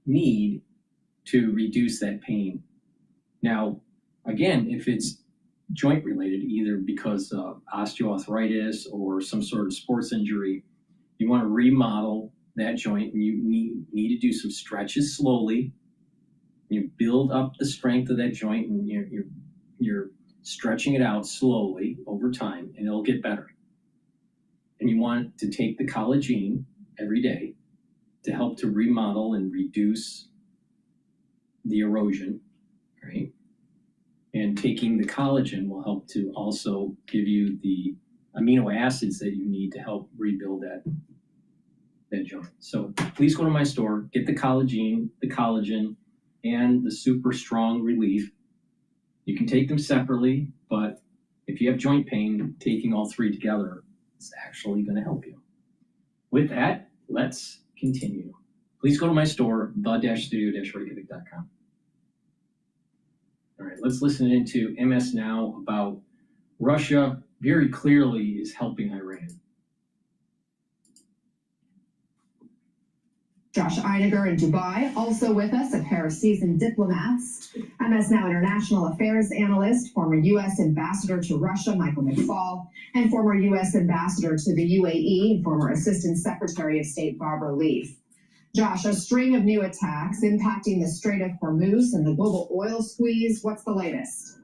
need to reduce that pain. Now, again, if it's joint related, either because of osteoarthritis or some sort of sports injury, you want to remodel that joint, and you need to do some stretches slowly. You build up the strength of that joint, and you're stretching it out slowly over time, and it'll get better. And you want to take the collagen every day to help to remodel and reduce the erosion, right? And taking the collagen will help to also give you the amino acids that you need to help rebuild that joint. So please go to my store, get the collagen, and the super strong relief. You can take them separately, but if you have joint pain, taking all three together is actually going to help you. With that, let's continue. Please go to my store, the-studio-reykjavik.com. All right, let's listen into MS Now about Russia very clearly is helping Iran. Josh Einiger in Dubai, also with us, a pair of seasoned diplomats. MS Now International Affairs Analyst, former U.S. Ambassador to Russia, Michael McFaul, and former U.S. Ambassador to the UAE, and former Assistant Secretary of State Barbara Leaf. Josh, a string of new attacks impacting the Strait of Hormuz and the global oil squeeze. What's the latest?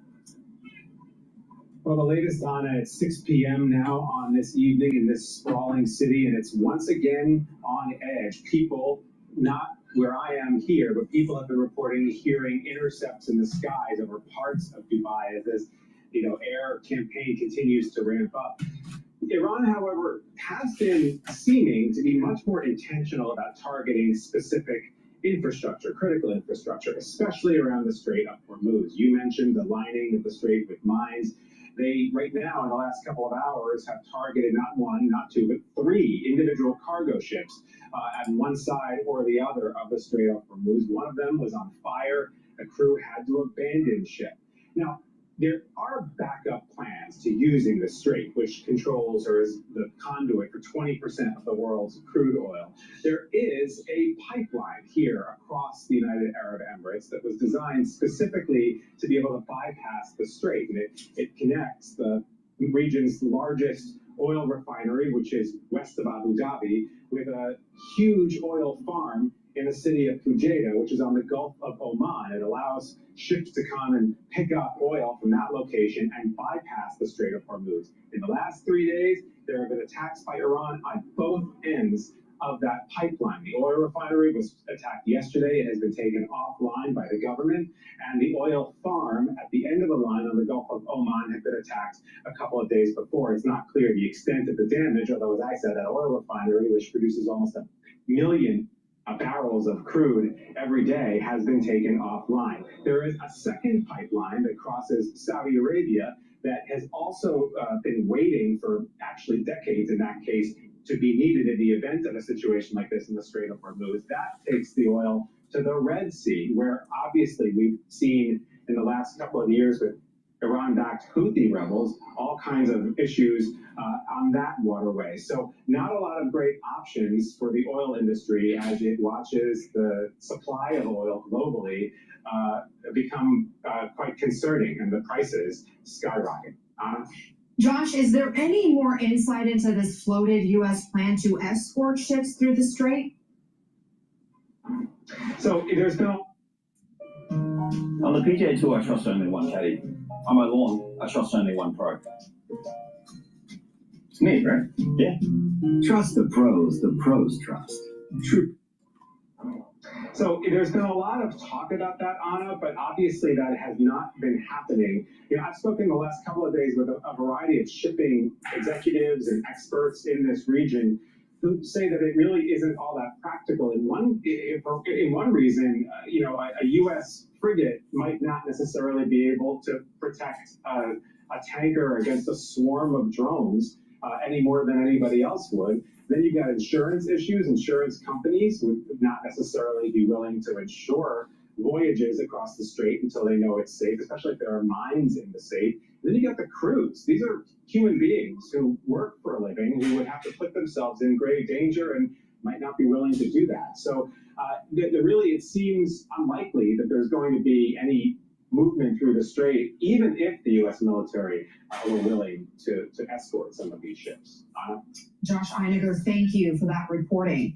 Well, the latest on at 6 p.m. now on this evening in this sprawling city, and it's once again on edge. People, not where I am here, but people have been reporting hearing intercepts in the skies over parts of Dubai as this, air campaign continues to ramp up. Iran, however, has been seeming to be much more intentional about targeting specific infrastructure, critical infrastructure, especially around the Strait of Hormuz. You mentioned the lining of the strait with mines. They, right now, in the last couple of hours, have targeted not one, not two, but three individual cargo ships on one side or the other of the Strait of Hormuz. One of them was on fire. The crew had to abandon ship. Now, there are backup plans to using the strait, which controls or is the conduit for 20% of the world's crude oil. There is a pipeline here across the United Arab Emirates that was designed specifically to be able to bypass the strait. And it connects the region's largest oil refinery, which is west of Abu Dhabi, with a huge oil farm in the city of Fujairah, which is on the Gulf of Oman. It allows ships to come and pick up oil from that location and bypass the Strait of Hormuz. In the last 3 days, there have been attacks by Iran on both ends of that pipeline. The oil refinery was attacked yesterday. It has been taken offline by the government. And the oil farm at the end of the line on the Gulf of Oman had been attacked a couple of days before. It's not clear the extent of the damage, although, as I said, that oil refinery, which produces almost 1 million barrels of crude every day, has been taken offline. There is a second pipeline that crosses Saudi Arabia that has also been waiting for actually decades, in that case, to be needed in the event of a situation like this in the Strait of Hormuz. That takes the oil to the Red Sea, where obviously we've seen in the last couple of years with Iran-backed Houthi rebels, all kinds of issues on that waterway. So not a lot of great options for the oil industry as it watches the supply of oil globally become quite concerning and the prices skyrocket. Josh, is there any more insight into this floated U.S. plan to escort ships through the strait? So there's no... On the PGA Tour, I trust only one caddy. On my lawn, I trust only one pro. It's me, right? Yeah. Trust the pros trust. True. So there's been a lot of talk about that, Anna, but obviously that has not been happening. I've spoken the last couple of days with a variety of shipping executives and experts in this region who say that it really isn't all that practical. In one reason, a U.S. frigate might not necessarily be able to protect a tanker against a swarm of drones any more than anybody else would. Then you've got insurance issues. Insurance companies would not necessarily be willing to insure voyages across the strait until they know it's safe, especially if there are mines in the strait. Then you got the crews. These are human beings who work for a living, who would have to put themselves in grave danger and might not be willing to do that. So really, it seems unlikely that there's going to be any movement through the strait, even if the U.S. military were willing to escort some of these ships. Josh Einiger, thank you for that reporting.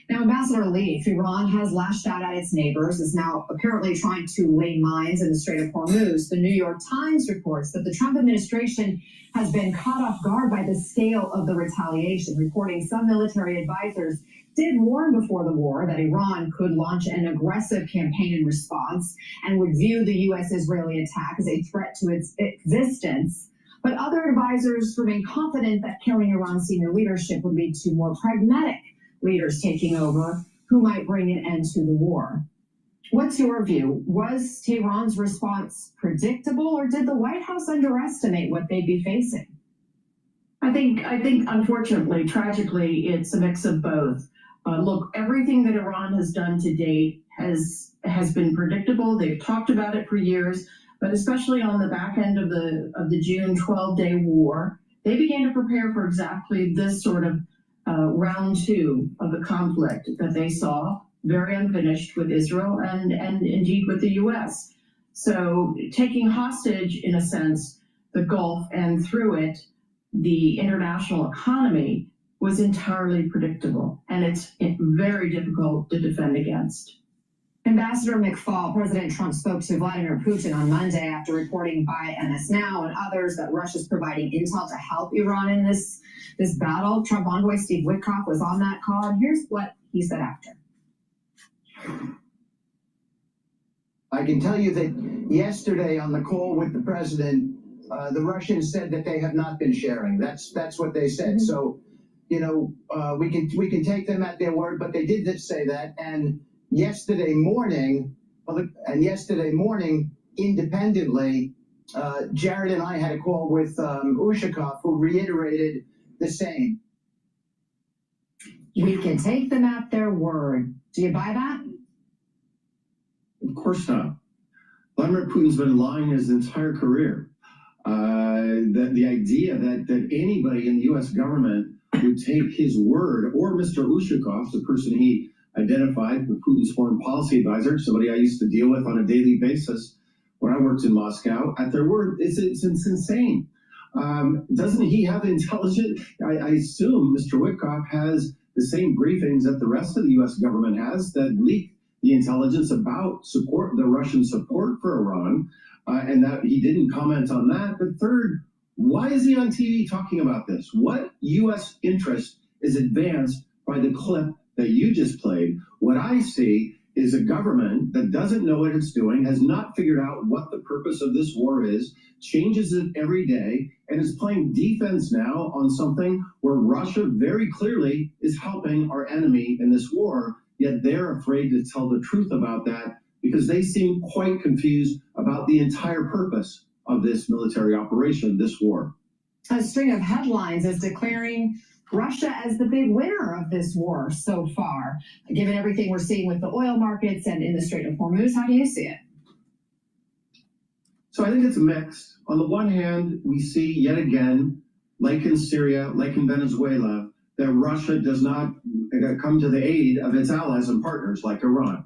Now, Ambassador Leaf, Iran has lashed out at its neighbors, is now apparently trying to lay mines in the Strait of Hormuz. The New York Times reports that the Trump administration has been caught off guard by the scale of the retaliation, reporting some military advisors did warn before the war that Iran could launch an aggressive campaign in response and would view the U.S.-Israeli attack as a threat to its existence. But other advisors remain confident that killing Iran's senior leadership would lead to more pragmatic leaders taking over who might bring an end to the war. What's your view? Was Tehran's response predictable, or did the White House underestimate what they'd be facing? I think unfortunately, tragically, it's a mix of both. Look, everything that Iran has done to date has been predictable. They've talked about it for years, but especially on the back end of the June 12-day war, they began to prepare for exactly this sort of round two of the conflict that they saw, very unfinished with Israel and indeed with the U.S. So taking hostage, in a sense, the Gulf and through it, the international economy was entirely predictable, and it's very difficult to defend against. Ambassador McFaul, President Trump spoke to Vladimir Putin on Monday after reporting by MS Now and others that Russia's providing intel to help Iran in this battle. Trump envoy Steve Witkoff was on that call, and here's what he said after. I can tell you that yesterday on the call with the president, the Russians said that they have not been sharing. That's what they said. So, you know, we can take them at their word, but they did say that. And yesterday morning, independently, Jared and I had a call with Ushakov, who reiterated the same. We can take them at their word. Do you buy that? Of course not. Vladimir Putin's been lying his entire career. The idea that anybody in the U.S. government would take his word, or Mr. Ushakov, the person he identified, the Putin's foreign policy advisor, somebody I used to deal with on a daily basis when I worked in Moscow, at their word, it's insane. Doesn't he have intelligence? I assume Mr. Witkoff has the same briefings that the rest of the U.S. government has that leak the intelligence about the Russian support for Iran, and that he didn't comment on that. But third, why is he on TV talking about this? What U.S. interest is advanced by the clip that you just played? What I see is a government that doesn't know what it's doing, has not figured out what the purpose of this war is, changes it every day, and is playing defense now on something where Russia very clearly is helping our enemy in this war, yet they're afraid to tell the truth about that because they seem quite confused about the entire purpose of this military operation, this war. A string of headlines is declaring Russia as the big winner of this war so far. Given everything we're seeing with the oil markets and in the Strait of Hormuz, how do you see it? So I think it's mixed. On the one hand, we see yet again, like in Syria, like in Venezuela, that Russia does not come to the aid of its allies and partners like Iran.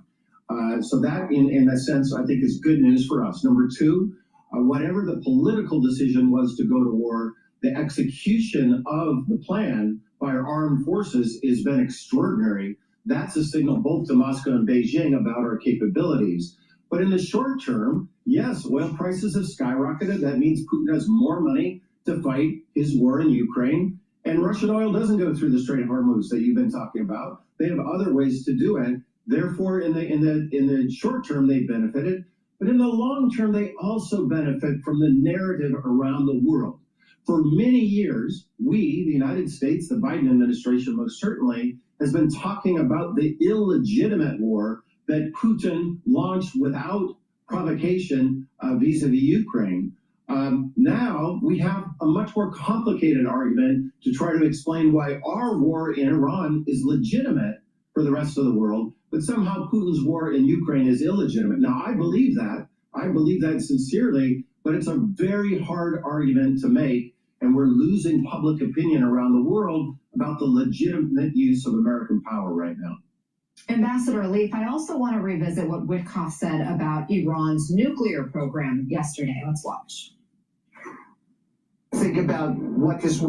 So that, in that sense, I think is good news for us. Number two, whatever the political decision was to go to war, the execution of the plan by our armed forces has been extraordinary. That's a signal both to Moscow and Beijing about our capabilities. But in the short term, yes, oil prices have skyrocketed. That means Putin has more money to fight his war in Ukraine. And Russian oil doesn't go through the Strait of Hormuz that you've been talking about. They have other ways to do it. Therefore, in the short term, they benefited. But in the long term, they also benefit from the narrative around the world. For many years, we, the United States, the Biden administration most certainly, has been talking about the illegitimate war that Putin launched without provocation vis-a-vis Ukraine. Now we have a much more complicated argument to try to explain why our war in Iran is legitimate for the rest of the world, but somehow Putin's war in Ukraine is illegitimate. Now, I believe that. I believe that sincerely, but it's a very hard argument to make, and we're losing public opinion around the world about the legitimate use of American power right now. Ambassador Leaf, I also want to revisit what Witkoff said about Iran's nuclear program yesterday. Let's watch. Think about what this.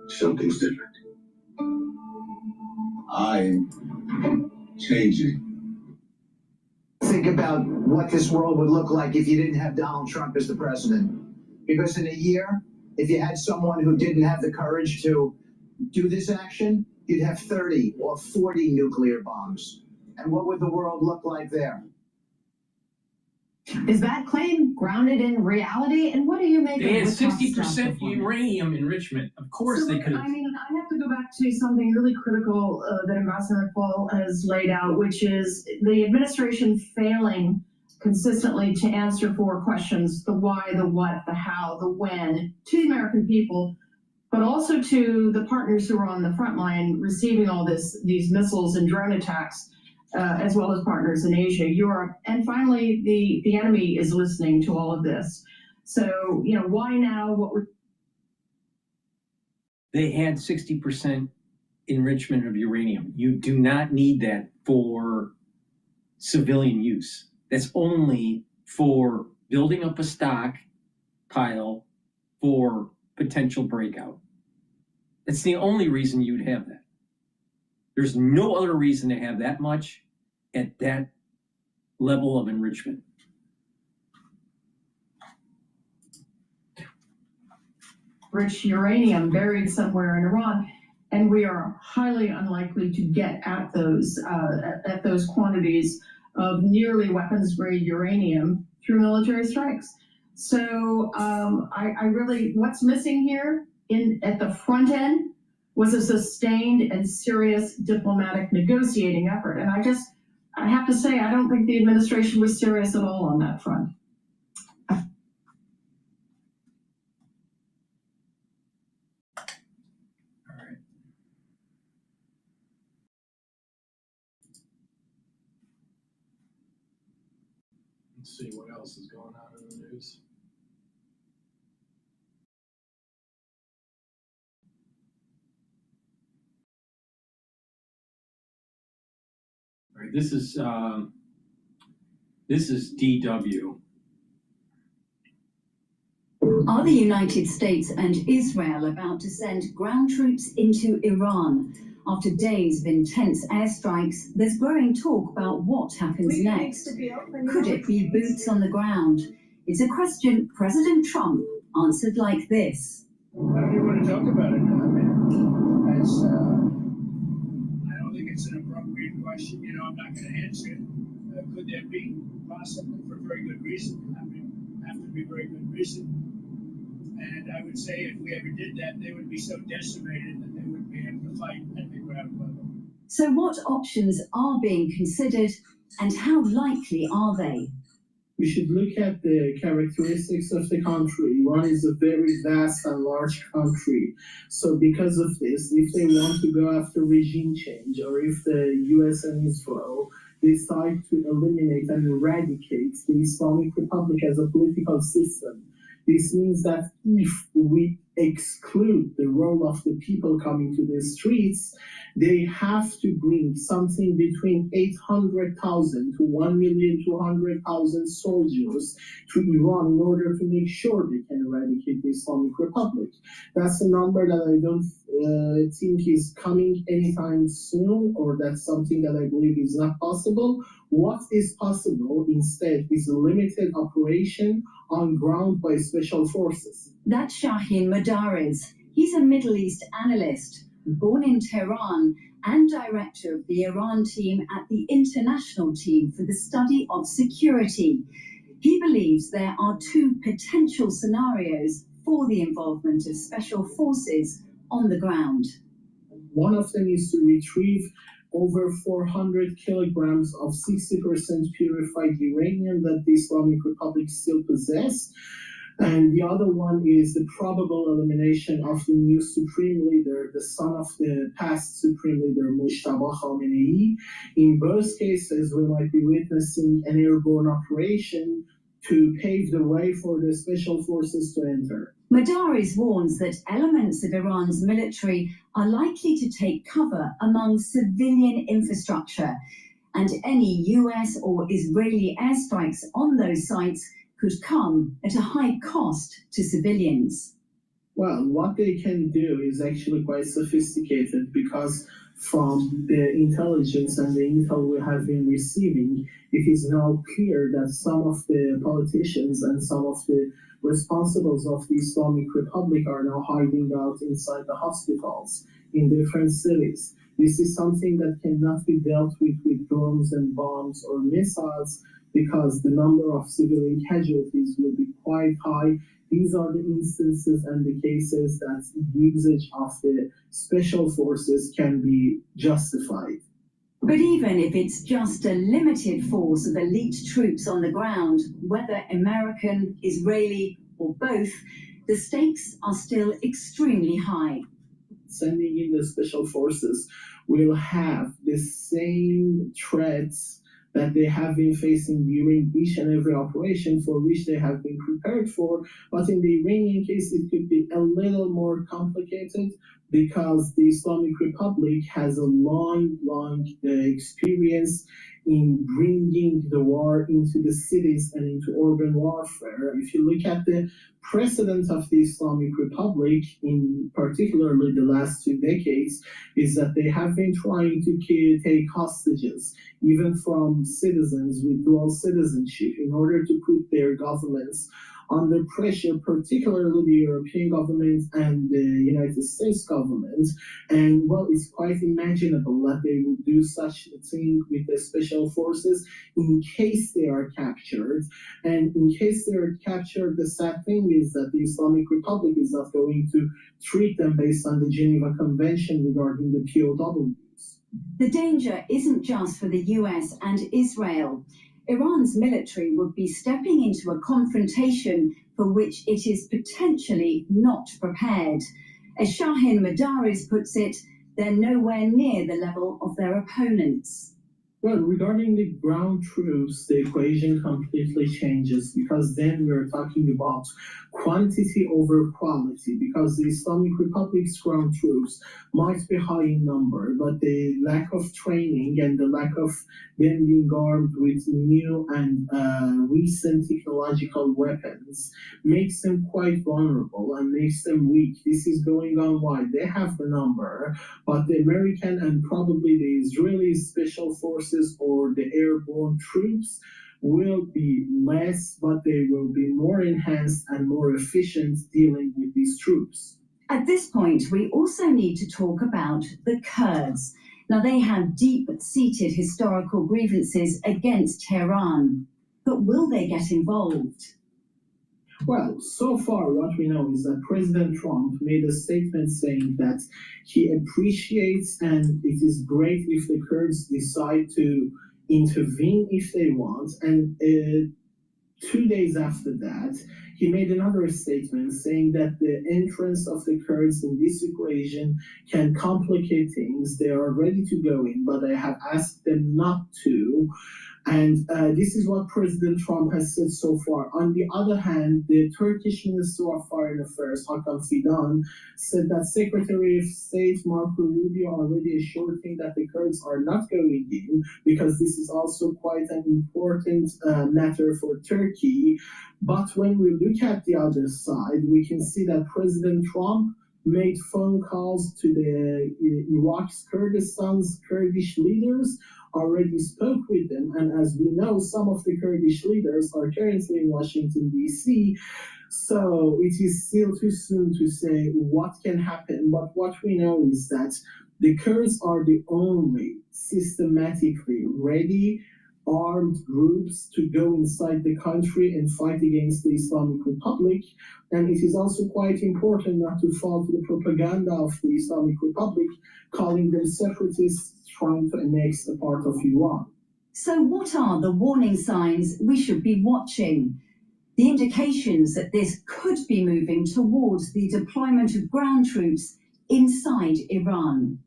Something's different. I'm changing. Think about what this world would look like if you didn't have Donald Trump as the president. Because in a year, if you had someone who didn't have the courage to do this action, you'd have 30 or 40 nuclear bombs. And what would the world look like there? Is that claim grounded in reality? And what do you make They had of Witkoff's 60% uranium enrichment. Of course they could have. I mean, I have to go back to something really critical that Ambassador Paul has laid out, which is the administration failing consistently to answer 4 questions: the why, the what, the how, the when, to the American people, but also to the partners who are on the front line receiving all these missiles and drone attacks, as well as partners in Asia, Europe, and finally the enemy is listening to all of this. So, you know, why now? What would They had 60% enrichment of uranium. You do not need that for civilian use. That's only for building up a stockpile for potential breakout. That's the only reason you'd have that. There's no other reason to have that much at that level of enrichment. rich uranium buried somewhere in Iran, and we are highly unlikely to get at those quantities of nearly weapons-grade uranium through military strikes. So I really, what's missing here at the front end was a sustained and serious diplomatic negotiating effort. And I have to say, I don't think the administration was serious at all on that front. Let's see what else is going on in the news. All right, this is DW. Are the United States and Israel about to send ground troops into Iran? After days of intense airstrikes, there's growing talk about what happens next. Could it be boots on the ground? It's a question President Trump answered like this. I don't even want to talk about it now, man. I don't think it's an appropriate question. You know, I'm not going to answer it. Could there be? Possibly, for very good reason. I mean, have to be very good reason. And I would say if we ever did that, they would be so decimated that they wouldn't be able to fight at the ground level. So what options are being considered and how likely are they? We should look at the characteristics of the country. Iran is a very vast and large country. So because of this, if they want to go after regime change, or if the US and Israel decide to eliminate and eradicate the Islamic Republic as a political system, this means that if we exclude the role of the people coming to the streets, they have to bring something between 800,000 to 1,200,000 soldiers to Iran in order to make sure they can eradicate the Islamic Republic. That's a number that I don't think is coming anytime soon, or that's something that I believe is not possible. What is possible instead is a limited operation on ground by special forces. That's Shahin Madaris. He's a Middle East analyst, born in Tehran and director of the Iran team at the International Team for the Study of Security. He believes there are two potential scenarios for the involvement of special forces on the ground. One of them is to retrieve over 400 kilograms of 60% purified uranium that the Islamic Republic still possess. And the other one is the probable elimination of the new supreme leader, the son of the past supreme leader, Mujtaba Khamenei. In both cases, we might be witnessing an airborne operation to pave the way for the special forces to enter. Madaris warns that elements of Iran's military are likely to take cover among civilian infrastructure, and any US or Israeli airstrikes on those sites could come at a high cost to civilians. Well, what they can do is actually quite sophisticated, because from the intelligence and the intel we have been receiving, it is now clear that some of the politicians and some of the responsibles of the Islamic Republic are now hiding out inside the hospitals in different cities. This is something that cannot be dealt with drones and bombs or missiles, because the number of civilian casualties will be quite high. These are the instances and the cases that usage of the special forces can be justified. But even if it's just a limited force of elite troops on the ground, whether American, Israeli, or both, the stakes are still extremely high. Sending in the special forces will have the same threats that they have been facing during each and every operation for which they have been prepared for. But in the Iranian case, it could be a little more complicated, because the Islamic Republic has a long experience in bringing the war into the cities and into urban warfare. If you look at the precedent of the Islamic Republic, in particularly the last 2 decades, is that they have been trying to take hostages, even from citizens with dual citizenship, in order to put their governments under pressure, particularly the European government and the United States government. And well, it's quite imaginable that they would do such a thing with the special forces in case they are captured. And in case they are captured, the sad thing is that the Islamic Republic is not going to treat them based on the Geneva Convention regarding the POWs. The danger isn't just for the US and Israel. Iran's military would be stepping into a confrontation for which it is potentially not prepared. As Shahin Madaris puts it, they're nowhere near the level of their opponents. Well, regarding the ground troops, the equation completely changes, because then we're talking about quantity over quality, because the Islamic Republic's ground troops might be high in number, but the lack of training and the lack of them being armed with new and recent technological weapons makes them quite vulnerable and makes them weak. This is going on why they have the number, but the American and probably the Israeli special forces or the airborne troops will be less, but they will be more enhanced and more efficient dealing with these troops. At this point, we also need to talk about the Kurds. Now, they have deep-seated historical grievances against Tehran, but will they get involved? Well, so far what we know is that President Trump made a statement saying that he appreciates and it is great if the Kurds decide to intervene if they want. And 2 days after that, he made another statement saying that the entrance of the Kurds in this equation can complicate things. They are ready to go in, but I have asked them not to. And this is what President Trump has said so far. On the other hand, the Turkish Minister of Foreign Affairs, Hakan Fidan, said that Secretary of State Marco Rubio already assured him that the Kurds are not going in, because this is also quite an important matter for Turkey. But when we look at the other side, we can see that President Trump made phone calls to the Iraq's Kurdistan's Kurdish leaders, already spoke with them, and as we know, some of the Kurdish leaders are currently in Washington, D.C., so it is still too soon to say what can happen, but what we know is that the Kurds are the only systematically ready, armed groups to go inside the country and fight against the Islamic Republic. And it is also quite important not to fall to the propaganda of the Islamic Republic, calling them separatists trying to annex a part of Iran. So what are the warning signs we should be watching? The indications that this could be moving towards the deployment of ground troops inside Iran.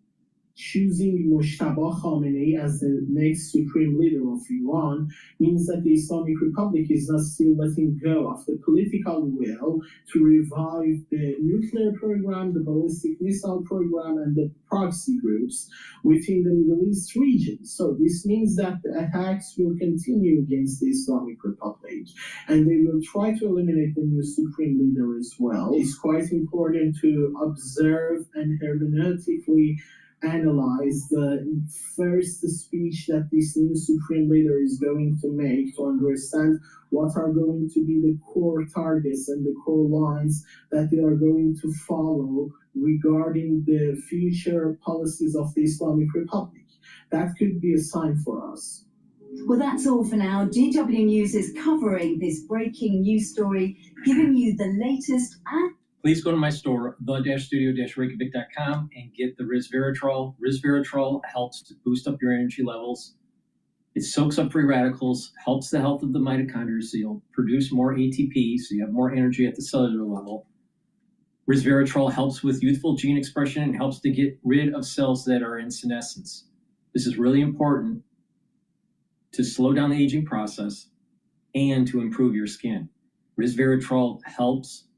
Choosing Mojtaba Khamenei as the next supreme leader of Iran means that the Islamic Republic is not still letting go of the political will to revive the nuclear program, the ballistic missile program, and the proxy groups within the Middle East region. So this means that the attacks will continue against the Islamic Republic, and they will try to eliminate the new supreme leader as well. It's quite important to observe and hermeneutically analyze the first speech that this new supreme leader is going to make to understand what are going to be the core targets and the core lines that they are going to follow regarding the future policies of the Islamic Republic. That could be a sign for us. Well, that's all for now. DW News is covering this breaking news story, giving you the latest and please go to my store, the-studio-reykjavik.com, and get the resveratrol. Resveratrol helps to boost up your energy levels. It soaks up free radicals, helps the health of the mitochondria, so you'll produce more ATP, so you have more energy at the cellular level. Resveratrol helps with youthful gene expression and helps to get rid of cells that are in senescence. This is really important to slow down the aging process and to improve your skin. Resveratrol helps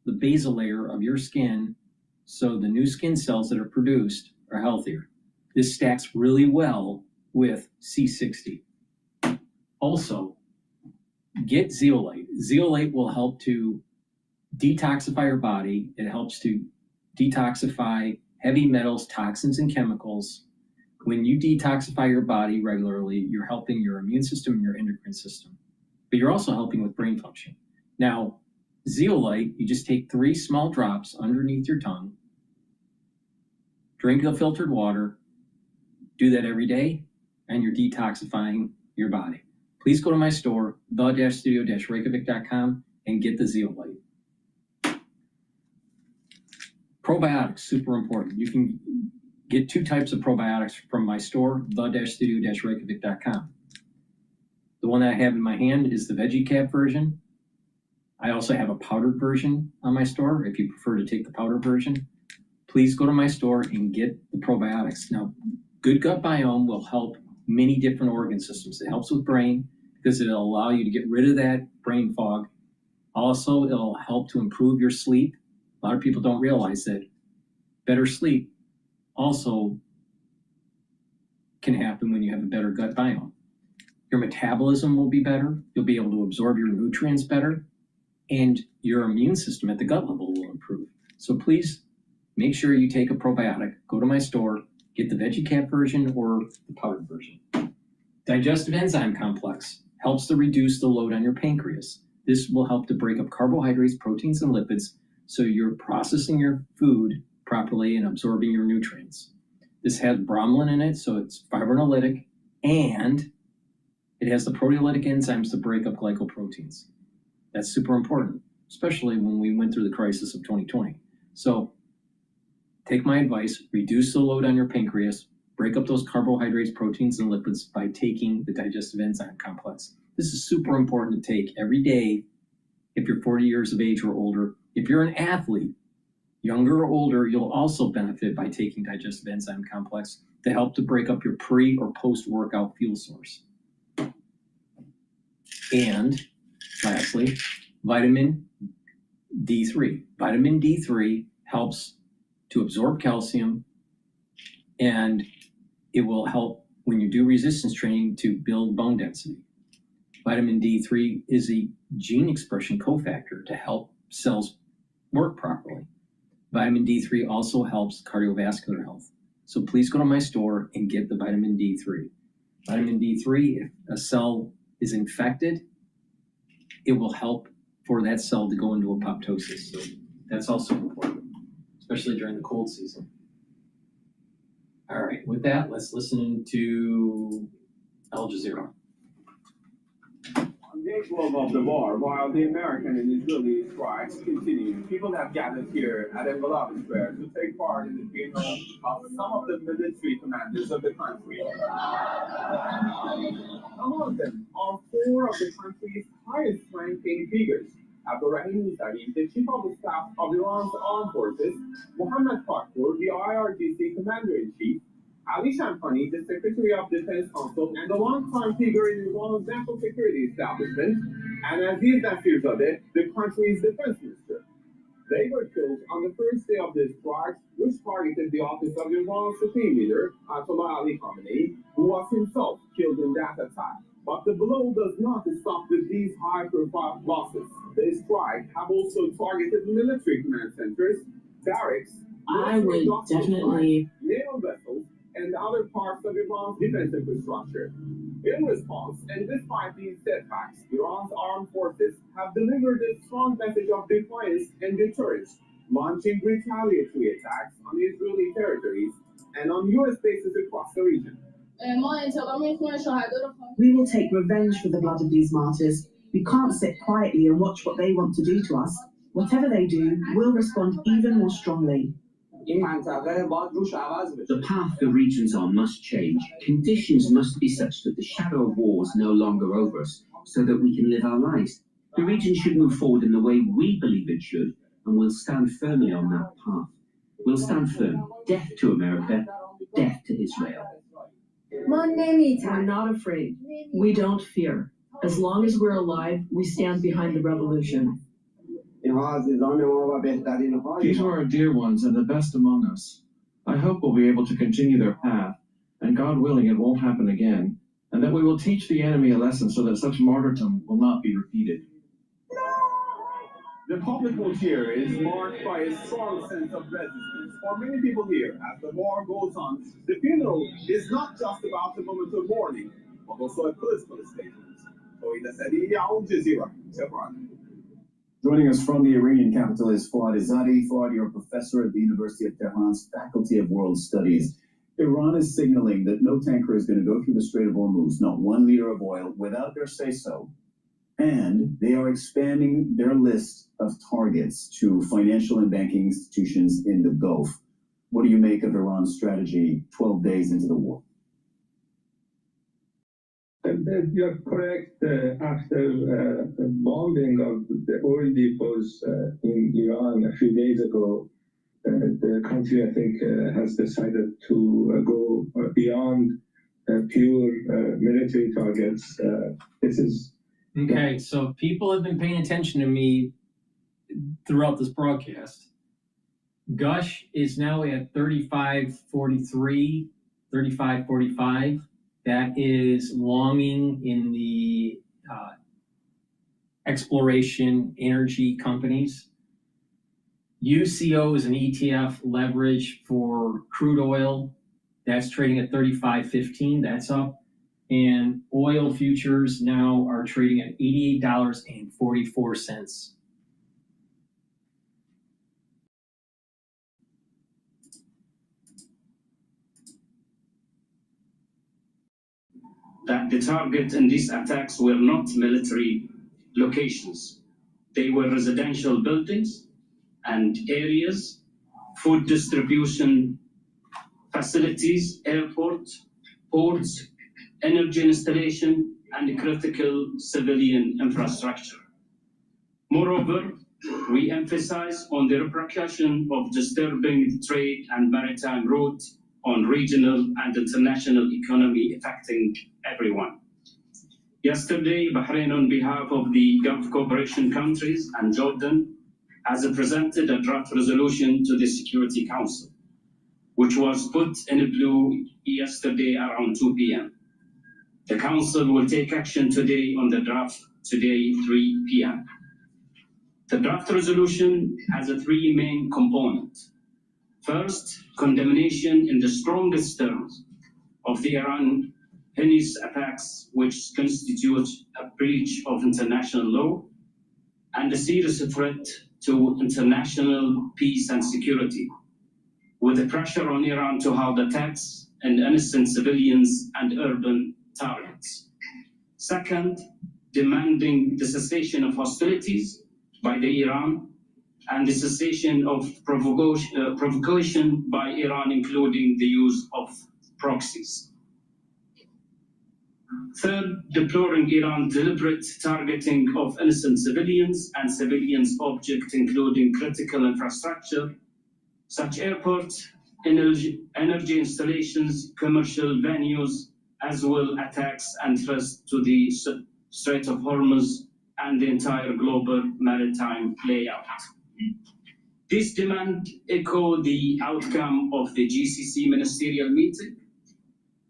the basal layer of your skin, so the new skin cells that are produced are healthier. This stacks really well with C60. Also, get zeolite. Zeolite will help to detoxify your body. It helps to detoxify heavy metals, toxins, and chemicals. When you detoxify your body regularly, you're helping your immune system and your endocrine system, but you're also helping with brain function. Now, zeolite, you just take 3 small drops underneath your tongue, drink the filtered water, do that every day, and you're detoxifying your body. Please go to my store, the-studio-reykjavik.com, and get the zeolite. Probiotics, super important. You can get 2 types of probiotics from my store, the-studio-reykjavik.com. The one that I have in my hand is the veggie cap version. I also have a powdered version on my store. If you prefer to take the powdered version, please go to my store and get the probiotics. Now, good gut biome will help many different organ systems. It helps with brain because it'll allow you to get rid of that brain fog. Also, it'll help to improve your sleep. A lot of people don't realize that better sleep also can happen when you have a better gut biome. Your metabolism will be better. You'll be able to absorb your nutrients better, and your immune system at the gut level will improve. So please make sure you take a probiotic. Go to my store, get the veggie cap version or the powdered version. Digestive enzyme complex helps to reduce the load on your pancreas. This will help to break up carbohydrates, proteins, and lipids, so you're processing your food properly and absorbing your nutrients. This has bromelain in it, so it's fibrinolytic, and it has the proteolytic enzymes to break up glycoproteins. That's super important, especially when we went through the crisis of 2020. So take my advice, reduce the load on your pancreas, break up those carbohydrates, proteins, and lipids by taking the digestive enzyme complex. This is super important to take every day if you're 40 years of age or older. If you're an athlete, younger or older, you'll also benefit by taking digestive enzyme complex to help to break up your pre or post-workout fuel source. And lastly, vitamin D3. Vitamin D3 helps to absorb calcium, and it will help when you do resistance training to build bone density. Vitamin D3 is a gene expression cofactor to help cells work properly. Vitamin D3 also helps cardiovascular health. So please go to my store and get the vitamin D3. Vitamin D3, if a cell is infected, it will help for that cell to go into apoptosis. So that's also important, especially during the cold season. All right, with that, let's listen to Al Jazeera. On day 12 of the war, while the American and Israeli strikes continue, people have gathered here at Envelope Square to take part in the funeral of some of the military commanders of the country. Among them are four of the country's highest-ranking figures. Abdurrahim Sari, the chief of the staff of Iran's armed forces, Mohammad Cottrell, the IRGC commander-in-chief, Ali Shamkhani, the Secretary of Defense Council, and the longtime figure in Iran's national security establishment, and Aziz Nasirzadeh, the country's defense minister. They were killed on the first day of the strikes, which targeted the office of Iran's supreme leader, Ayatollah Ali Khamenei, who was himself killed in that attack. But the blow does not stop with these high-profile losses. The strike have also targeted military command centers, barracks, I would definitely naval vessels, and other parts of Iran's defense infrastructure. In response, and despite these setbacks, Iran's armed forces have delivered a strong message of defiance and deterrence, launching retaliatory attacks on Israeli territories and on U.S. bases across the region. We will take revenge for the blood of these martyrs. We can't sit quietly and watch what they want to do to us. Whatever they do, we'll respond even more strongly. The path the region's on must change. Conditions must be such that the shadow of war is no longer over us, so that we can live our lives. The region should move forward in the way we believe it should, and we'll stand firmly on that path. We'll stand firm. Death to America, death to Israel. We're not afraid. We don't fear. As long as we're alive, we stand behind the revolution. These were our dear ones and the best among us. I hope we'll be able to continue their path, and God willing it won't happen again, and that we will teach the enemy a lesson so that such martyrdom will not be repeated. The public mood here is marked by a strong sense of resistance. For many people here, as the war goes on, the funeral is not just about a moment of mourning, but also a political statement. Al Jazeera, Tehran. Joining us from the Iranian capital is Fouad Izzadi. Fouad, you're a professor at the University of Tehran's Faculty of World Studies. Iran is signaling that no tanker is going to go through the Strait of Hormuz, not 1 liter of oil, without their say-so. And they are expanding their list of targets to financial and banking institutions in the Gulf. What do you make of Iran's strategy 12 days into the war? You're correct. After the bombing of the oil depots in Iran a few days ago, the country, I think, has decided to go beyond pure military targets. This is okay. So people have been paying attention to me throughout this broadcast. Gush is now at 35.43, 35.45. That is longing in the exploration energy companies. UCO is an ETF leverage for crude oil. That's trading at 35.15. That's up. And oil futures now are trading at $88.44. That the target in these attacks were not military locations. They were residential buildings and areas, food distribution facilities, airport, ports, energy installation, and critical civilian infrastructure. Moreover, we emphasize on the repercussion of disturbing trade and maritime routes on regional and international economy affecting everyone. Yesterday, Bahrain, on behalf of the Gulf Cooperation countries and Jordan, has presented a draft resolution to the Security Council, which was put in blue yesterday around 2 p.m. The Council will take action today on the draft, today 3 p.m. The draft resolution has three main components. First, condemnation in the strongest terms of the Iran heinous attacks, which constitute a breach of international law and a serious threat to international peace and security, with the pressure on Iran to halt attacks on innocent civilians and urban targets. Second, demanding the cessation of hostilities by the Iran and the cessation of provocation by Iran, including the use of proxies. Third, deploring Iran's deliberate targeting of innocent civilians and civilians objects, including critical infrastructure, such airports, energy installations, commercial venues, as well attacks and threats to the Strait of Hormuz and the entire global maritime layout. This demand echo the outcome of the GCC ministerial meeting,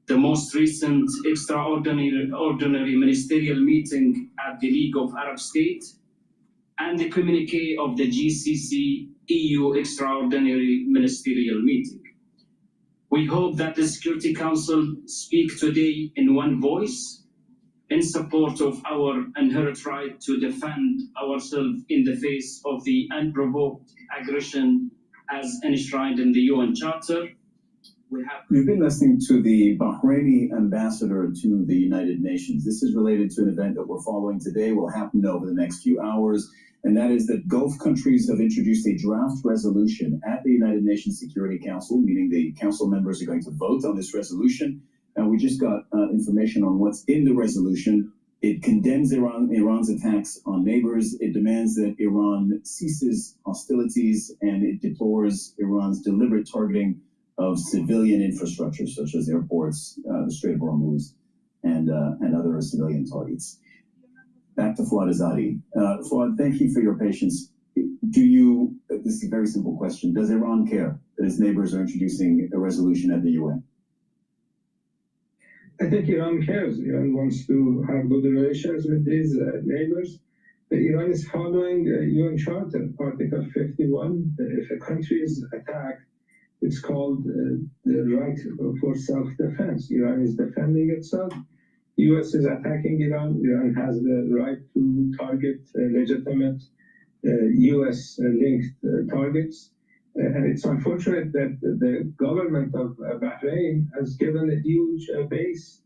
the most recent extraordinary ministerial meeting at the League of Arab States, and the communique of the GCC EU extraordinary ministerial meeting. We hope that the Security Council speak today in one voice in support of our inherent right to defend ourselves in the face of the unprovoked aggression as enshrined in the UN Charter. We've been listening to the Bahraini ambassador to the United Nations. This is related to an event that we're following today, will happen over the next few hours, and that is that Gulf countries have introduced a draft resolution at the United Nations Security Council, meaning the council members are going to vote on this resolution. And we just got information on what's in the resolution. It condemns Iran's attacks on neighbors. It demands that Iran ceases hostilities, and it deplores Iran's deliberate targeting of civilian infrastructure, such as airports, the Strait of Hormuz, and other civilian targets. Back to Fuad Azadi. Fuad, thank you for your patience. This is a very simple question. Does Iran care that its neighbors are introducing a resolution at the UN? I think Iran cares. Iran wants to have good relations with these neighbors. Iran is following UN Charter, Article 51. If a country is attacked, it's called the right for self-defense. Iran is defending itself. U.S. is attacking Iran. Iran has the right to target legitimate U.S.-linked targets. And it's unfortunate that the government of Bahrain has given a huge base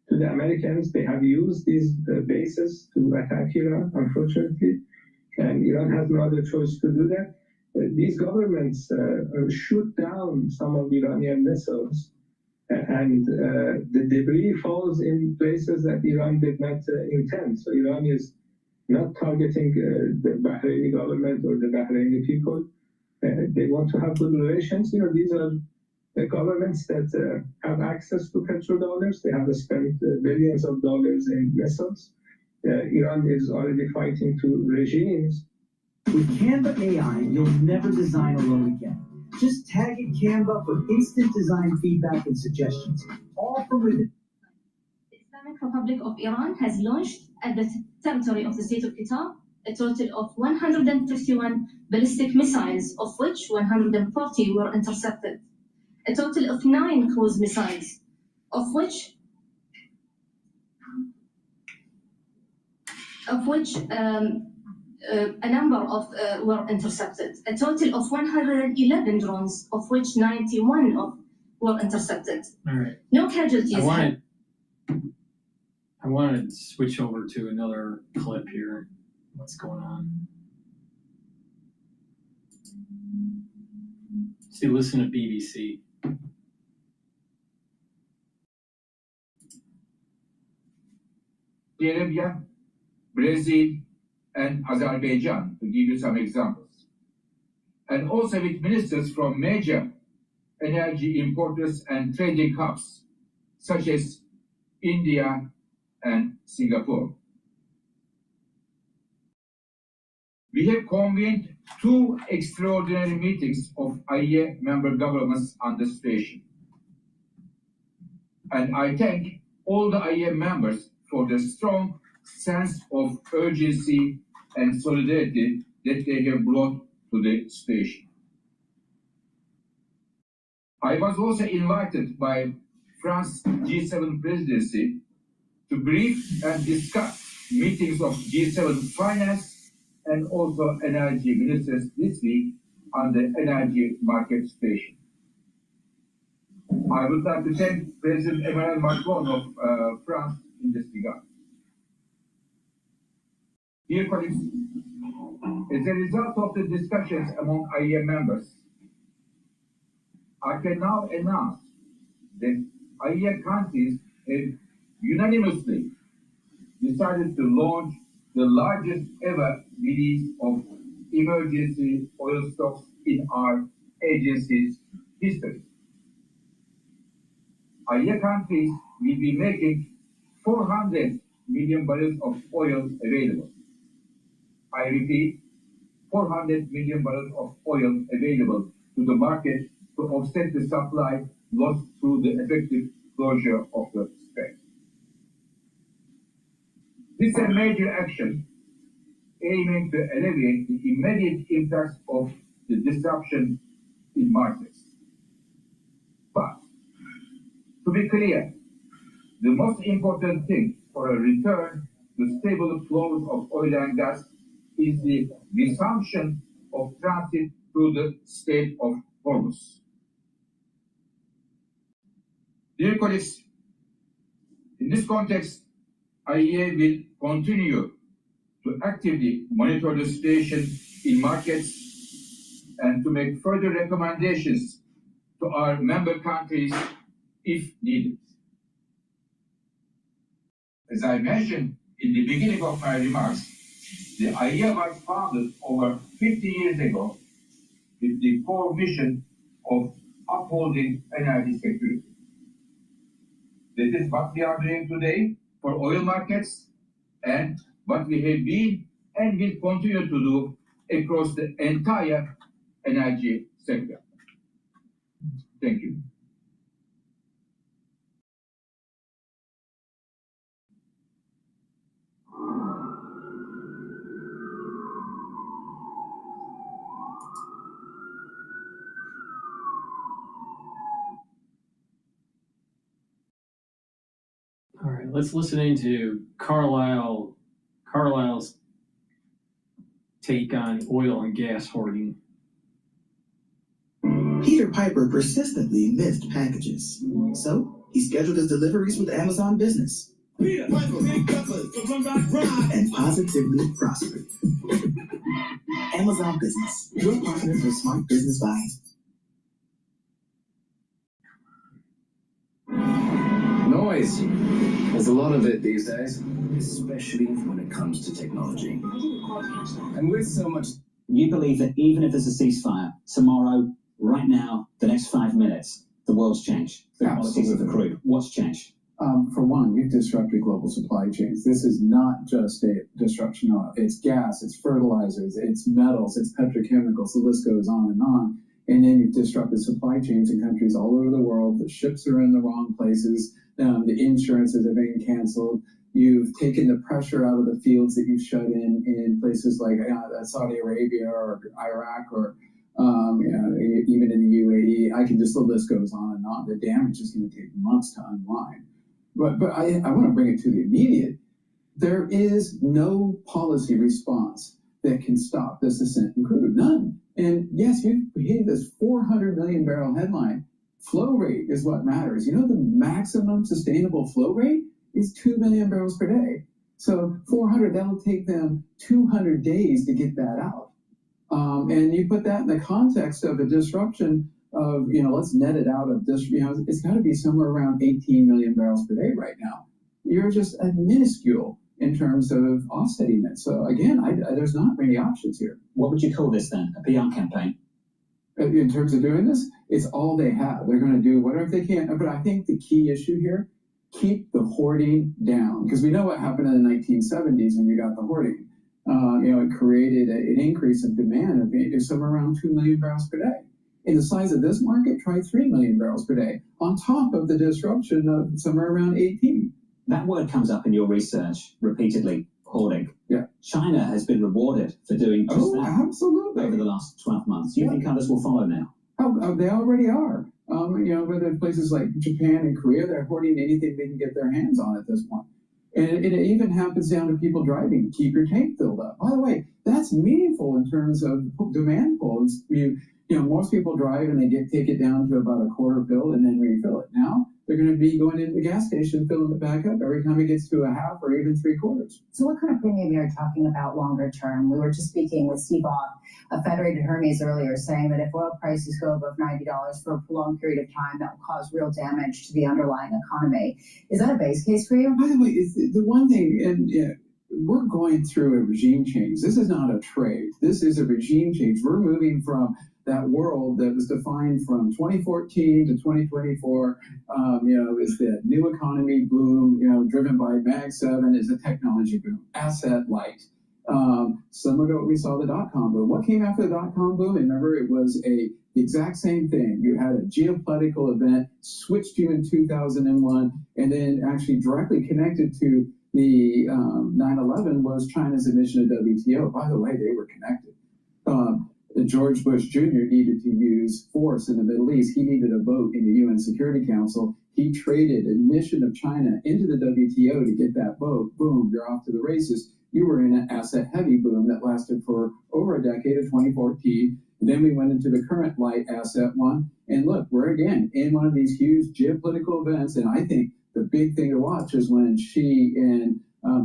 to the Americans. They have used these bases to attack Iran, unfortunately. And Iran has no other choice to do that. These governments shoot down some of Iranian missiles, and the debris falls in places that Iran did not intend. So Iran is not targeting the Bahraini government or the Bahraini people. They want to have good relations. These are governments that have access to petrodollars. They have spent billions of dollars in missiles. Iran is already fighting two regimes. With Canva AI, you'll never design alone again. Just tag in Canva for instant design feedback and suggestions, all from within. The Islamic Republic of Iran has launched at the territory of the state of QETTR a total of 151 ballistic missiles, of which 140 were intercepted. A total of 9 cruise missiles, of which a number of were intercepted. A total of 111 drones, of which 91 were intercepted. All right. No casualties. I want to switch over to another clip here. What's going on? See, listen to BBC. Arabia, Brazil, and Azerbaijan, to give you some examples. And also with ministers from major energy importers and trading hubs, such as India and Singapore. We have convened 2 extraordinary meetings of IEA member governments on the situation. And I thank all the IEA members for the strong sense of urgency and solidarity that they have brought to the station. I was also invited by France's G7 presidency to brief and discuss meetings of G7 finance and also energy ministers this week on the energy market station. I would like to thank President Emmanuel Macron of France in this regard. Dear colleagues, as a result of the discussions among IEA members, I can now announce that IEA countries have unanimously decided to launch the largest ever release of emergency oil stocks in our agency's history. IEA countries will be making 400 million barrels of oil available. I repeat, 400 million barrels of oil available to the market to offset the supply lost through the effective closure of the Strait. This is a major action aiming to alleviate the immediate impacts of the disruption in markets. But, to be clear, the most important thing for a return to stable flows of oil and gas is the resumption of transit through the Strait of Hormuz. Dear colleagues, in this context, IEA will continue to actively monitor the situation in markets and to make further recommendations to our member countries if needed. As I mentioned in the beginning of my remarks, the IEA was founded over 50 years ago with the core mission of upholding energy security. This is what we are doing today for oil markets and what we have been and will continue to do across the entire energy sector. Thank you. All right, let's listen into Carlisle's take on oil and gas hoarding. Peter Piper persistently missed packages, so he scheduled his deliveries with Amazon Business. Peter Piper and positively prospered. Amazon Business, your partner for smart business buying. Noise. There's a lot of it these days, especially when it comes to technology. And with so much... You believe that even if there's a ceasefire, tomorrow, right now, the next 5 minutes, the world's changed. The politics of the crude. What's changed? For one, you've disrupted global supply chains. This is not just a disruption of it's gas, it's fertilizers, it's metals, it's petrochemicals, the list goes on and on. And then you've disrupted supply chains in countries all over the world. The ships are in the wrong places. The insurances are being canceled. You've taken the pressure out of the fields that you've shut in places like Saudi Arabia or Iraq or even in the UAE. The list goes on and on. The damage is going to take months to unwind. But I want to bring it to the immediate. There is no policy response that can stop this ascent in crude. None. And yes, you hit this 400 million barrel headline. Flow rate is what matters. You know, the maximum sustainable flow rate is 2 million barrels per day. So 400, that'll take them 200 days to get that out. And you put that in the context of a disruption of, let's net it out of this, it's got to be somewhere around 18 million barrels per day right now. You're just a minuscule in terms of offsetting it. So again, there's not many options here. What would you call this then? A PR campaign? In terms of doing this, it's all they have. They're going to do whatever they can. But I think the key issue here, keep the hoarding down. Because we know what happened in the 1970s when you got the hoarding. It created an increase of demand of somewhere around 2 million barrels per day. In the size of this market, try 3 million barrels per day, on top of the disruption of somewhere around 18. That word comes up in your research repeatedly, hoarding. Yeah. China has been rewarded for doing just that absolutely. Over the last 12 months. Do you think others will follow now? They already are. Whether places like Japan and Korea, they're hoarding anything they can get their hands on at this point. And it even happens down to people driving. Keep your tank filled up. By the way, that's meaningful in terms of demand pull. Most people drive and they take it down to about a quarter fill and then refill it. Now they're going to be going into the gas station, filling it back up every time it gets to a half or even 3/4. So what kind of premium you're talking about longer term? We were just speaking with Steve Off of Federated Hermes earlier, saying that if oil prices go above $90 for a prolonged period of time, that will cause real damage to the underlying economy. Is that a base case for you? By the way, the one thing, and we're going through a regime change. This is not a trade. This is a regime change. We're moving from that world that was defined from 2014 to 2024, is the new economy boom, driven by Mag 7 is a technology boom, asset light. Similar to what we saw the dot-com boom. What came after the dot-com boom? Remember, it was the exact same thing. You had a geopolitical event, switched you in 2001, and then actually directly connected to the 9/11 was China's admission to WTO. By the way, they were connected. George Bush Jr. needed to use force in the Middle East. He needed a vote in the UN Security Council. He traded admission of China into the WTO to get that vote. Boom, you're off to the races. You were in an asset-heavy boom that lasted for over a decade of 2014. Then we went into the current light asset one. And look, we're again in one of these huge geopolitical events. And I think the big thing to watch is when Xi and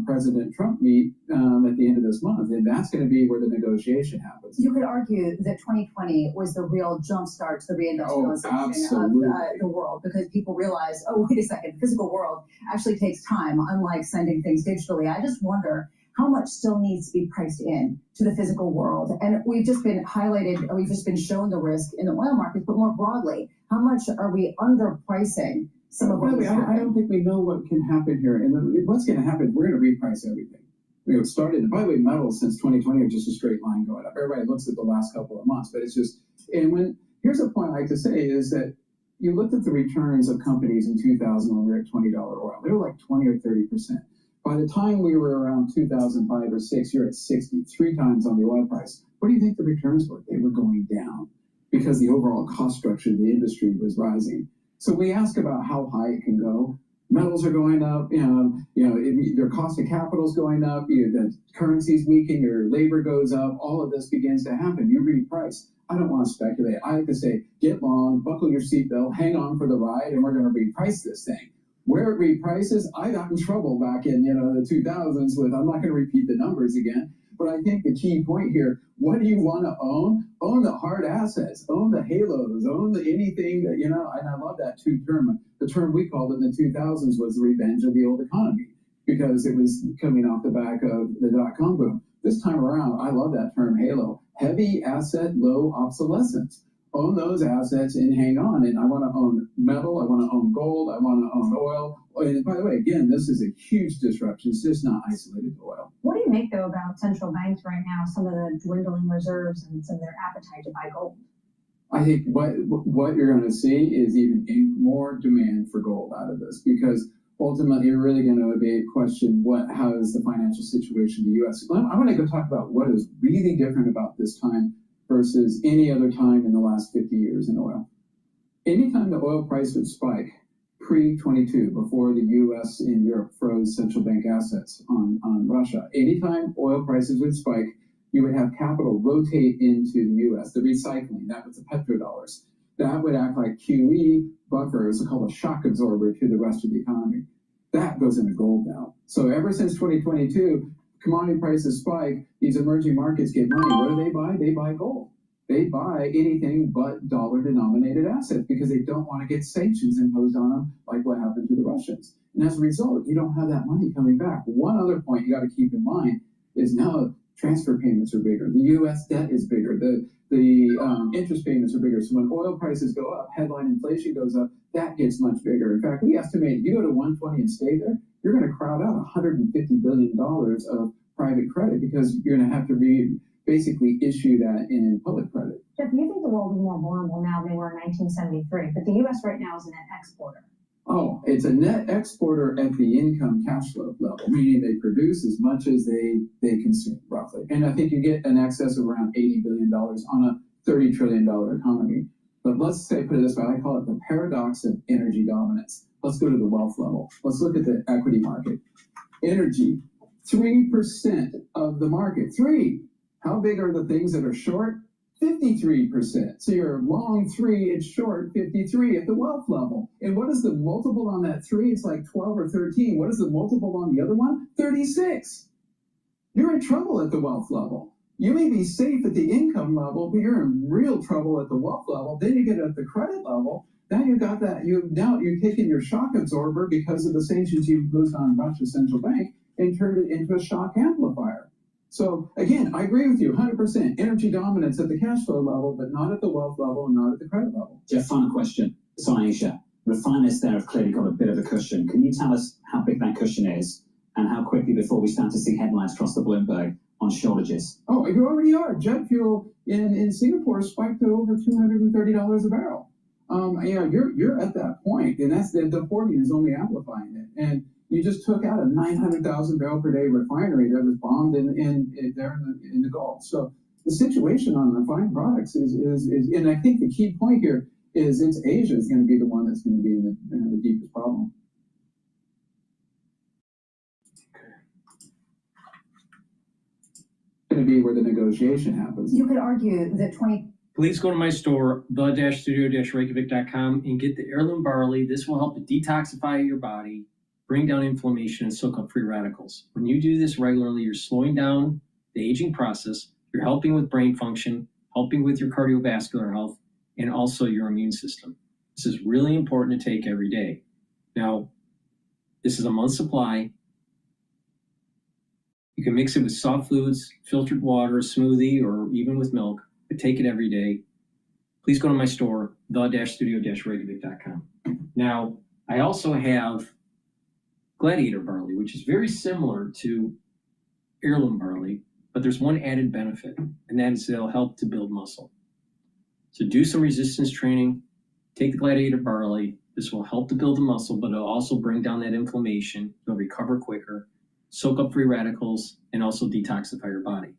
President Trump meet at the end of this month, and that's going to be where the negotiation happens. You could argue that 2020 was the real jumpstart to the reindustrialization of the world, because people realized, oh, wait a second, the physical world actually takes time, unlike sending things digitally. I just wonder how much still needs to be priced in to the physical world. And we've just been shown the risk in the oil markets, but more broadly, how much are we underpricing some of what I don't think we know what can happen here. And what's going to happen, we're going to reprice everything. It started, and by the way, metals since 2020 are just a straight line going up. Everybody looks at the last couple of months, but it's just, here's a point I like to say is that you looked at the returns of companies in 2000 when we were at $20 oil. They were like 20 or 30%. By the time we were around 2005 or 6, you're at 60, 3 times on the oil price. What do you think the returns were? They were going down because the overall cost structure of the industry was rising. So we ask about how high it can go. Metals are going up, their cost of capital is going up, the currencies weaken, your labor goes up, all of this begins to happen. You reprice. I don't want to speculate. I like to say, get long, buckle your seatbelt, hang on for the ride, and we're going to reprice this thing. Where it reprices, I got in trouble back in the 2000s with, I'm not going to repeat the numbers again, but I think the key point here, what do you want to own? Own the hard assets, own the halos, own anything that, and I love that term. The term we called it in the 2000s was the revenge of the old economy, because it was coming off the back of the dot-com boom. This time around, I love that term, halo. Heavy asset, low obsolescence. Own those assets and hang on. And I want to own metal, I want to own gold, I want to own oil. And by the way, again, this is a huge disruption. It's just not isolated to oil. What do you make, though, about central banks right now, some of the dwindling reserves and some of their appetite to buy gold? I think what you're going to see is even more demand for gold out of this, because ultimately you're really going to be question how is the financial situation in the U.S. I'm going to go talk about what is really different about this time versus any other time in the last 50 years in oil. Anytime the oil price would spike, pre-22, before the U.S. and Europe froze central bank assets on Russia, anytime oil prices would spike, you would have capital rotate into the U.S., the recycling, that was the petrodollars. That would act like QE buffer, it's called a shock absorber to the rest of the economy. That goes into gold now. So ever since 2022, commodity prices spike, these emerging markets get money. What do they buy? They buy gold. They buy anything but dollar-denominated assets because they don't want to get sanctions imposed on them like what happened to the Russians. And as a result, you don't have that money coming back. One other point you got to keep in mind is now transfer payments are bigger. The U.S. debt is bigger. The interest payments are bigger. So when oil prices go up, headline inflation goes up, that gets much bigger. In fact, we estimate if you go to 120 and stay there, you're going to crowd out $150 billion of private credit because you're going to have to basically issue that in public credit. Jeff, do you think the world is more vulnerable now than we were in 1973? But the U.S. right now is a net exporter. Oh, it's a net exporter at the income cash flow level, meaning they produce as much as they consume, roughly. And I think you get an excess of around $80 billion on a $30 trillion economy. But let's say, put it this way, I call it the paradox of energy dominance. Let's go to the wealth level. Let's look at the equity market. Energy, 3% of the market. 3. How big are the things that are short? 53%. So you're long 3, it's short 53 at the wealth level. And what is the multiple on that 3? It's like 12 or 13. What is the multiple on the other one? 36. You're in trouble at the wealth level. You may be safe at the income level, but you're in real trouble at the wealth level. Then you get at the credit level. Now you got that. Now you're taking your shock absorber because of the sanctions you imposed on Russia's central bank and turned it into a shock amplifier. So again, I agree with you 100%. Energy dominance at the cash flow level, but not at the wealth level and not at the credit level. Jeff, final question. So Aisha, refiners there have clearly got a bit of a cushion. Can you tell us how big that cushion is and how quickly before we start to see headlines across the Bloomberg on shortages? Oh, you already are. Jet fuel in Singapore spiked to over $230 a barrel. Yeah, you're at that point, and that's the 40 is only amplifying it. And you just took out a 900,000 barrel per day refinery that was bombed in the Gulf. So the situation on refined products is, and I think the key point here is it's Asia is going to be the one that's going to be in the deepest problem. Going to be where the negotiation happens. You could argue that Please go to my store, the-studio-reykjavik.com, and get the heirloom barley. This will help to detoxify your body, bring down inflammation, and soak up free radicals. When you do this regularly, you're slowing down the aging process, you're helping with brain function, helping with your cardiovascular health, and also your immune system. This is really important to take every day. Now, this is a month's supply. You can mix it with soft foods, filtered water, smoothie, or even with milk, but take it every day. Please go to my store, the-studio-reykjavik.com. Now, I also have Gladiator barley, which is very similar to heirloom barley, but there's one added benefit, and that is it'll help to build muscle. So do some resistance training, take the Gladiator barley. This will help to build the muscle, but it'll also bring down that inflammation. You'll recover quicker, soak up free radicals, and also detoxify your body.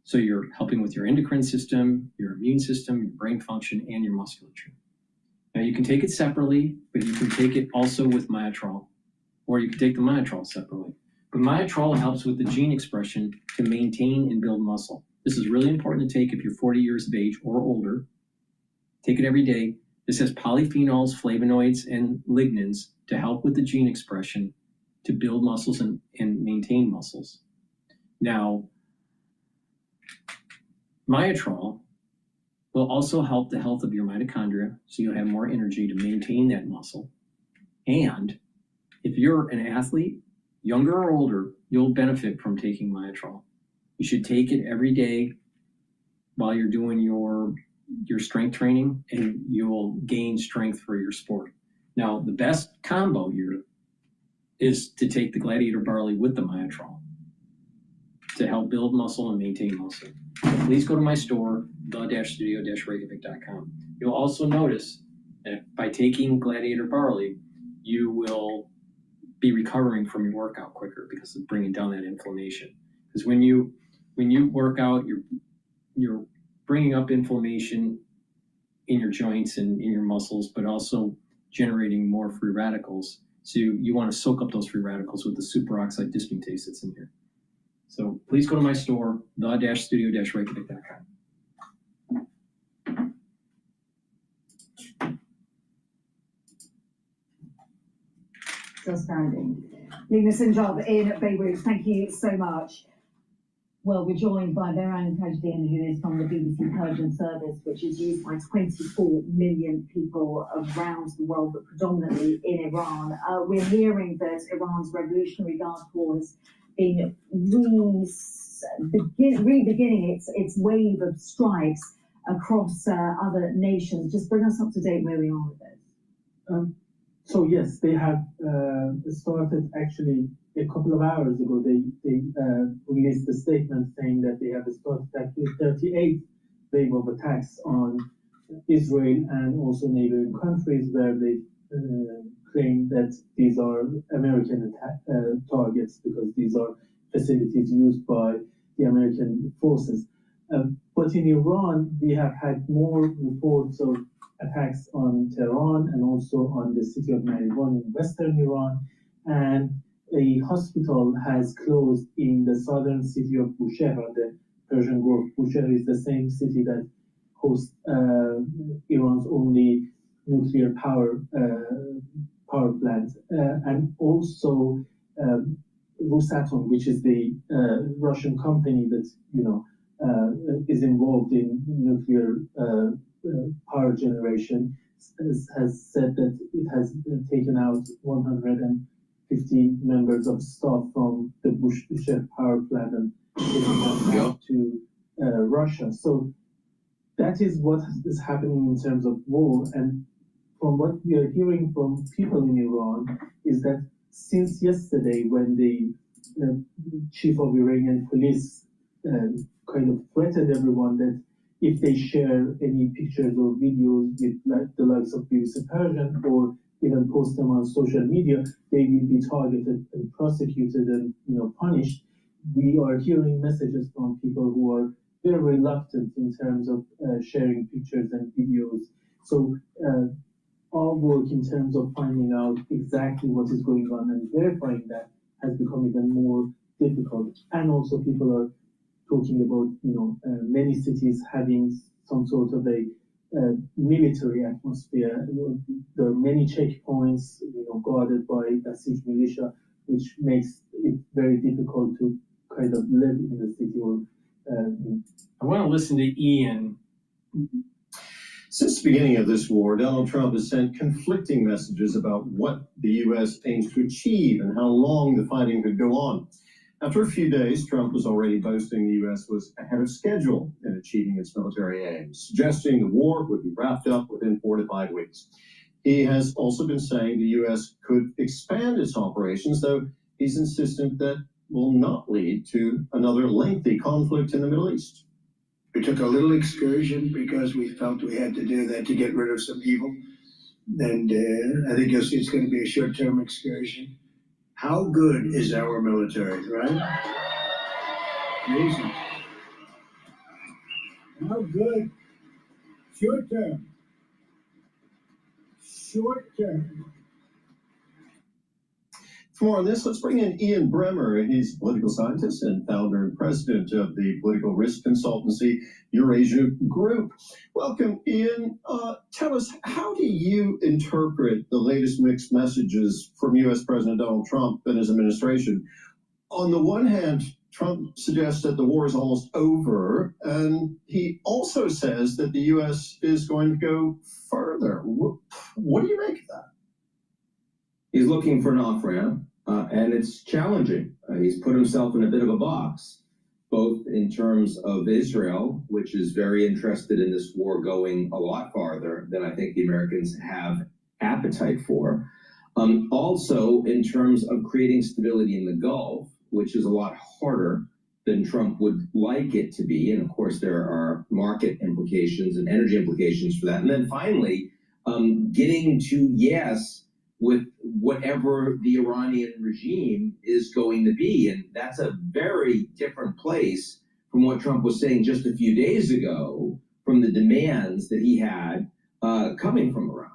So you're helping with your endocrine system, your immune system, your brain function, and your musculature. Now you can take it separately, but you can take it also with Myotrol, or you can take the Myotrol separately. But Myotrol helps with the gene expression to maintain and build muscle. This is really important to take if you're 40 years of age or older. Take it every day. This has polyphenols, flavonoids, and lignans to help with the gene expression to build muscles and maintain muscles. Now, Myotrol will also help the health of your mitochondria, so you'll have more energy to maintain that muscle. And if you're an athlete, younger or older, you'll benefit from taking Myotrol. You should take it every day while you're doing your strength training, and you'll gain strength for your sport. Now, the best combo here is to take the Gladiator barley with the Myotrol to help build muscle and maintain muscle. Please go to my store, the-studio-reykjavik.com. You'll also notice that by taking Gladiator barley, you will be recovering from your workout quicker because of bringing down that inflammation. Because when you work out, you're bringing up inflammation in your joints and in your muscles, but also generating more free radicals. So you want to soak up those free radicals with the superoxide dismutase that's in here. So please go to my store, the-studio-reykjavik.com. Still standing. Lina Sinjab in Beirut, thank you so much. Well, we're joined by Brighteon Channel, who is from the BBC Persian service, which is used by 24 million people around the world, but predominantly in Iran. We're hearing that Iran's Revolutionary Guard Corps has been re-beginning its wave of strikes across other nations. Just bring us up to date where we are with this. So yes, they have started actually a couple of hours ago. They released a statement saying that they have started actually 38 wave of attacks on Israel and also neighboring countries, where they claim that these are American targets because these are facilities used by the American forces. But in Iran, we have had more reports of attacks on Tehran and also on the city of Marivan in western Iran. And a hospital has closed in the southern city of Bushehr on the Persian Gulf. Bushehr is the same city that hosts Iran's only nuclear power plant, and also Rosatom, which is the Russian company that is involved in nuclear power generation, has said that it has taken out 150 members of staff from the Bushehr power plant and taken them out to Russia. So that is what is happening in terms of war. And from what we are hearing from people in Iran is that since yesterday, when the chief of Iranian police kind of threatened everyone that if they share any pictures or videos with the likes of BBC Persian or even post them on social media, they will be targeted and prosecuted and punished. We are hearing messages from people who are very reluctant in terms of sharing pictures and videos. So our work in terms of finding out exactly what is going on and verifying that has become even more difficult. And also people are talking about, many cities having some sort of a military atmosphere. There are many checkpoints, guarded by Basij militia, which makes it very difficult to kind of live in the city. Or I want to listen to Ian. Since the beginning of this war, Donald Trump has sent conflicting messages about what the U.S. aims to achieve and how long the fighting could go on. After a few days, Trump was already boasting the U.S. was ahead of schedule in achieving its military aims, suggesting the war would be wrapped up within 4 to 5 weeks. He has also been saying the U.S. could expand its operations, though he's insistent that will not lead to another lengthy conflict in the Middle East. We took a little excursion because we felt we had to do that to get rid of some evil. And I think you'll see it's going to be a short-term excursion. How good is our military, right? Amazing. How good? Short-term. Short-term. For more on this, let's bring in Ian Bremmer. He's a political scientist and founder and president of the political risk consultancy Eurasia Group. Welcome, Ian. Tell us, how do you interpret the latest mixed messages from U.S. President Donald Trump and his administration? On the one hand, Trump suggests that the war is almost over, and he also says that the U.S. is going to go further. What do you make of that? He's looking for an off-ramp, and it's challenging. He's put himself in a bit of a box, both in terms of Israel, which is very interested in this war going a lot farther than I think the Americans have appetite for. Also, in terms of creating stability in the Gulf, which is a lot harder than Trump would like it to be. And of course, there are market implications and energy implications for that. And then finally, getting to yes with whatever the Iranian regime is going to be. And that's a very different place from what Trump was saying just a few days ago, from the demands that he had coming from Iran.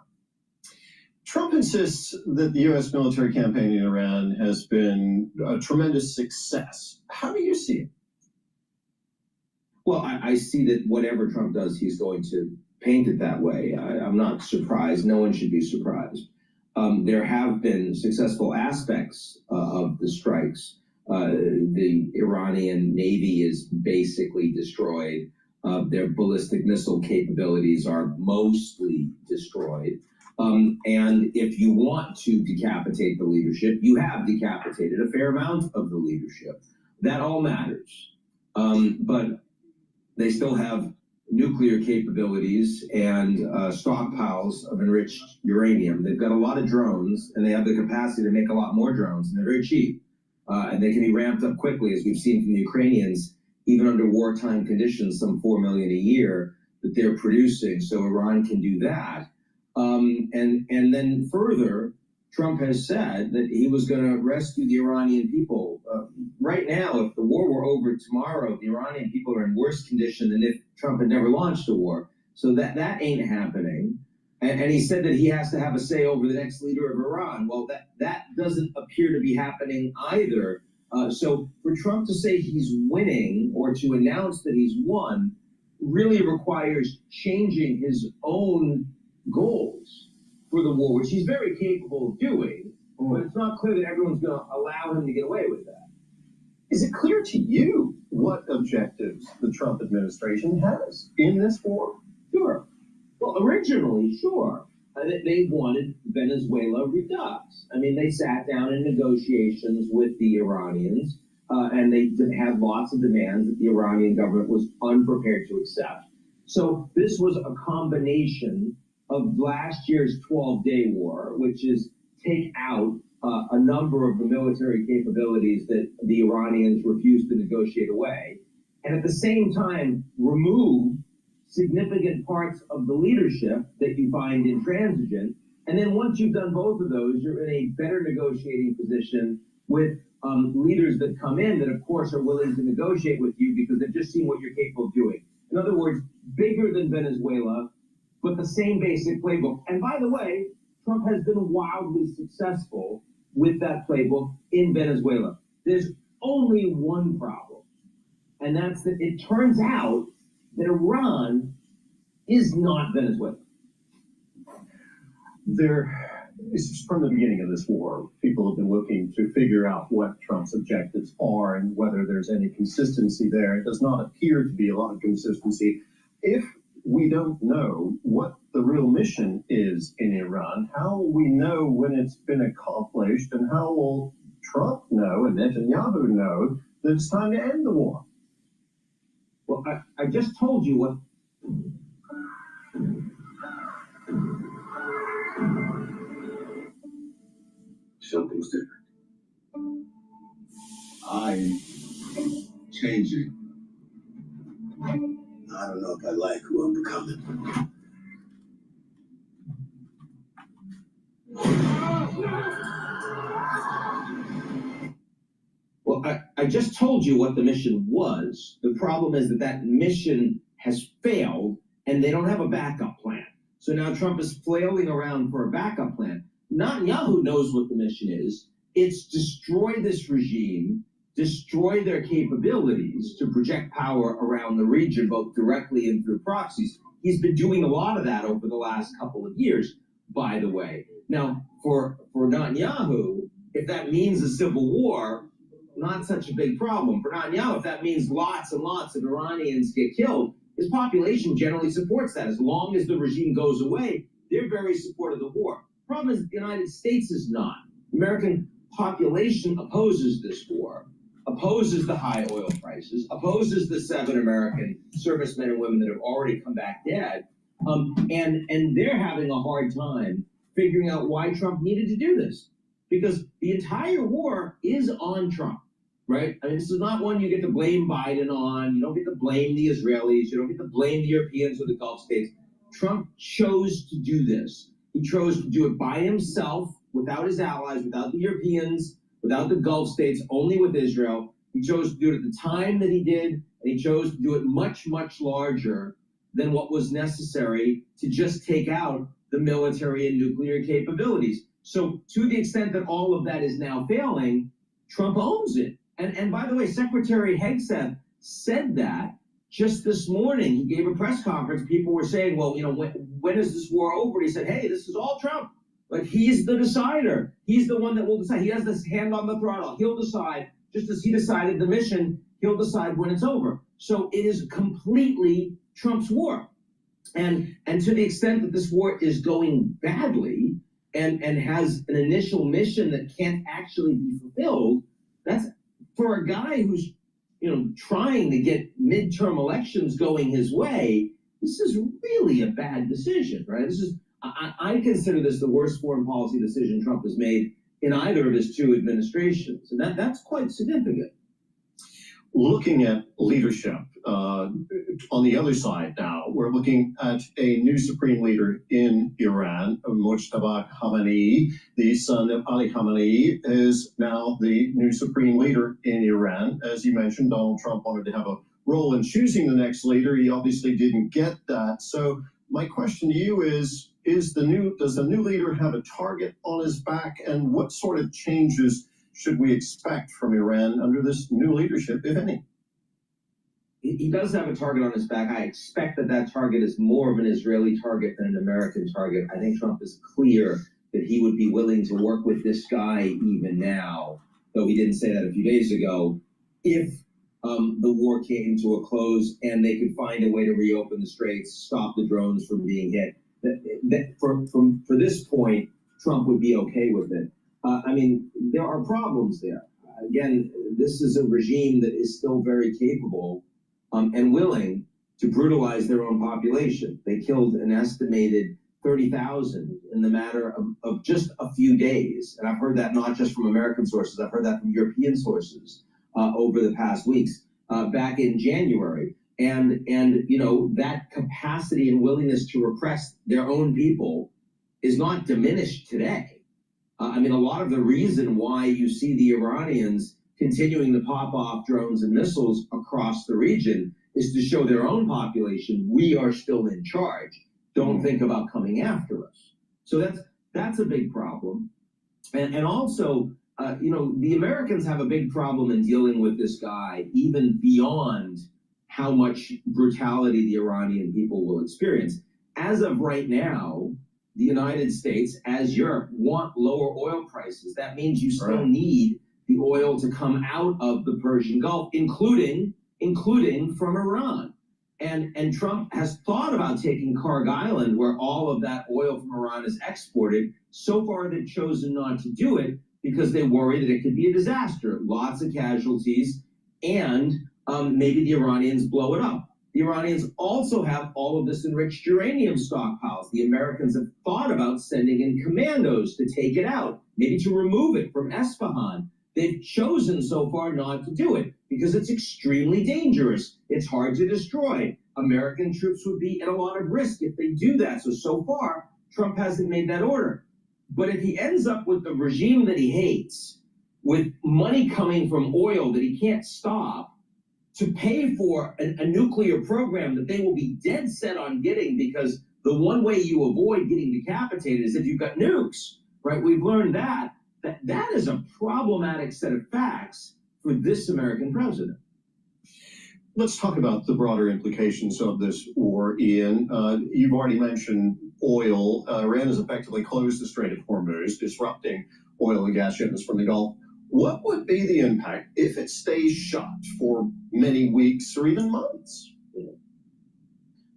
Trump insists that the U.S. military campaign in Iran has been a tremendous success. How do you see it? Well, I see that whatever Trump does, he's going to paint it that way. I'm not surprised. No one should be surprised. There have been successful aspects of the strikes. The Iranian Navy is basically destroyed. Their ballistic missile capabilities are mostly destroyed. And if you want to decapitate the leadership, you have decapitated a fair amount of the leadership. That all matters. But they still have nuclear capabilities and stockpiles of enriched uranium. They've got a lot of drones, and they have the capacity to make a lot more drones, and they're very cheap. And they can be ramped up quickly, as we've seen from the Ukrainians, even under wartime conditions, some 4 million a year that they're producing. So Iran can do that. And then further, Trump has said that he was going to rescue the Iranian people. Right now, if the war were over tomorrow, the Iranian people are in worse condition than if Trump had never launched a war. So that ain't happening. And he said that he has to have a say over the next leader of Iran. Well, that doesn't appear to be happening either. So for Trump to say he's winning or to announce that he's won really requires changing his own goals for the war, which he's very capable of doing, but it's not clear that everyone's going to allow him to get away with that. Is it clear to you what objectives the Trump administration has in this war? Sure. Well, originally, sure. They wanted Venezuela redux. I mean, they sat down in negotiations with the Iranians, and they had lots of demands that the Iranian government was unprepared to accept. So this was a combination of last year's 12-day war, which is take out a number of the military capabilities that the Iranians refused to negotiate away, and at the same time remove significant parts of the leadership that you find intransigent. And then once you've done both of those, you're in a better negotiating position with leaders that come in that, of course, are willing to negotiate with you because they've just seen what you're capable of doing. In other words, bigger than Venezuela, but the same basic playbook. And by the way, Trump has been wildly successful with that playbook in Venezuela. There's only one problem, and that's that it turns out that Iran is not Venezuela. From the beginning of this war, people have been looking to figure out what Trump's objectives are and whether there's any consistency there. It does not appear to be a lot of consistency. If we don't know what the real mission is in Iran, how will we know when it's been accomplished, and how will Trump know and Netanyahu know that it's time to end the war? Well, I just told you what. Something's different. I'm changing. I don't know if I like who I'm becoming. Well, I just told you what the mission was. The problem is that mission has failed, and they don't have a backup plan. So now Trump is flailing around for a backup plan. Netanyahu knows what the mission is. It's destroy this regime, destroy their capabilities to project power around the region, both directly and through proxies. He's been doing a lot of that over the last couple of years, by the way. Now, for Netanyahu, if that means a civil war, not such a big problem. For Netanyahu, if that means lots and lots of Iranians get killed, his population generally supports that. As long as the regime goes away, they're very supportive of the war. The problem is the United States is not. The American population opposes this war, opposes the high oil prices, opposes the 7 American servicemen and women that have already come back dead, and they're having a hard time figuring out why Trump needed to do this. Because the entire war is on Trump, right? I mean, this is not one you get to blame Biden on. You don't get to blame the Israelis. You don't get to blame the Europeans or the Gulf states. Trump chose to do this. He chose to do it by himself, without his allies, without the Europeans, without the Gulf states, only with Israel. He chose to do it at the time that he did, and he chose to do it much, much larger than what was necessary to just take out the military and nuclear capabilities. So to the extent that all of that is now failing, Trump owns it. And by the way, Secretary Hegseth said that just this morning. He gave a press conference. People were saying, well, you know, when is this war over? He said, hey, this is all Trump. Like, he's the decider. He's the one that will decide. He has this hand on the throttle. He'll decide, just as he decided the mission, he'll decide when it's over. So it is completely Trump's war. And to the extent that this war is going badly, and has an initial mission that can't actually be fulfilled, that's for a guy who's, you know, trying to get midterm elections going his way. This is really a bad decision, right? This is, I consider this the worst foreign policy decision Trump has made in either of his 2 administrations, and that's quite significant. Looking at leadership, on the other side now, we're looking at a new supreme leader in Iran, Mojtaba Khamenei. The son of Ali Khamenei is now the new supreme leader in Iran. As you mentioned, Donald Trump wanted to have a role in choosing the next leader. He obviously didn't get that. So my question to you is does the new leader have a target on his back, and what sort of changes should we expect from Iran under this new leadership, if any? He does have a target on his back. I expect that that target is more of an Israeli target than an American target. I think Trump is clear that he would be willing to work with this guy even now, though he didn't say that a few days ago, if the war came to a close and they could find a way to reopen the straits, stop the drones from being hit. For this point, Trump would be okay with it. I mean, there are problems there. Again, this is a regime that is still very capable and willing to brutalize their own population. They killed an estimated 30,000 in the matter of just a few days. And I've heard that not just from American sources, I've heard that from European sources over the past weeks, back in January. And you know, that capacity and willingness to repress their own people is not diminished today. I mean, a lot of the reason why you see the Iranians continuing to pop off drones and missiles across the region is to show their own population, we are still in charge. Don't think about coming after us. So that's a big problem. And also, you know, the Americans have a big problem in dealing with this guy, even beyond how much brutality the Iranian people will experience. As of right now, the United States, as Europe, want lower oil prices. That means you still need the oil to come out of the Persian Gulf, including from Iran. And Trump has thought about taking Karg Island, where all of that oil from Iran is exported. So far, they've chosen not to do it because they worry that it could be a disaster. Lots of casualties, and maybe the Iranians blow it up. The Iranians also have all of this enriched uranium stockpiles. The Americans have thought about sending in commandos to take it out, maybe to remove it from Esfahan. They've chosen so far not to do it because it's extremely dangerous. It's hard to destroy. American troops would be at a lot of risk if they do that. So far, Trump hasn't made that order. But if he ends up with the regime that he hates, with money coming from oil that he can't stop, to pay for a nuclear program that they will be dead set on getting, because the one way you avoid getting decapitated is if you've got nukes, right? We've learned that is a problematic set of facts for this American president. Let's talk about the broader implications of this war, Ian. You've already mentioned oil. Iran has effectively closed the Strait of Hormuz, disrupting oil and gas shipments from the Gulf. What would be the impact if it stays shut for many weeks or even months?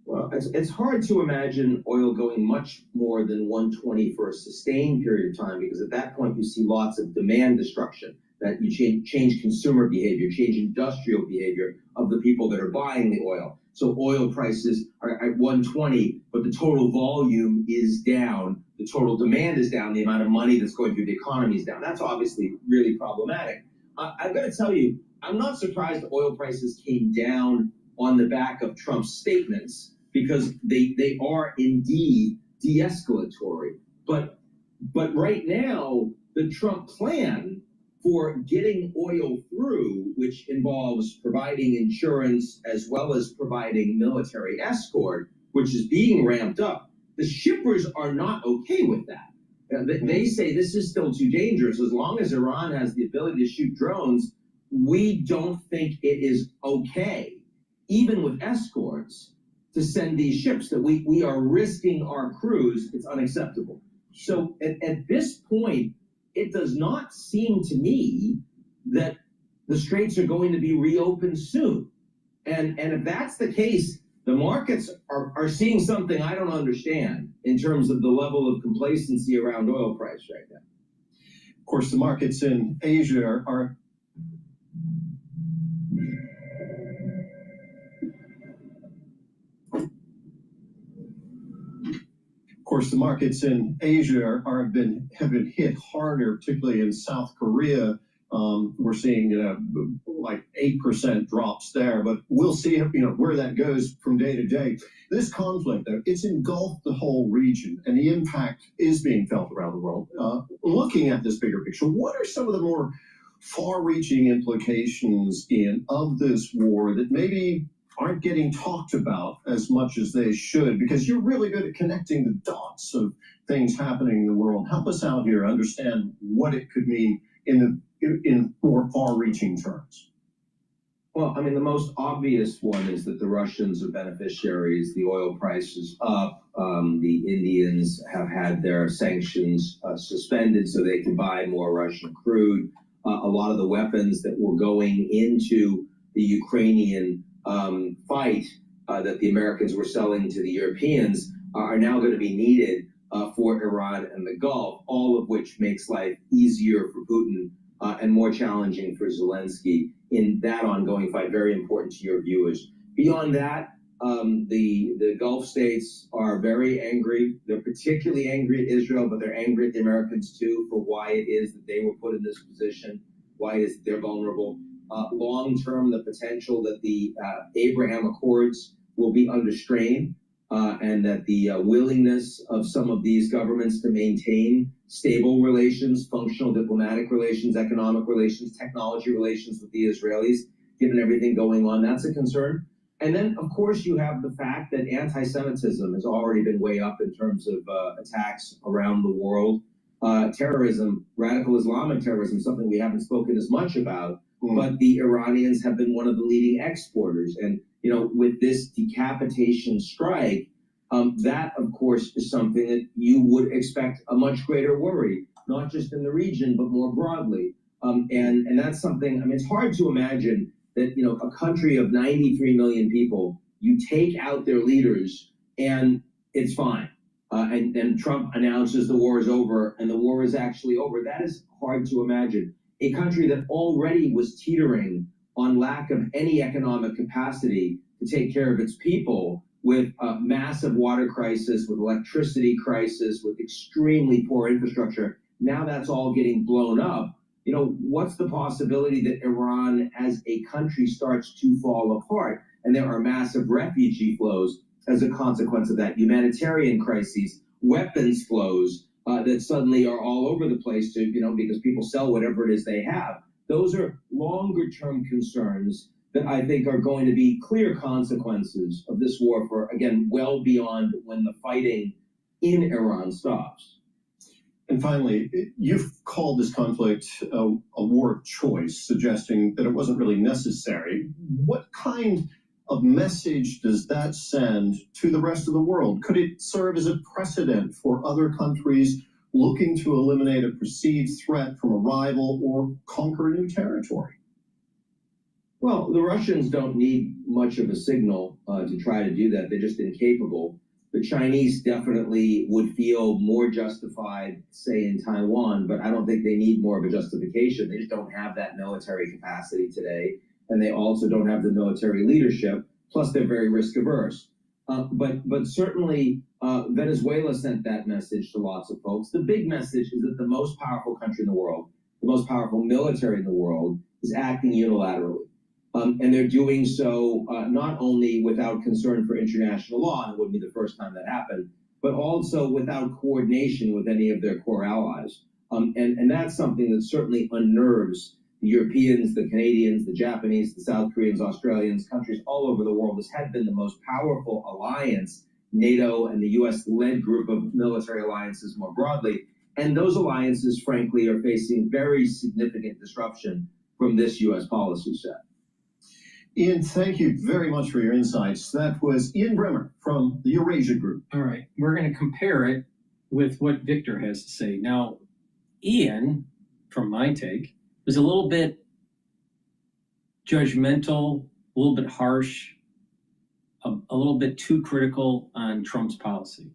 Well, it's hard to imagine oil going much more than 120 for a sustained period of time, because at that point you see lots of demand destruction, that you change consumer behavior, change industrial behavior of the people that are buying the oil. So oil prices are at 120, but the total volume is down, the total demand is down, the amount of money that's going through the economy is down. That's obviously really problematic. I've got to tell you, I'm not surprised oil prices came down on the back of Trump's statements, because they are indeed de-escalatory. But right now, the Trump plan for getting oil through, which involves providing insurance as well as providing military escort, which is being ramped up, the shippers are not okay with that. They say this is still too dangerous. As long as Iran has the ability to shoot drones, we don't think it is okay, even with escorts, to send these ships, that we are risking our crews. It's unacceptable. So at this point, it does not seem to me that the straits are going to be reopened soon. And if that's the case, the markets are seeing something I don't understand in terms of the level of complacency around oil price right now. Of course, the markets in Asia are have been hit harder, particularly in South Korea. We're seeing like 8% drops there, but we'll see where that goes from day to day. This conflict, though, it's engulfed the whole region, and the impact is being felt around the world. Looking at this bigger picture, what are some of the more far-reaching implications of this war that maybe aren't getting talked about as much as they should? Because you're really good at connecting the dots of things happening in the world. Help us out here understand what it could mean in the in more far-reaching terms? Well, I mean, the most obvious one is that the Russians are beneficiaries. The oil price is up. The Indians have had their sanctions suspended so they can buy more Russian crude. A lot of the weapons that were going into the Ukrainian fight that the Americans were selling to the Europeans are now going to be needed for Iran and the Gulf, all of which makes life easier for Putin and more challenging for Zelensky in that ongoing fight. Very important to your viewers. Beyond that, the Gulf states are very angry. They're particularly angry at Israel, but they're angry at the Americans too for why it is that they were put in this position, why it is that they're vulnerable. Long-term, the potential that the Abraham Accords will be under strain, and that the willingness of some of these governments to maintain stable relations, functional diplomatic relations, economic relations, technology relations with the Israelis, given everything going on, that's a concern. And then, of course, you have the fact that anti-Semitism has already been way up in terms of attacks around the world. Terrorism, radical Islamic terrorism, something we haven't spoken as much about, but the Iranians have been one of the leading exporters. And, you know, with this decapitation strike, that, of course, is something that you would expect a much greater worry, not just in the region, but more broadly. And that's something, I mean, it's hard to imagine that, you know, a country of 93 million people, you take out their leaders and it's fine. And Trump announces the war is over and the war is actually over. That is hard to imagine. A country that already was teetering on lack of any economic capacity to take care of its people, with a massive water crisis, with electricity crisis, with extremely poor infrastructure. Now that's all getting blown up. You know, what's the possibility that Iran as a country starts to fall apart? And there are massive refugee flows as a consequence of that, humanitarian crises, weapons flows that suddenly are all over the place, to, you know, because people sell whatever it is they have. Those are longer term concerns that I think are going to be clear consequences of this war for, again, well beyond when the fighting in Iran stops. And finally, you've called this conflict a war of choice, suggesting that it wasn't really necessary. What kind of message does that send to the rest of the world? Could it serve as a precedent for other countries looking to eliminate a perceived threat from a rival or conquer new territory? Well, the Russians don't need much of a signal to try to do that. They're just incapable. The Chinese definitely would feel more justified, say, in Taiwan, but I don't think they need more of a justification. They just don't have that military capacity today, and they also don't have the military leadership, plus they're very risk averse. But certainly Venezuela sent that message to lots of folks. The big message is that the most powerful country in the world, the most powerful military in the world, is acting unilaterally. And they're doing so not only without concern for international law, and it wouldn't be the first time that happened, but also without coordination with any of their core allies. And that's something that certainly unnerves the Europeans, the Canadians, the Japanese, the South Koreans, Australians, countries all over the world. This had been the most powerful alliance, NATO and the US-led group of military alliances more broadly. And those alliances, frankly, are facing very significant disruption from this US policy set. Ian, thank you very much for your insights. That was Ian Bremmer from the Eurasia Group. All right, we're going to compare it with what Victor has to say. Now, Ian, from my take, was a little bit judgmental, a little bit harsh, a little bit too critical on Trump's policy.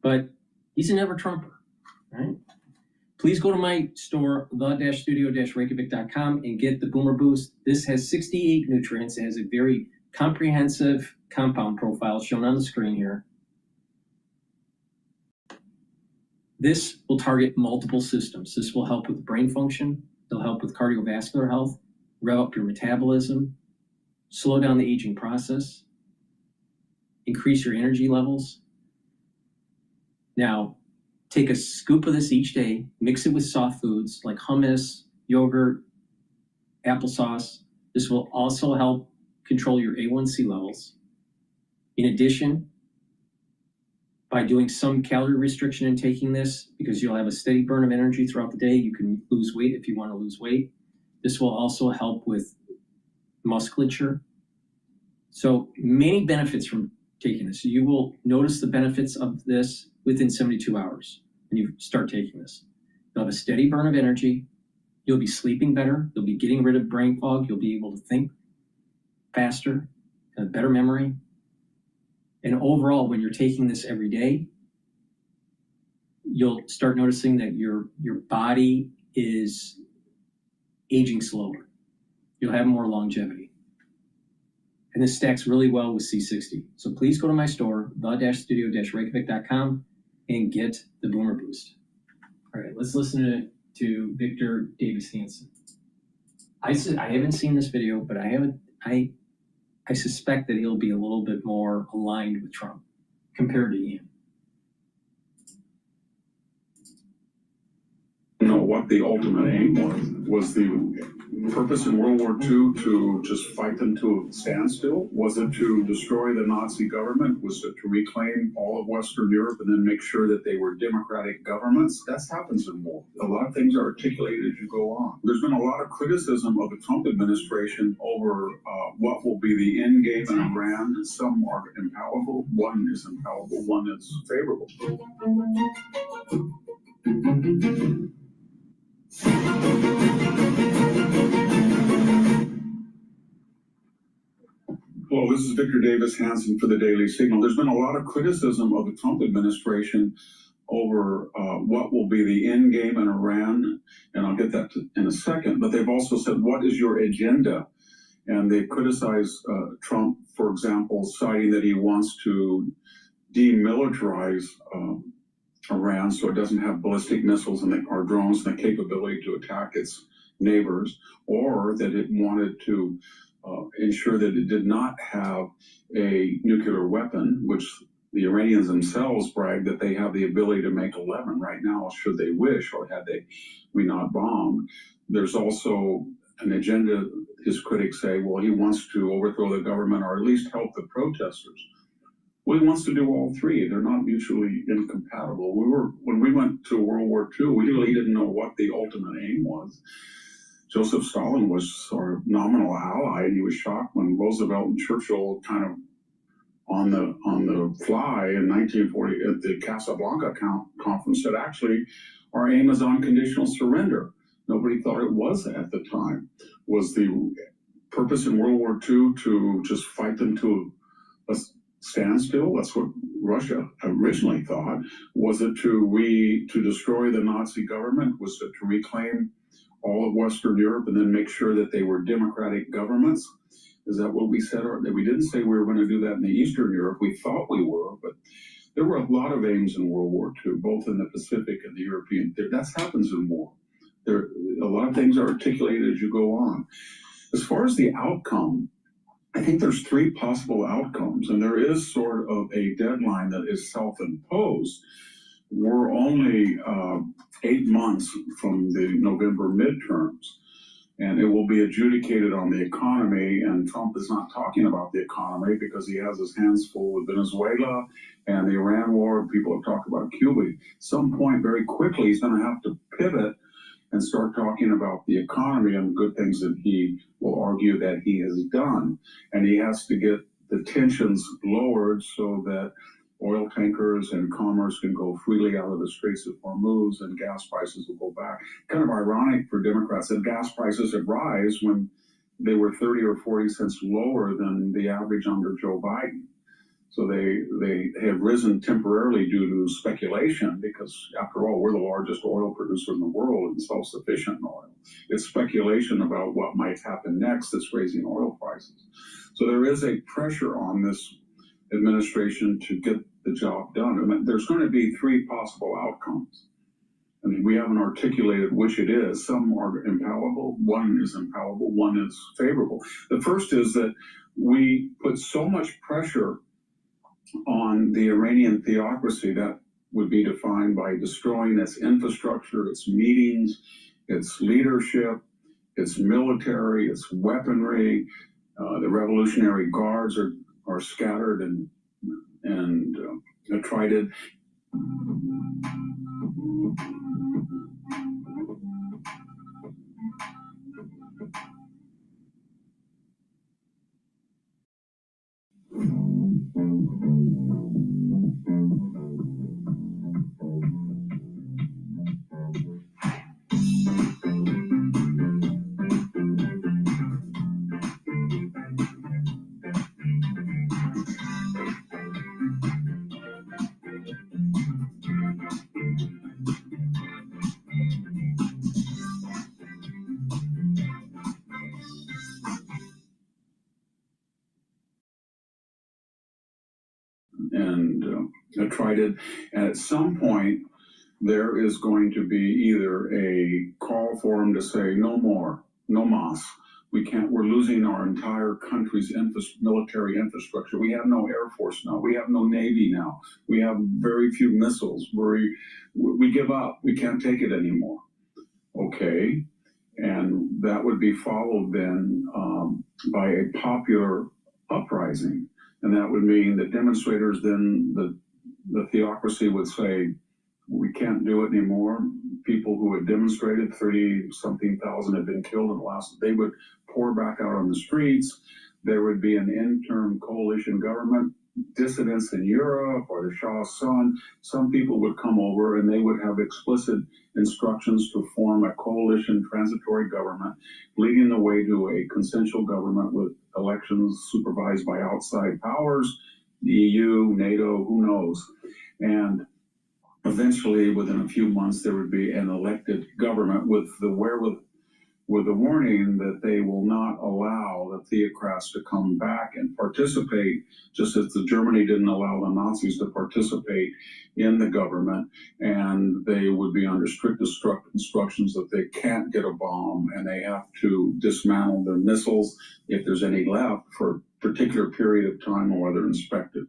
But he's a never-Trumper, right? Please go to my store, the-studio-reykjavik.com, and get the Boomer Boost. This has 68 nutrients. It has a very comprehensive compound profile shown on the screen here. This will target multiple systems. This will help with brain function. It'll help with cardiovascular health, rev up your metabolism, slow down the aging process, increase your energy levels. Now, take a scoop of this each day, mix it with soft foods like hummus, yogurt, applesauce. This will also help control your A1C levels. In addition, by doing some calorie restriction in taking this, because you'll have a steady burn of energy throughout the day, you can lose weight if you want to lose weight. This will also help with musculature. So many benefits from taking this. You will notice the benefits of this within 72 hours when you start taking this. You'll have a steady burn of energy. You'll be sleeping better. You'll be getting rid of brain fog. You'll be able to think faster, have better memory. And overall, when you're taking this every day, you'll start noticing that your body is aging slower. You'll have more longevity. And this stacks really well with C60. So please go to my store, the-studio-reykjavik.com, and get the Boomer Boost. All right, let's listen to Victor Davis Hansen. I haven't seen this video, but I suspect that he'll be a little bit more aligned with Trump compared to Ian. Know what the ultimate aim was the purpose in World War II to just fight them to a standstill? Was it to destroy the Nazi government? Was it to reclaim all of Western Europe and then make sure that they were democratic governments? That happens in war. A lot of things are articulated as you go on. There's been a lot of criticism of the Trump administration over what will be the end game in Iran. Some are impalpable. One is impalpable. One is favorable. Hello, this is Victor Davis Hansen for the Daily Signal. There's been a lot of criticism of the Trump administration over what will be the end game in Iran, and I'll get that in a second, but they've also said, what is your agenda? And they criticize Trump, for example, citing that he wants to demilitarize Iran so it doesn't have ballistic missiles or drones and the capability to attack its neighbors, or that it wanted to ensure that it did not have a nuclear weapon, which the Iranians themselves brag that they have the ability to make 11 right now, should they wish, or had we not bombed. There's also an agenda, his critics say, well, he wants to overthrow the government or at least help the protesters. Well, he wants to do all three. They're not mutually incompatible. When we went to World War II, we really didn't know what the ultimate aim was. Joseph Stalin was our nominal ally, and he was shocked when Roosevelt and Churchill kind of on the fly in 1940 at the Casablanca conference said, actually, our aim is unconditional surrender. Nobody thought it was at the time. Was the purpose in World War II to just fight them to a standstill? That's what Russia originally thought. Was it to destroy the Nazi government? Was it to reclaim all of Western Europe and then make sure that they were democratic governments? Is that what we said? Or we didn't say we were going to do that in the Eastern Europe. We thought we were, but there were a lot of aims in World War II, both in the Pacific and the European. That happens in war. A lot of things are articulated as you go on. As far as the outcome, I think there's three possible outcomes, and there is sort of a deadline that is self-imposed. We're only 8 months from the November midterms, and it will be adjudicated on the economy, and Trump is not talking about the economy because he has his hands full with Venezuela and the Iran war. People have talked about Cuba. At some point, very quickly, he's going to have to pivot and start talking about the economy and the good things that he will argue that he has done. And he has to get the tensions lowered so that oil tankers and commerce can go freely out of the Straits of Hormuz and gas prices will go back. Kind of ironic for Democrats that gas prices have rise when they were 30 or 40 cents lower than the average under Joe Biden. So they have risen temporarily due to speculation because, after all, we're the largest oil producer in the world and self-sufficient in oil. It's speculation about what might happen next that's raising oil prices. So there is a pressure on this administration to get the job done. I mean, there's going to be three possible outcomes. I mean, we haven't articulated which it is. Some are impalpable. One is impalpable. One is favorable. The first is that we put so much pressure on the Iranian theocracy that would be defined by destroying its infrastructure, its meetings, its leadership, its military, its weaponry. The Revolutionary Guards are scattered and attrited. tried it. And at some point, there is going to be either a call for them to say, no more, no mas. We're losing our entire country's military infrastructure. We have no Air Force now. We have no Navy now. We have very few missiles. We give up. We can't take it anymore. Okay. And that would be followed then by a popular uprising. And that would mean that demonstrators, then the theocracy would say, we can't do it anymore. People who had demonstrated, 30-something thousand had been killed in the last, they would pour back out on the streets. There would be an interim coalition government, dissidents in Europe or the Shah's son. Some people would come over and they would have explicit instructions to form a coalition transitory government, leading the way to a consensual government with elections supervised by outside powers, the EU, NATO, who knows. And eventually, within a few months, there would be an elected government with the warning that they will not allow the theocrats to come back and participate, just as Germany didn't allow the Nazis to participate in the government, and they would be under strict instructions that they can't get a bomb and they have to dismantle their missiles if there's any left for a particular period of time while they're inspected.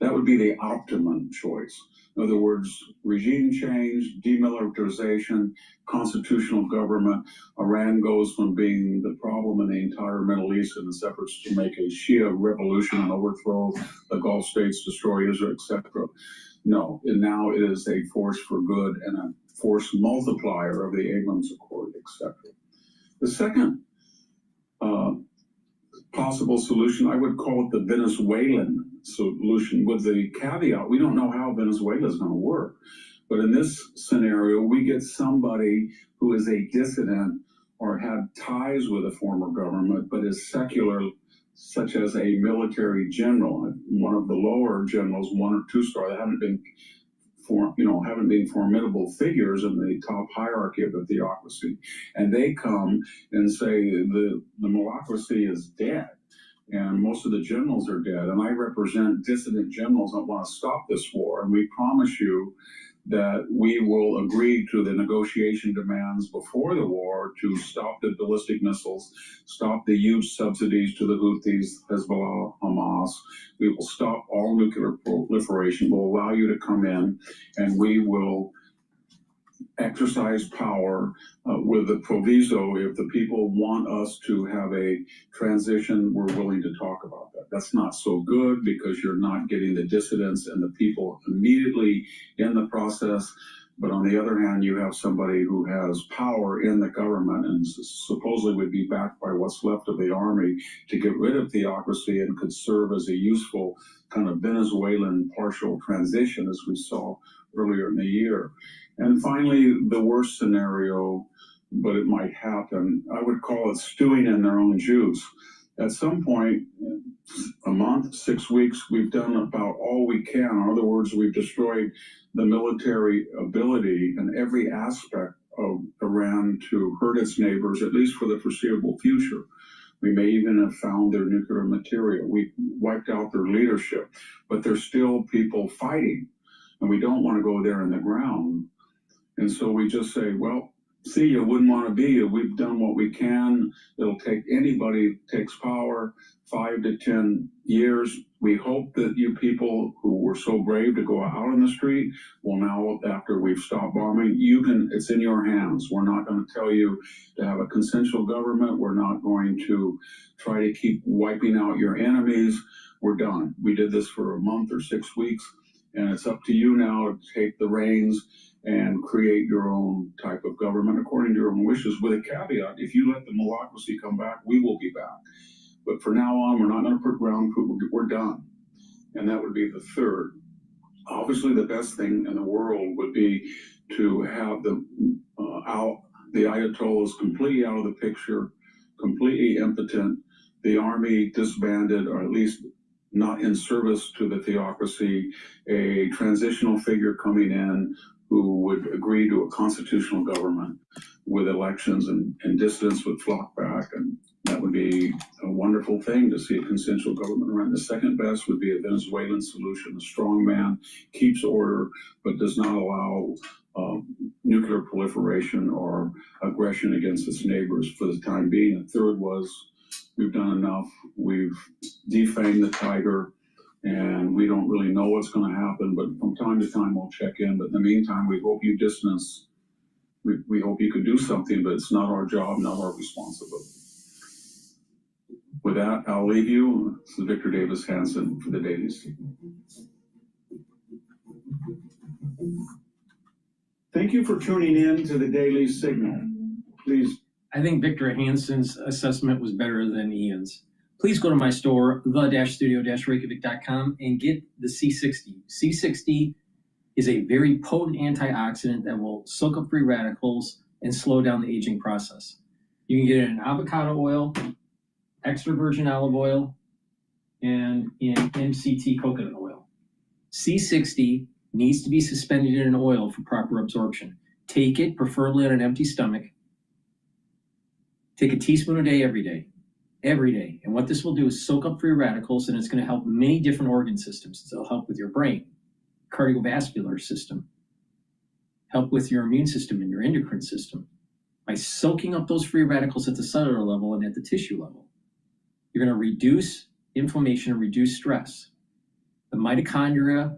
That would be the optimum choice. In other words, regime change, demilitarization, constitutional government. Iran goes from being the problem in the entire Middle East in its efforts to make a Shia revolution and overthrow the Gulf states, destroy Israel, etc. No, and now it is a force for good and a force multiplier of the Abrams Accord, etc. The second possible solution, I would call it the Venezuelan solution, with the caveat, we don't know how Venezuela is going to work. But in this scenario, we get somebody who is a dissident or had ties with a former government, but is secular, such as a military general, one of the lower generals, 1 or 2 star, that haven't been formidable figures in the top hierarchy of the theocracy. And they come and say the malacracy is dead. And most of the generals are dead. And I represent dissident generals that want to stop this war. And we promise you that we will agree to the negotiation demands before the war to stop the ballistic missiles, stop the huge subsidies to the Houthis, Hezbollah, Hamas. We will stop all nuclear proliferation. We'll allow you to come in, and we will exercise power with the proviso, if the people want us to have a transition, we're willing to talk about that. That's not so good because you're not getting the dissidents and the people immediately in the process. But on the other hand, you have somebody who has power in the government and supposedly would be backed by what's left of the army to get rid of theocracy and could serve as a useful kind of Venezuelan partial transition, as we saw earlier in the year. And finally, the worst scenario, but it might happen, I would call it stewing in their own juice. At some point, a month, 6 weeks, we've done about all we can. In other words, we've destroyed the military ability in every aspect of Iran to hurt its neighbors, at least for the foreseeable future. We may even have found their nuclear material. We wiped out their leadership, but there's still people fighting, and we don't want to go there in the ground. And so we just say, well, see, you wouldn't want to be. We've done what we can. It'll take anybody takes power 5 to 10 years. We hope that you people who were so brave to go out on the street will now, after we've stopped bombing, it's in your hands. We're not going to tell you to have a consensual government. We're not going to try to keep wiping out your enemies. We're done. We did this for a month or 6 weeks, and it's up to you now to take the reins and create your own type of government according to your own wishes, with a caveat: if you let the malacracy come back, we will be back. But for now on, we're not going to put ground food. We're done. And that would be the third. Obviously, the best thing in the world would be to have the Ayatollahs completely out of the picture, completely impotent, the army disbanded, or at least not in service to the theocracy, a transitional figure coming in who would agree to a constitutional government with elections, and dissidents would flock back, and That would be a wonderful thing to see a consensual government around. The second best would be a Venezuelan solution. A strong man keeps order, but does not allow nuclear proliferation or aggression against its neighbors for the time being. The third was, we've done enough. We've defanged the tiger, and we don't really know what's going to happen, but from time to time we'll check in. But in the meantime, we hope you distance. We hope you could do something, but it's not our job, not our responsibility. With that, I'll leave you. This is Victor Davis Hanson for the Daily Signal. Thank you for tuning in to the Daily Signal. Please. I think Victor Hanson's assessment was better than Ian's. Please go to my store, the-studio-reykjavik.com, and get the C60. C60 is a very potent antioxidant that will soak up free radicals and slow down the aging process. You can get it in avocado oil, extra virgin olive oil, and in MCT coconut oil. C60 needs to be suspended in an oil for proper absorption. Take it, preferably on an empty stomach. Take a teaspoon a day every day. Every day. And what this will do is soak up free radicals, and it's going to help many different organ systems. It'll help with your brain, cardiovascular system, help with your immune system and your endocrine system. By soaking up those free radicals at the cellular level and at the tissue level, you're going to reduce inflammation and reduce stress. The mitochondria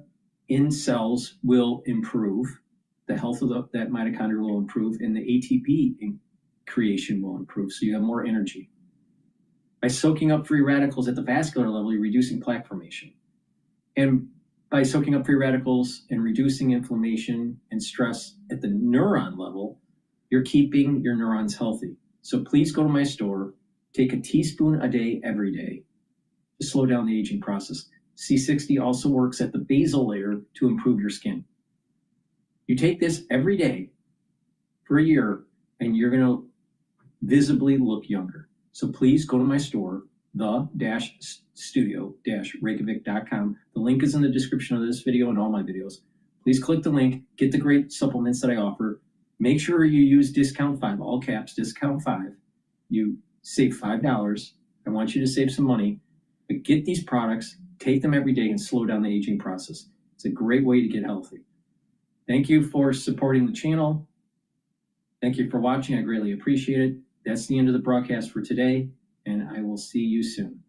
in cells will improve. The health of that mitochondria will improve, and the ATP creation will improve, so you have more energy. By soaking up free radicals at the vascular level, you're reducing plaque formation. And by soaking up free radicals and reducing inflammation and stress at the neuron level, you're keeping your neurons healthy. So please go to my store, take a teaspoon a day every day to slow down the aging process. C60 also works at the basal layer to improve your skin. You take this every day for a year, and you're going to visibly look younger. So please go to my store, the-studio-reykjavik.com. The link is in the description of this video and all my videos. Please click the link, get the great supplements that I offer. Make sure you use discount 5, all caps, discount 5. You save $5. I want you to save some money, but get these products, take them every day, and slow down the aging process. It's a great way to get healthy. Thank you for supporting the channel. Thank you for watching. I greatly appreciate it. That's the end of the broadcast for today, and I will see you soon.